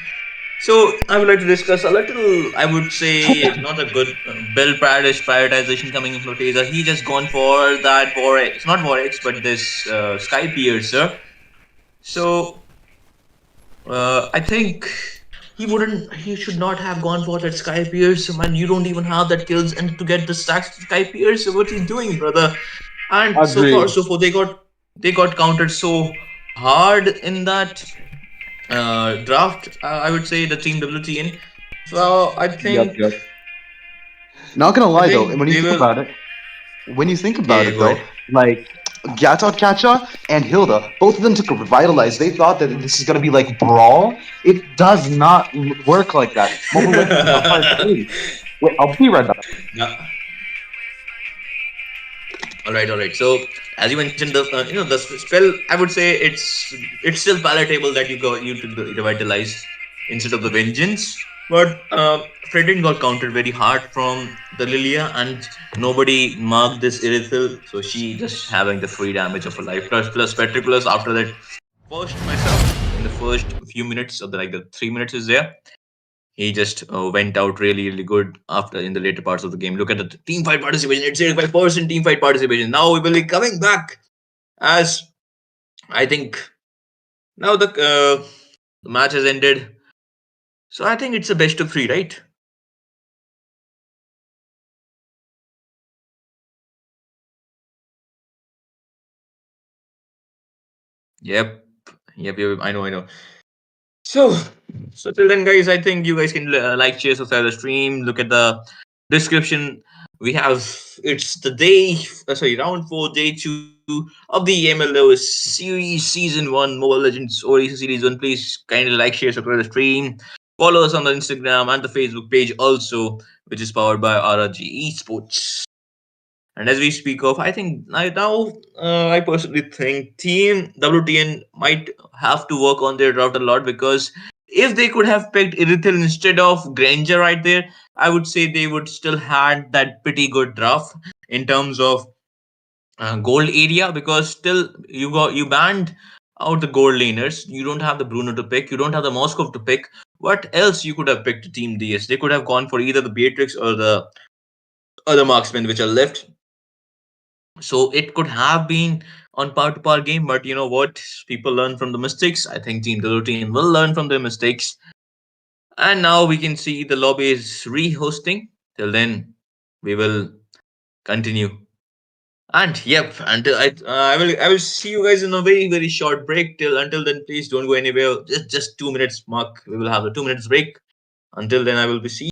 So I would like to discuss a little. I would say not a good Bill prioritization coming in from Taser. He just gone for that Vorex, not Vorex, but this Sky Piercer. So I think he should not have gone for that Sky Piercer, man. You don't even have that kills and to get the stacks to Sky Piercer. What are you doing, brother? And so far, Agreed. so forth, they got countered so hard in that draft. I would say the team WTN. So Yep, yep. Not gonna I lie though, think when you they think will. about it, Yeah, go ahead. like Gatot Kacha and Hilda, both of them took a revitalize. They thought that this is gonna be like Brawl. It does not work like that. Mobile Legends is a hard game. Wait, I'll be right back. Yeah. All right, all right. So as you mentioned, the spell, I would say it's still palatable that you took the revitalize instead of the vengeance. But Fredrin got countered very hard from the Lilia, and nobody marked this Irithyll, so she just having the free damage of a life plus Petriculus after that first mess up in the first few minutes of the 3 minutes is there. He just went out really good after in the later parts of the game. Look at the team fight participation. It's 85% team fight participation. Now we will be coming back as I think now the match has ended. So I think it's a best of three, right? Yep. Yep. I know. So, so till then, guys, I think you guys can like, share, subscribe the stream. Look at the description. We have it's the round 4, day 2 of the MLO series season 1 Mobile Legends Odisha series 1. Please kindly like, share, subscribe the stream. Follow us on the Instagram and the Facebook page also, which is powered by RRG Esports. And as we speak of, I personally think Team WTN might have to work on their draft a lot, because if they could have picked Irithil instead of Granger right there, I would say they would still had that pretty good draft in terms of gold area, because still you banned out the gold laners. You don't have the Bruno to pick. You don't have the Moskov to pick. What else you could have picked Team DS? They could have gone for either the Beatrix or the other marksmen which are left. So it could have been on par to par game, but you know what? People learn from the mistakes. I think Team the team will learn from their mistakes. And now we can see the lobby is re-hosting. Till then, we will continue. And yep, until I will see you guys in a very short break. Until then, please don't go anywhere. Just 2 minutes, Mark. We will have a 2 minutes break. Until then, I will be see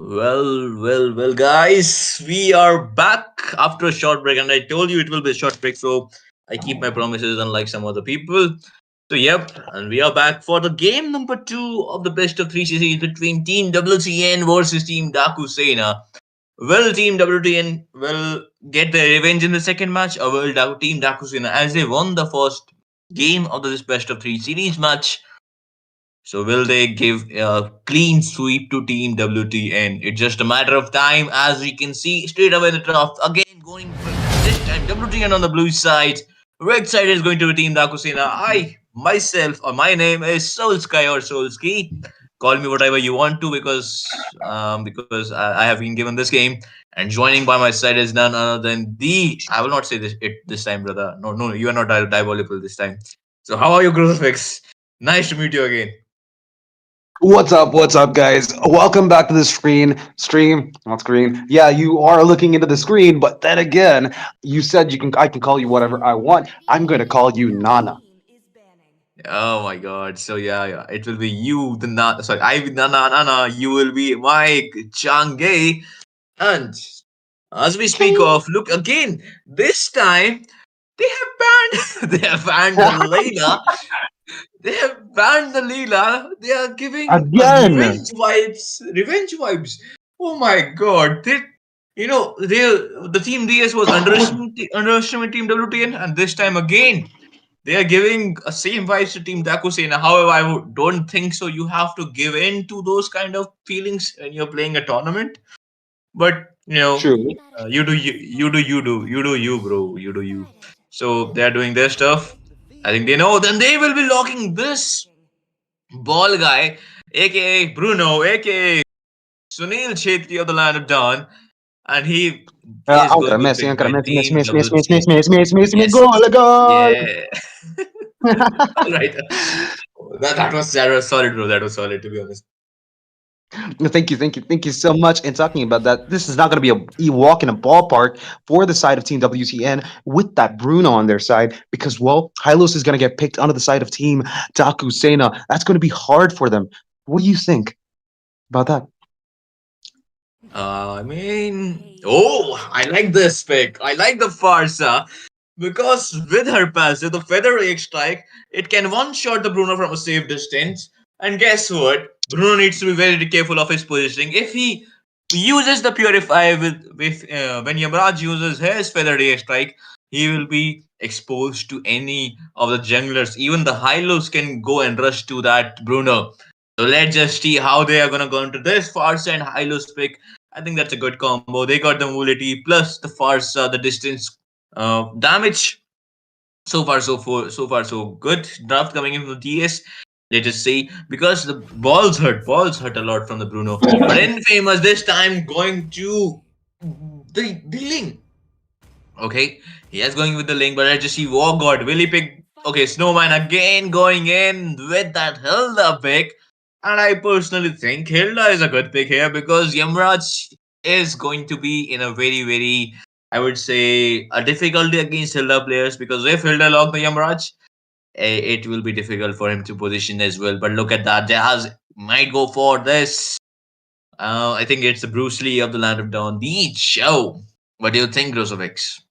Well, guys, we are back after a short break, and I told you it will be a short break, so I keep my promises, unlike some other people. So, yep, and we are back for the game number two of the best of three series between Team WTN versus Team Dakusena. Will Team WTN will get their revenge in the second match, or will Team Dakusena, as they won the first game of this best of three series match, so will they give a clean sweep to Team WTN? It's just a matter of time, as we can see straight away in the draft. Again, going for this time WTN on the blue side. Red side is going to be Team Dakusina. I myself, or my name is Solsky or Solsky. Call me whatever you want to, because I have been given this game, and joining by my side is none other than the. I will not say this time, brother. No, you are not diabolical this time. So how are you, Crucifix? Nice to meet you again. What's up? What's up, guys? Welcome back to the stream, not screen. Yeah, you are looking into the screen, but then again, you said you can. I can call you whatever I want. I'm going to call you Nana. Oh my god. So yeah. It will be you, the sorry, I will Nana, you will be Mike Change. And as we speak of, look again, this time they have banned they have banned the Layla. They have banned the Leela. They are giving a Again. Revenge vibes. Oh my god. The team DS was underestimating Team WTN, and this time again they are giving a same vibes to Team Dakusena. However, don't think so. You have to give in to those kind of feelings when you're playing a tournament. But True. you, bro. You do you. So they are doing their stuff. I think they know. Then they will be locking this ball guy, aka Bruno, aka Sunil Chetri of the Land of Dawn, and he is going Ancora to be Messi, picked ancora by Messi, Messi, Team Messi, Messi, Messi, WTN. Messi, Messi, Messi, Messi, Yes, gol, gol. yeah. All right. That was solid, bro. That was solid, to be honest. Thank you so much. And talking about that, this is not going to be a walk in a ballpark for the side of Team WTN with that Bruno on their side because, well, Hylos is going to get picked onto the side of Team Daku Sena. That's going to be hard for them. What do you think about that? I like this pick. I like the Farsa because with her passive, the Feather Egg Strike, it can one shot the Bruno from a safe distance. And guess what? Bruno needs to be very careful of his positioning. If he uses the Purify when Yamraj uses his Feather Egg Strike, he will be exposed to any of the junglers. Even the Hylos can go and rush to that Bruno. So let's just see how they are gonna go into this Farsa and Hylos pick. I think that's a good combo. They got the mobility plus the Farsa, the distance damage. So far so good. Draft coming in from the DS. Let us see, because the balls hurt a lot from the Bruno. But Infamous this time going to the link. Okay, he is going with the link, but I just see War God. Will he pick? Okay, Snowman again going in with that Hilda pick. And I personally think Hilda is a good pick here because Yamraj is going to be in a very, I would say, a difficulty against Hilda players, because if Hilda lock the Yamraj, it will be difficult for him to position as well. But look at that. Jazz might go for this. I think it's the Bruce Lee of the Land of Dawn. The show. What do you think, Grosovix?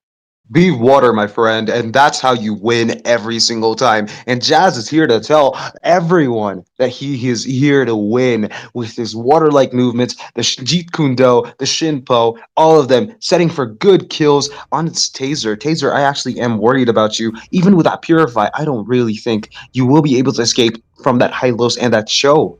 Be water, my friend, and that's how you win every single time. And Jazz is here to tell everyone that he is here to win with his water-like movements, the Jeet Kundo, the Shinpo, all of them setting for good kills on its Taser. Taser, I actually am worried about you. Even with that Purify, I don't really think you will be able to escape from that Hylos and that show.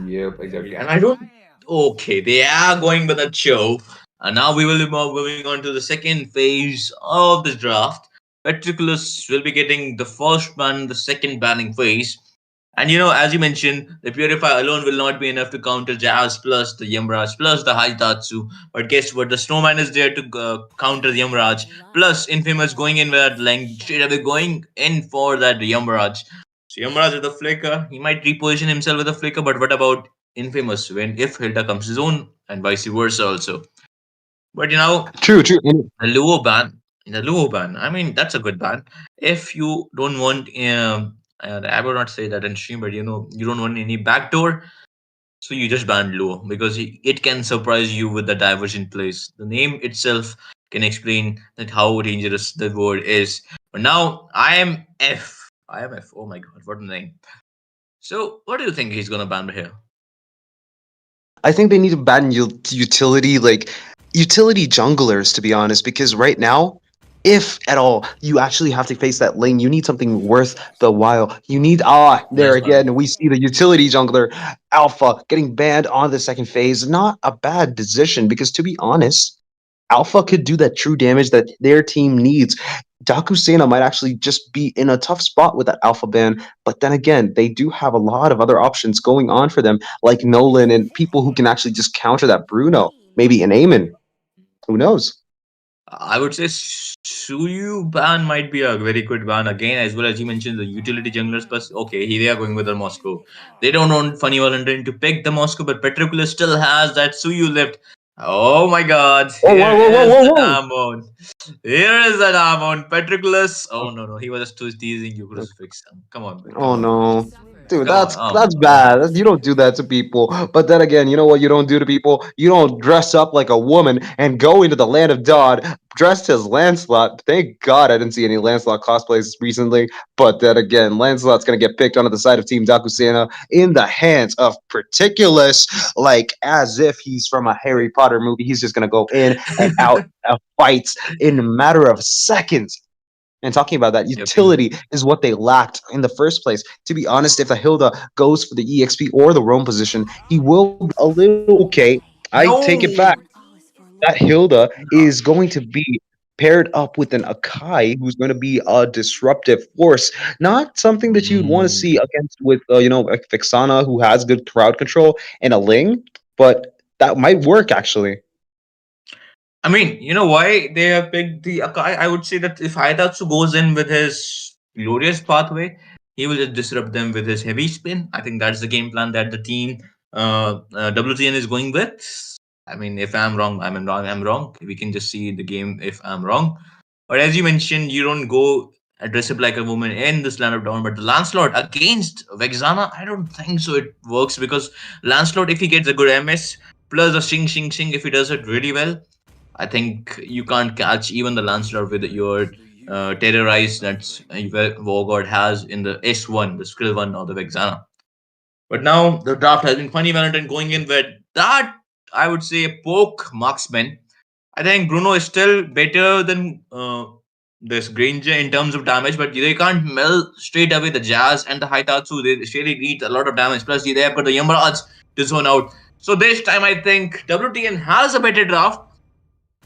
Yep, exactly. And I don't. Okay, they are going with a show. And now we will be moving on to the second phase of the draft. Patroclus will be getting the first ban, the second banning phase. And as you mentioned, the Purify alone will not be enough to counter Jazz plus the Yamraj plus the Haitatsu. But guess what? The Snowman is there to counter the Yamraj. Plus, Infamous going in with that length, straight away going in for that Yamraj. So Yamraj with a flicker, he might reposition himself with a flicker. But what about Infamous when if Hilda comes his own, and vice versa also? But True, true. the Luo ban, I mean, that's a good ban. If you don't want, I would not say that in stream, but you don't want any backdoor. So you just ban Luo because it can surprise you with the divergent plays. The name itself can explain that how dangerous the word is. But now I am F. I am F. Oh my god, what a name. So what do you think he's gonna ban here? I think they need to ban utility, like utility junglers, to be honest, because right now, if at all you actually have to face that lane, you need something worth the while. You need there That's correct. again, we see the utility jungler Alpha getting banned on the second phase. Not a bad decision because to be honest, Alpha could do that true damage that their team needs. Dakusena might actually just be in a tough spot with that Alpha ban, but then again, they do have a lot of other options going on for them, like Nolan and people who can actually just counter that Bruno. Maybe an Eamon. Who knows? I would say Suyu ban might be a very good ban again, as well as you mentioned the utility junglers. Plus, okay, here they are going with the Moscow. They don't want Funny Valentine to pick the Moscow, but Petroculus still has that Suyu left. Oh my god, Oh, whoa, here whoa, whoa, is whoa, the whoa! Amon. Here is the Amon. Petroculus. Oh no, no, he was just teasing you, Crucifix. Come on, man, come Oh on. no. Dude, Come on. that's bad. You don't do that to people. But then again, you know what you don't do to people? You don't dress up like a woman and go into the land of Dodd dressed as Lancelot. Thank God I didn't see any Lancelot cosplays recently. But then again, Lancelot's gonna get picked onto the side of Team Dakusena in the hands of Particulus, like as if he's from a Harry Potter movie. He's just gonna go in and out of fights in a matter of seconds. And talking about that, Yep, exactly. utility is what they lacked in the first place. To be honest, if the Hilda goes for the EXP or the roam position, he will be a little okay. I take it back. No. That Hilda is going to be paired up with an Akai who's going to be a disruptive force. Not something that you'd want to Mm. see against with, like Vixana who has good crowd control and a Ling, but that might work actually. I mean, you know why they have picked the Akai? I would say that if Haitatsu goes in with his glorious pathway, he will just disrupt them with his heavy spin. I think that's the game plan that the team WTN is going with. I mean, if I'm wrong, I'm wrong. I'm wrong. We can just see the game if I'm wrong. But as you mentioned, you don't go dress up like a woman in this Land of Dawn. But the Lancelot against Vexana, I don't think so. It works because Lancelot, if he gets a good MS plus a Shing Shing Shing, if he does it really well, I think you can't catch even the Lancelot with your terrorize that Wargod has in the S1, the skill one of the Vexana. But now the draft has been funny Valentine going in with that, I would say, a poke marksman. I think Bruno is still better than this Granger in terms of damage, but they can't melt straight away the Jazz and the Haitatsu. They really need a lot of damage. Plus, they have got the Yamraj to zone out. So this time, I think WTN has a better draft.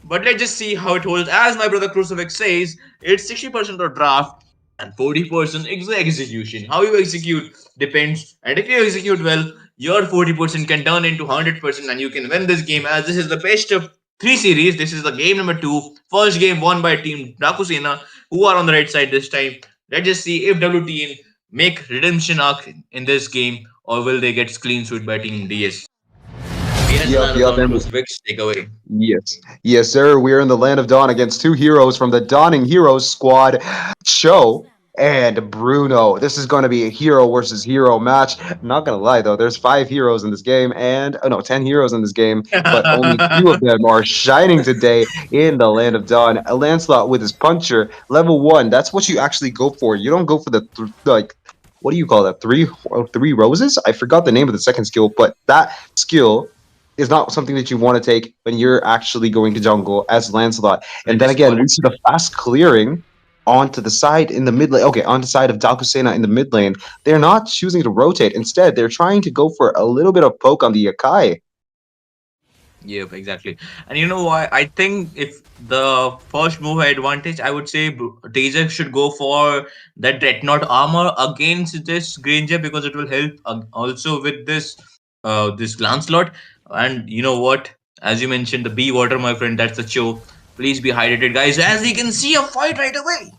But let's just see how it holds. As my brother Crucifix says, it's 60% of draft and 40% execution. How you execute depends. And if you execute well, your 40% can turn into 100% and you can win this game. As this is the best of three series. This is the game number two. First game won by Team Dakusena, who are on the right side this time. Let's just see if WTN make redemption arc in this game or will they get clean sweep by Team DS. We had the Yup, line of yup, Don and Crucifix. Take away. yes, yes, sir. We're in the land of Dawn against two heroes from the Dawning Heroes squad, Cho and Bruno. This is going to be a hero versus hero match. I'm not gonna lie though, there's 5 heroes in this game, and oh no, 10 heroes in this game, but only two of them are shining today in the land of Dawn. A Lancelot with his puncher, level one. That's what you actually go for. You don't go for the like. What do you call that? Three roses? I forgot the name of the second skill, but that skill is not something that you want to take when you're actually going to jungle as Lancelot. And Let's then just call again, we it. see the fast clearing onto the side in the mid lane. Okay, onto the side of Dakusena in the mid lane. They're not choosing to rotate. Instead, they're trying to go for a little bit of poke on the Yakai. Yep, exactly. And you know why? I think if the first move advantage, I would say Taser should go for that Dreadnought armor against this Granger because it will help also with this Lancelot. And you know what? As you mentioned, the B water, my friend, that's the show. Please be hydrated, guys. As you can see, a fight right away.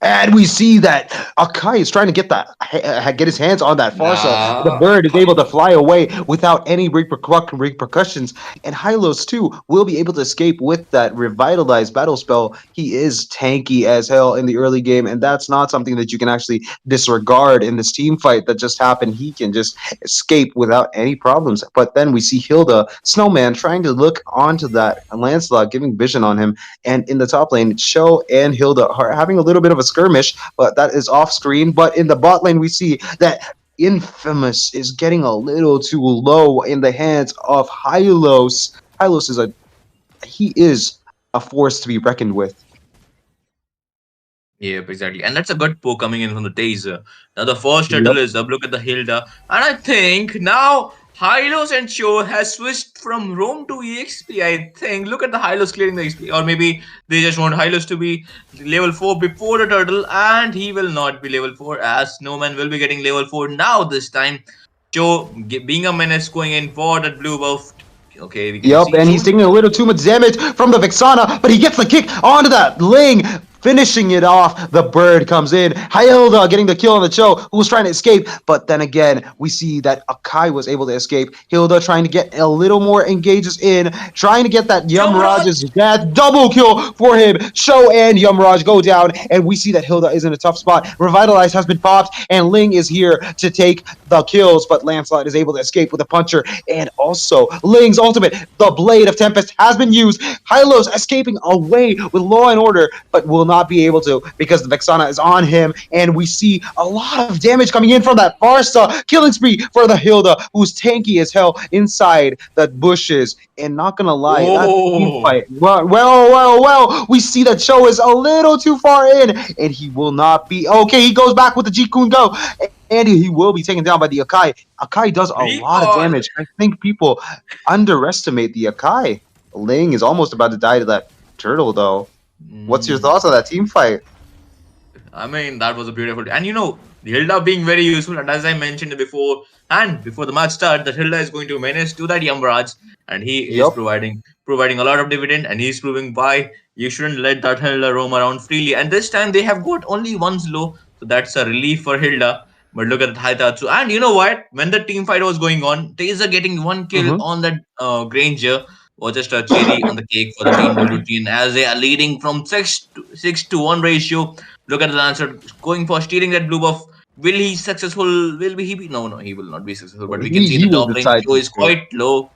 And we see that Akai is trying to get his hands on that Farsa. The Nah. bird is able to fly away without any repercussions. And Hylos too will be able to escape with that revitalized battle spell. He is tanky as hell in the early game, and that's not something that you can actually disregard in this team fight that just happened. He can just escape without any problems. But then we see Hilda Snowman trying to look onto that Lancelot, giving vision on him. And in the top lane, Cho and Hilda are having a little bit of a skirmish, but that is off screen. But in the bot lane, we see that Infamous is getting a little too low in the hands of Hylos. Hylos is a force to be reckoned with. Yep, exactly. And that's a good poke coming in from the taser. Now the first turtle Yep. is up. Look at the Hilda. And I think now Hylos and Cho has switched from Rome to EXP. I think. Look at the Hylos clearing the XP. Or maybe they just want Hylos to be level 4 before the turtle. And he will not be level 4 as Snowman will be getting level 4 now this time. Cho being a menace going in for that blue buff. Okay, we can Yep, see and Cho. he's taking a little too much damage from the Vexana, but he gets the kick onto that Ling, finishing it off. The bird comes in. Hilda getting the kill on the Cho, who was trying to escape, but then again, we see that Akai was able to escape. Hilda trying to get a little more engages in, trying to get that Yamraj! Yumraj's death double kill for him. Cho and Yumraj go down, and we see that Hilda is in a tough spot. Revitalize has been popped, and Ling is here to take the kills, but Lancelot is able to escape with a puncher, and also Ling's ultimate, the Blade of Tempest, has been used. Hylos escaping away with Law and Order, but will not be able to because the Vexana is on him, and we see a lot of damage coming in from that Farsa. Killing spree for the Hilda, who's tanky as hell inside the bushes. And not gonna lie, that team Oh! fight, well, we see that Cho is a little too far in, and he will not be okay. He goes back with the G Kun Go, and he will be taken down by the Akai. Akai does a lot of Recall! damage. I think people underestimate the Akai. Ling is almost about to die to that turtle, though. What's your Mm. thoughts on that team fight? I mean, that was a beautiful. And Hilda being very useful. And as I mentioned before, and before the match start, that Hilda is going to menace to that Yamraj, and he is Yep. providing a lot of dividend, and he's proving why you shouldn't let that Hilda roam around freely. And this time they have got only one slow, so that's a relief for Hilda. But look at Haitatsu. And you know what? When the team fight was going on, Taser getting one kill Mm-hmm. on that Granger was just a cherry on the cake for the team blue team as they are leading from 6 to 1 ratio. Look at the Lancer going for stealing that blue buff. Will he successful? Will he be? No, he will not be successful. But we can see He the will top lane decide show to is escape. quite low.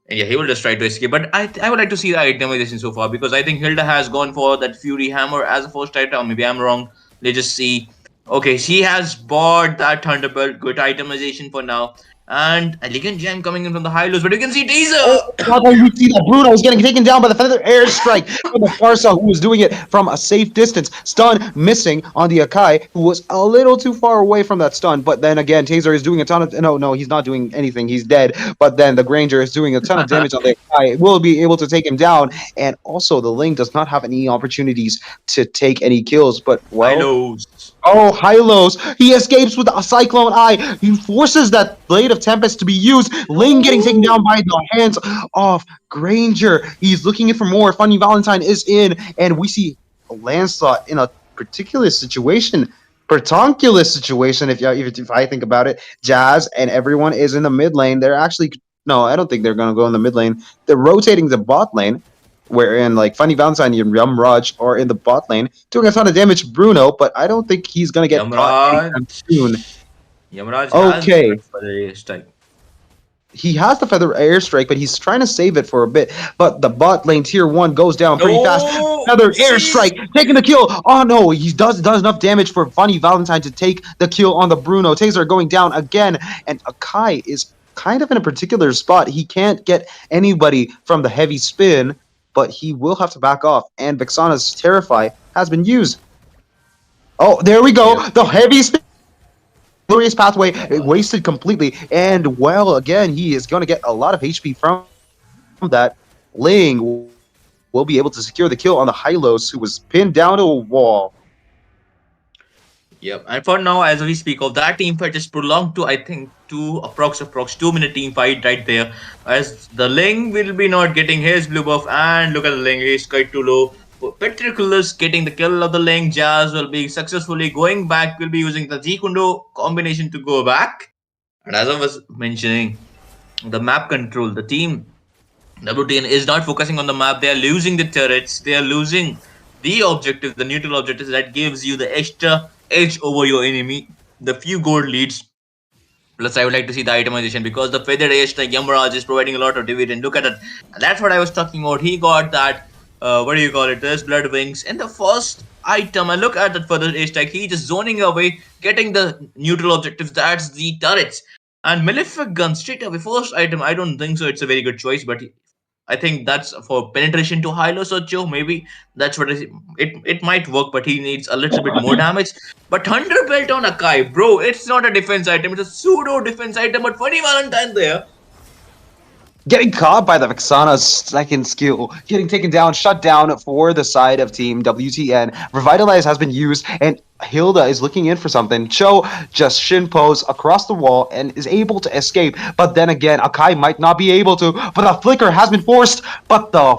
And yeah, he will just try to escape. But I would like to see the itemization so far because I think Hilda has gone for that Fury Hammer as a first item. Or maybe I'm wrong. Let's just see. Okay, she has bought that Thunderbolt. Good itemization for now. And Elegant Gem coming in from the high lows. But you can see Oh, Taser! now that we see that Bruno is getting taken down by the Feather Airstrike from the Farsa, who was doing it from a safe distance. Stun missing on the Akai, who was a little too far away from that stun. But then again, Taser is doing a ton of no, he's not doing anything. He's dead. But then the Granger is doing a ton of damage on the Akai. Will be able to take him down. And also, the Ling does not have any opportunities to take any kills. But High well. lows. Oh, Hylos. He escapes with a Cyclone Eye. He forces that Blade of Tempest to be used. Ling getting taken down by the hands of Granger. He's looking in for more. Funny Valentine is in. And we see Lancelot in a particular situation. Pertonculous situation, if I think about it. Jazz and everyone is in the mid lane. They're actually... No, I don't think they're going to go in the mid lane. They're rotating the bot lane, wherein like Funny Valentine and Raj are in the bot lane doing a ton of damage to Bruno, but I don't think he's gonna get caught anytime soon. Yamraj has Okay, that for the strike. he has the Feather Airstrike, but he's trying to save it for a bit. But the bot lane tier 1 goes down pretty fast. No! Feather See? Airstrike taking the kill. Oh no, he does enough damage for Funny Valentine to take the kill on the Bruno. Taser going down again, and Akai is kind of in a particular spot. He can't get anybody from the heavy spin, but he will have to back off. And Vexana's Terrify has been used. Oh, there we go. Yep. The heavy spin. Glorious pathway wasted completely. And well, again, he is going to get a lot of HP from that. Ling will be able to secure the kill on the Hylos, who was pinned down to a wall. Yep. And for now, as we speak of that team fight is prolonged to I think approx 2 minute team fight right there. As the Ling will be not getting his blue buff, and look at the Ling, he's quite too low. Petriculus getting the kill of the lane. Jazz will be successfully going back. Will be using the Zikundo combination to go back. And as I was mentioning, the map control, the team WTN is not focusing on the map. They are losing the turrets. They are losing the objectives, the neutral objectives that gives you the extra edge over your enemy. The few gold leads. Plus, I would like to see the itemization because the feathered edge like Yamaraj is providing a lot of dividend. Look at it. And that's what I was talking about. He got that, what do you call it? There's blood wings. And the first item, I look at that feathered edge tag. He just zoning away, getting the neutral objectives. That's the turrets. And Malefic gun straight away. First item, I don't think so. It's a very good choice, but I think that's for penetration to Hilo Socho. Maybe that's what it might work, but he needs a little bit more damage. But Thunder Belt on Akai, bro, it's not a defense item, it's a pseudo defense item, but funny Valentine there. Getting caught by the Vexana's second skill, getting taken down, shut down for the side of Team WTN. Revitalize has been used, and Hilda is looking in for something. Cho just shinpos across the wall and is able to escape. But then again, Akai might not be able to. But the flicker has been forced. But the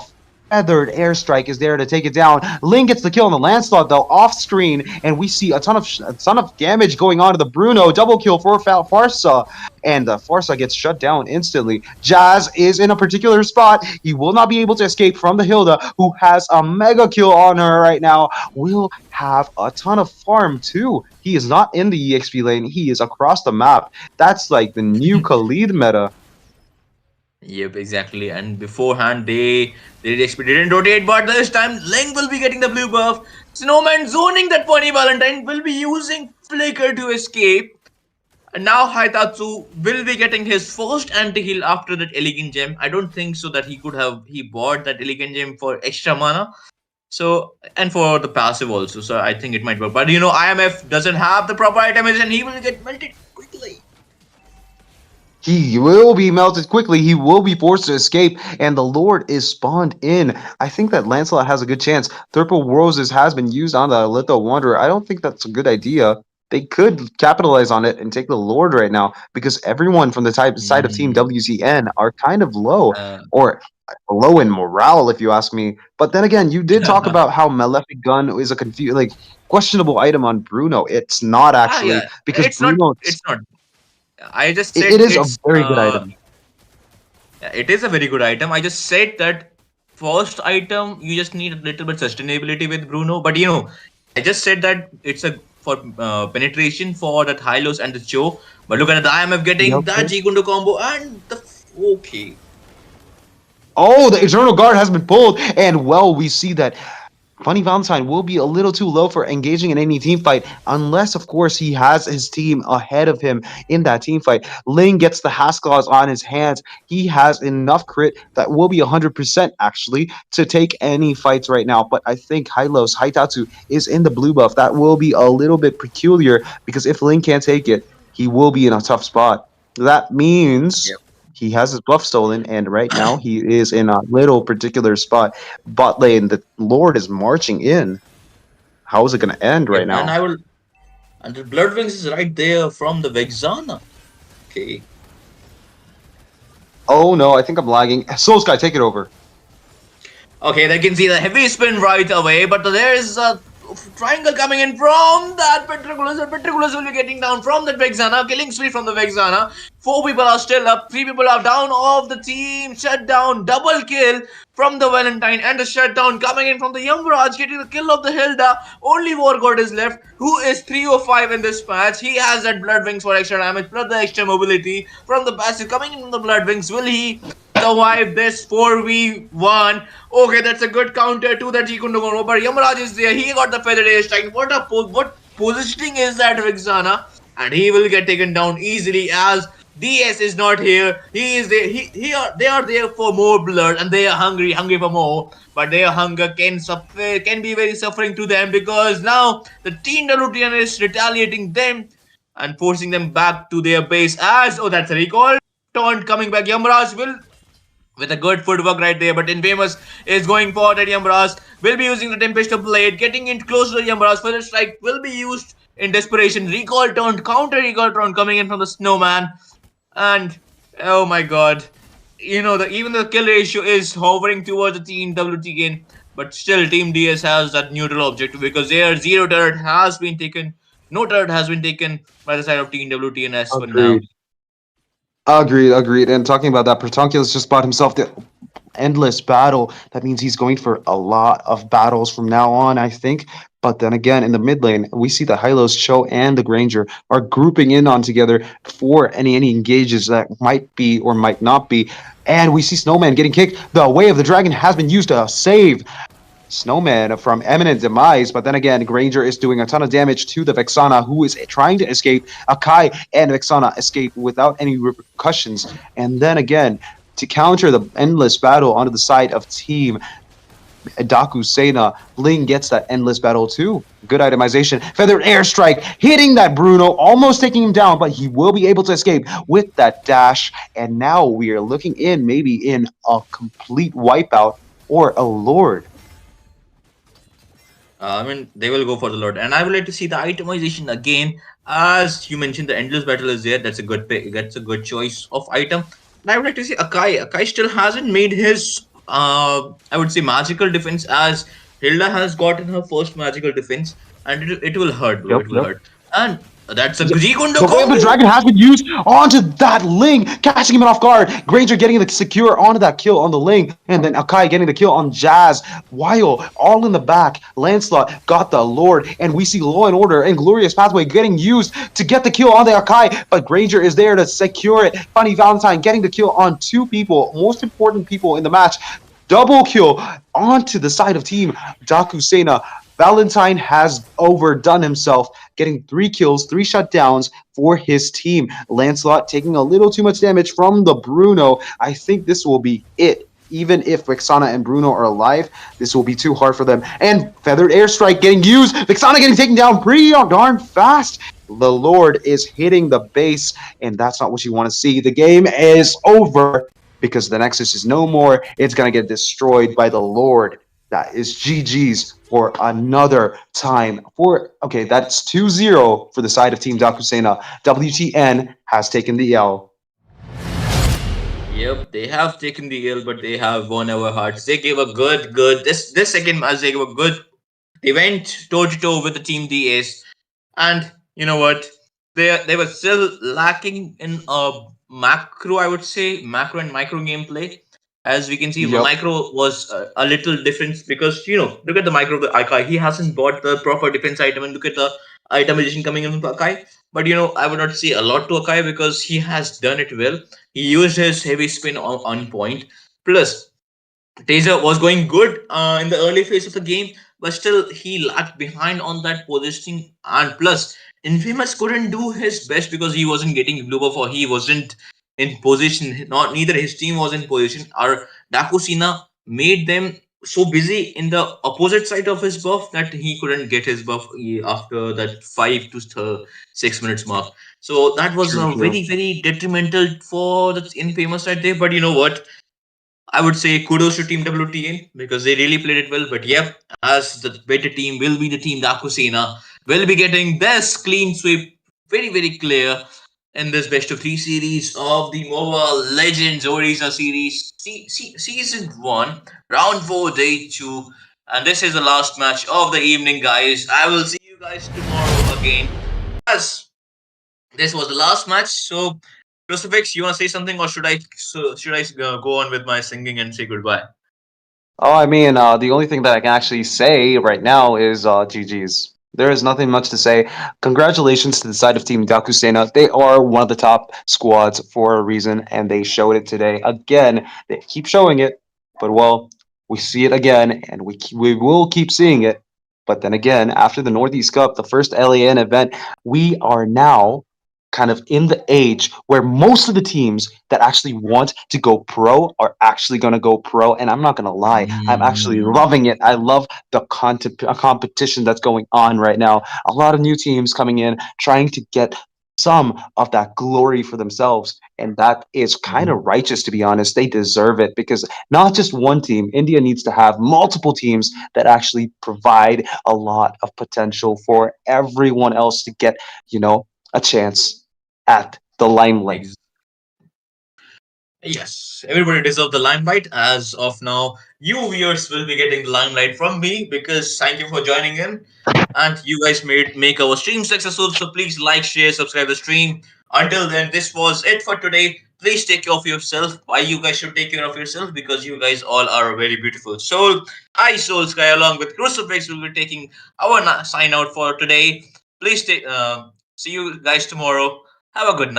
feathered airstrike is there to take it down. Ling gets the kill on the Lancelot though off screen, and we see a ton of damage going on to the Bruno. Double kill for Farsa, and the Farsa gets shut down instantly. Jazz is in a particular spot. He will not be able to escape from the Hilda, who has a mega kill on her right now. Will have a ton of farm too. He is not in the EXP lane. He is across the map. That's like the new Khalid meta. Yep, exactly. And beforehand, they didn't rotate, but this time Ling will be getting the blue buff. Snowman zoning that Pony Valentine will be using Flicker to escape. And now Haitatsu will be getting his first anti-heal after that Elegant Gem. I don't think so that he bought that Elegant Gem for extra mana. So, and for the passive also. So I think it might work. But IMF doesn't have the proper items and he will get melted quickly. He will be melted quickly. He will be forced to escape, and the Lord is spawned in. I think that Lancelot has a good chance. Thurple Roses has been used on the Litho Wanderer. I don't think that's a good idea. They could capitalize on it and take the Lord right now because everyone from the side of Team WCN are kind of low, Uh, or low in morale, if you ask me. But then again, you did talk about how Malefic Gun is a questionable item on Bruno. It's not actually yeah, because it's not. Bruno. It's not. I just It, said it is a it's very good item. yeah, it is a very good item. I just said that first item you just need a little bit sustainability with Bruno, but I just said that it's a for penetration for that Hylos and the Cho. But look at the IMF getting that Jigundo combo and the okay. Oh, the Eternal Guard has been pulled, and well, we see that Funny Valentine will be a little too low for engaging in any team fight, unless, of course, he has his team ahead of him in that team fight. Ling gets the Haskell's on his hands. He has enough crit that will be 100% actually to take any fights right now. But I think Haitatsu is in the blue buff. That will be a little bit peculiar because if Ling can't take it, he will be in a tough spot. That means he has his buff stolen, and right now he is in a little particular spot. Bot lane, the Lord is marching in. How is it going to end right now? And I will. And the Blood Wings is right there from the Vexana. Okay. Oh no, I think I'm lagging. Soul Sky, take it over. Okay, they can see the heavy spin right away, but there is a triangle coming in from that Petriculus. The Petriculus will be getting down from that Vexana, killing spree from the Vexana. 4 people are still up, 3 people are down of the team. Shutdown, double kill from the Valentine, and the shutdown coming in from the Yamraj, getting the kill of the Hilda. Only War God is left, who is 305 in this match. He has that Blood Wings for extra damage, plus the extra mobility from the passive coming in from the Blood Wings. Will he survive this 4v1? Okay, that's a good counter to that Jikundo combo, but Yamaraj is there. He got the feathered airstrike. What positioning is that Vexana? And he will get taken down easily as DS is not here. He is there. They are there for more blood, and they are hungry for more. But their hunger can be very suffering to them because now the Team WTN is retaliating them and forcing them back to their base. That's a recall taunt coming back. Yamraj will with a good footwork right there, but Infamous is going for that. Yamraj will be using the Tempest Blade, getting in close to the Yamraj. Further strike will be used in desperation. Recall taunt, counter recall taunt coming in from the Snowman. And oh my god, even the kill ratio is hovering towards the Team WTN. but still Team DS has that neutral objective because their zero turret has been taken. No turret has been taken by the side of Team WTNS for now. Agreed. Agreed, agreed. And talking about that, Protonculus just bought himself the endless battle. That means he's going for a lot of battles from now on, I think. But then again, in the mid lane, we see the Hylos, Cho, and the Granger are grouping in on together for any engages that might be or might not be. And we see Snowman getting kicked. The Way of the Dragon has been used to save Snowman from imminent demise, but then again, Granger is doing a ton of damage to the Vexana, who is trying to escape. Akai and Vexana escape without any repercussions. And then again, to counter the endless battle onto the side of Team Daku Sena, Ling gets that endless battle too. Good itemization. Feathered airstrike hitting that Bruno, almost taking him down, but he will be able to escape with that dash. And now we are looking in maybe in a complete wipeout or a Lord. I mean, they will go for the Lord, and I would like to see the itemization again. As you mentioned, the endless battle is there. That's a good pick. That's a good choice of item. And I would like to see Akai. Akai still hasn't made his, I would say, magical defense. As Hilda has gotten her first magical defense, and it will hurt, bro. Yep, It will yep. hurt. And that's a Yep. Gigundo The Way of the combo. Dragon has been used onto that Ling, catching him off guard. Granger getting the secure onto that kill on the Ling, and then Akai getting the kill on Jazz. Weil all in the back. Lancelot got the Lord, and we see Law and Order and Glorious Pathway getting used to get the kill on the Akai, but Granger is there to secure it. Funny Valentine getting the kill on two people, most important people in the match. Double kill onto the side of Team Dakusena. Valentine has overdone himself, getting 3 kills, 3 shutdowns for his team. Lancelot taking a little too much damage from the Bruno. I think this will be it. Even if Vexana and Bruno are alive, this will be too hard for them. And Feathered Airstrike getting used. Vexana getting taken down pretty darn fast. The Lord is hitting the base, and that's not what you want to see. The game is over because the Nexus is no more. It's going to get destroyed by the Lord. That is GG's for another time. Okay, that's 2-0 for the side of Team Dakusena. WTN has taken the L. Yep, they have taken the L, but they have won our hearts. They gave a good. This second match, they gave a good. They went toe to toe with the Team DS, and you know what? They were still lacking in a macro. I would say macro and micro gameplay. As we can see, Yep. micro was a little different because look at the micro of the Akai. He hasn't bought the proper defense item, and look at the itemization coming in from Akai. But I would not say a lot to Akai because he has done it well. He used his heavy spin on point. Plus, Taser was going good in the early phase of the game, but still he lagged behind on that positioning. And plus, Infamous couldn't do his best because he wasn't getting blue buff or he wasn't in position. Not neither his team was in position. Our Dakusina made them so busy in the opposite side of his buff that he couldn't get his buff after that 5 to 6 minutes mark. So that was True, a true. very detrimental for the Infamous right there. But you know what? I would say kudos to Team WTN because they really played it well. But yep, as the better team will be the Team Dakusena, will be getting this clean sweep very clear in this best of three series of the MOBA Legends Odisha series, season 1, round 4, day 2. And this is the last match of the evening, guys. I will see you guys tomorrow again. As this was the last match, so Crucifix, you want to say something, or should I go on with my singing and say goodbye? Oh, I mean, the only thing that I can actually say right now is GG's. There is nothing much to say. Congratulations to the side of Team Dakusena. They are one of the top squads for a reason, and they showed it today. Again, they keep showing it, but well, we see it again, and we will keep seeing it. But then again, after the Northeast Cup, the first LAN event, we are now kind of in the age where most of the teams that actually want to go pro are actually going to go pro. And I'm not going to lie, I'm actually Mm. loving it. I love the competition that's going on right now. A lot of new teams coming in, trying to get some of that glory for themselves. And that is kind of righteous, to be honest. They deserve it because not just one team, India needs to have multiple teams that actually provide a lot of potential for everyone else to get, a chance at the limelight. Ex- Yes, everybody deserves the limelight. As of now, you viewers will be getting the limelight from me because thank you for joining in. And you guys made make our stream successful. So please like, share, subscribe the stream. Until then, this was it for today. Please take care of yourself. Why you guys should take care of yourself? Because you guys all are a very beautiful soul. I Soul Sky along with Crucifix will be taking our sign out for today. Please take see you guys tomorrow. Have a good night.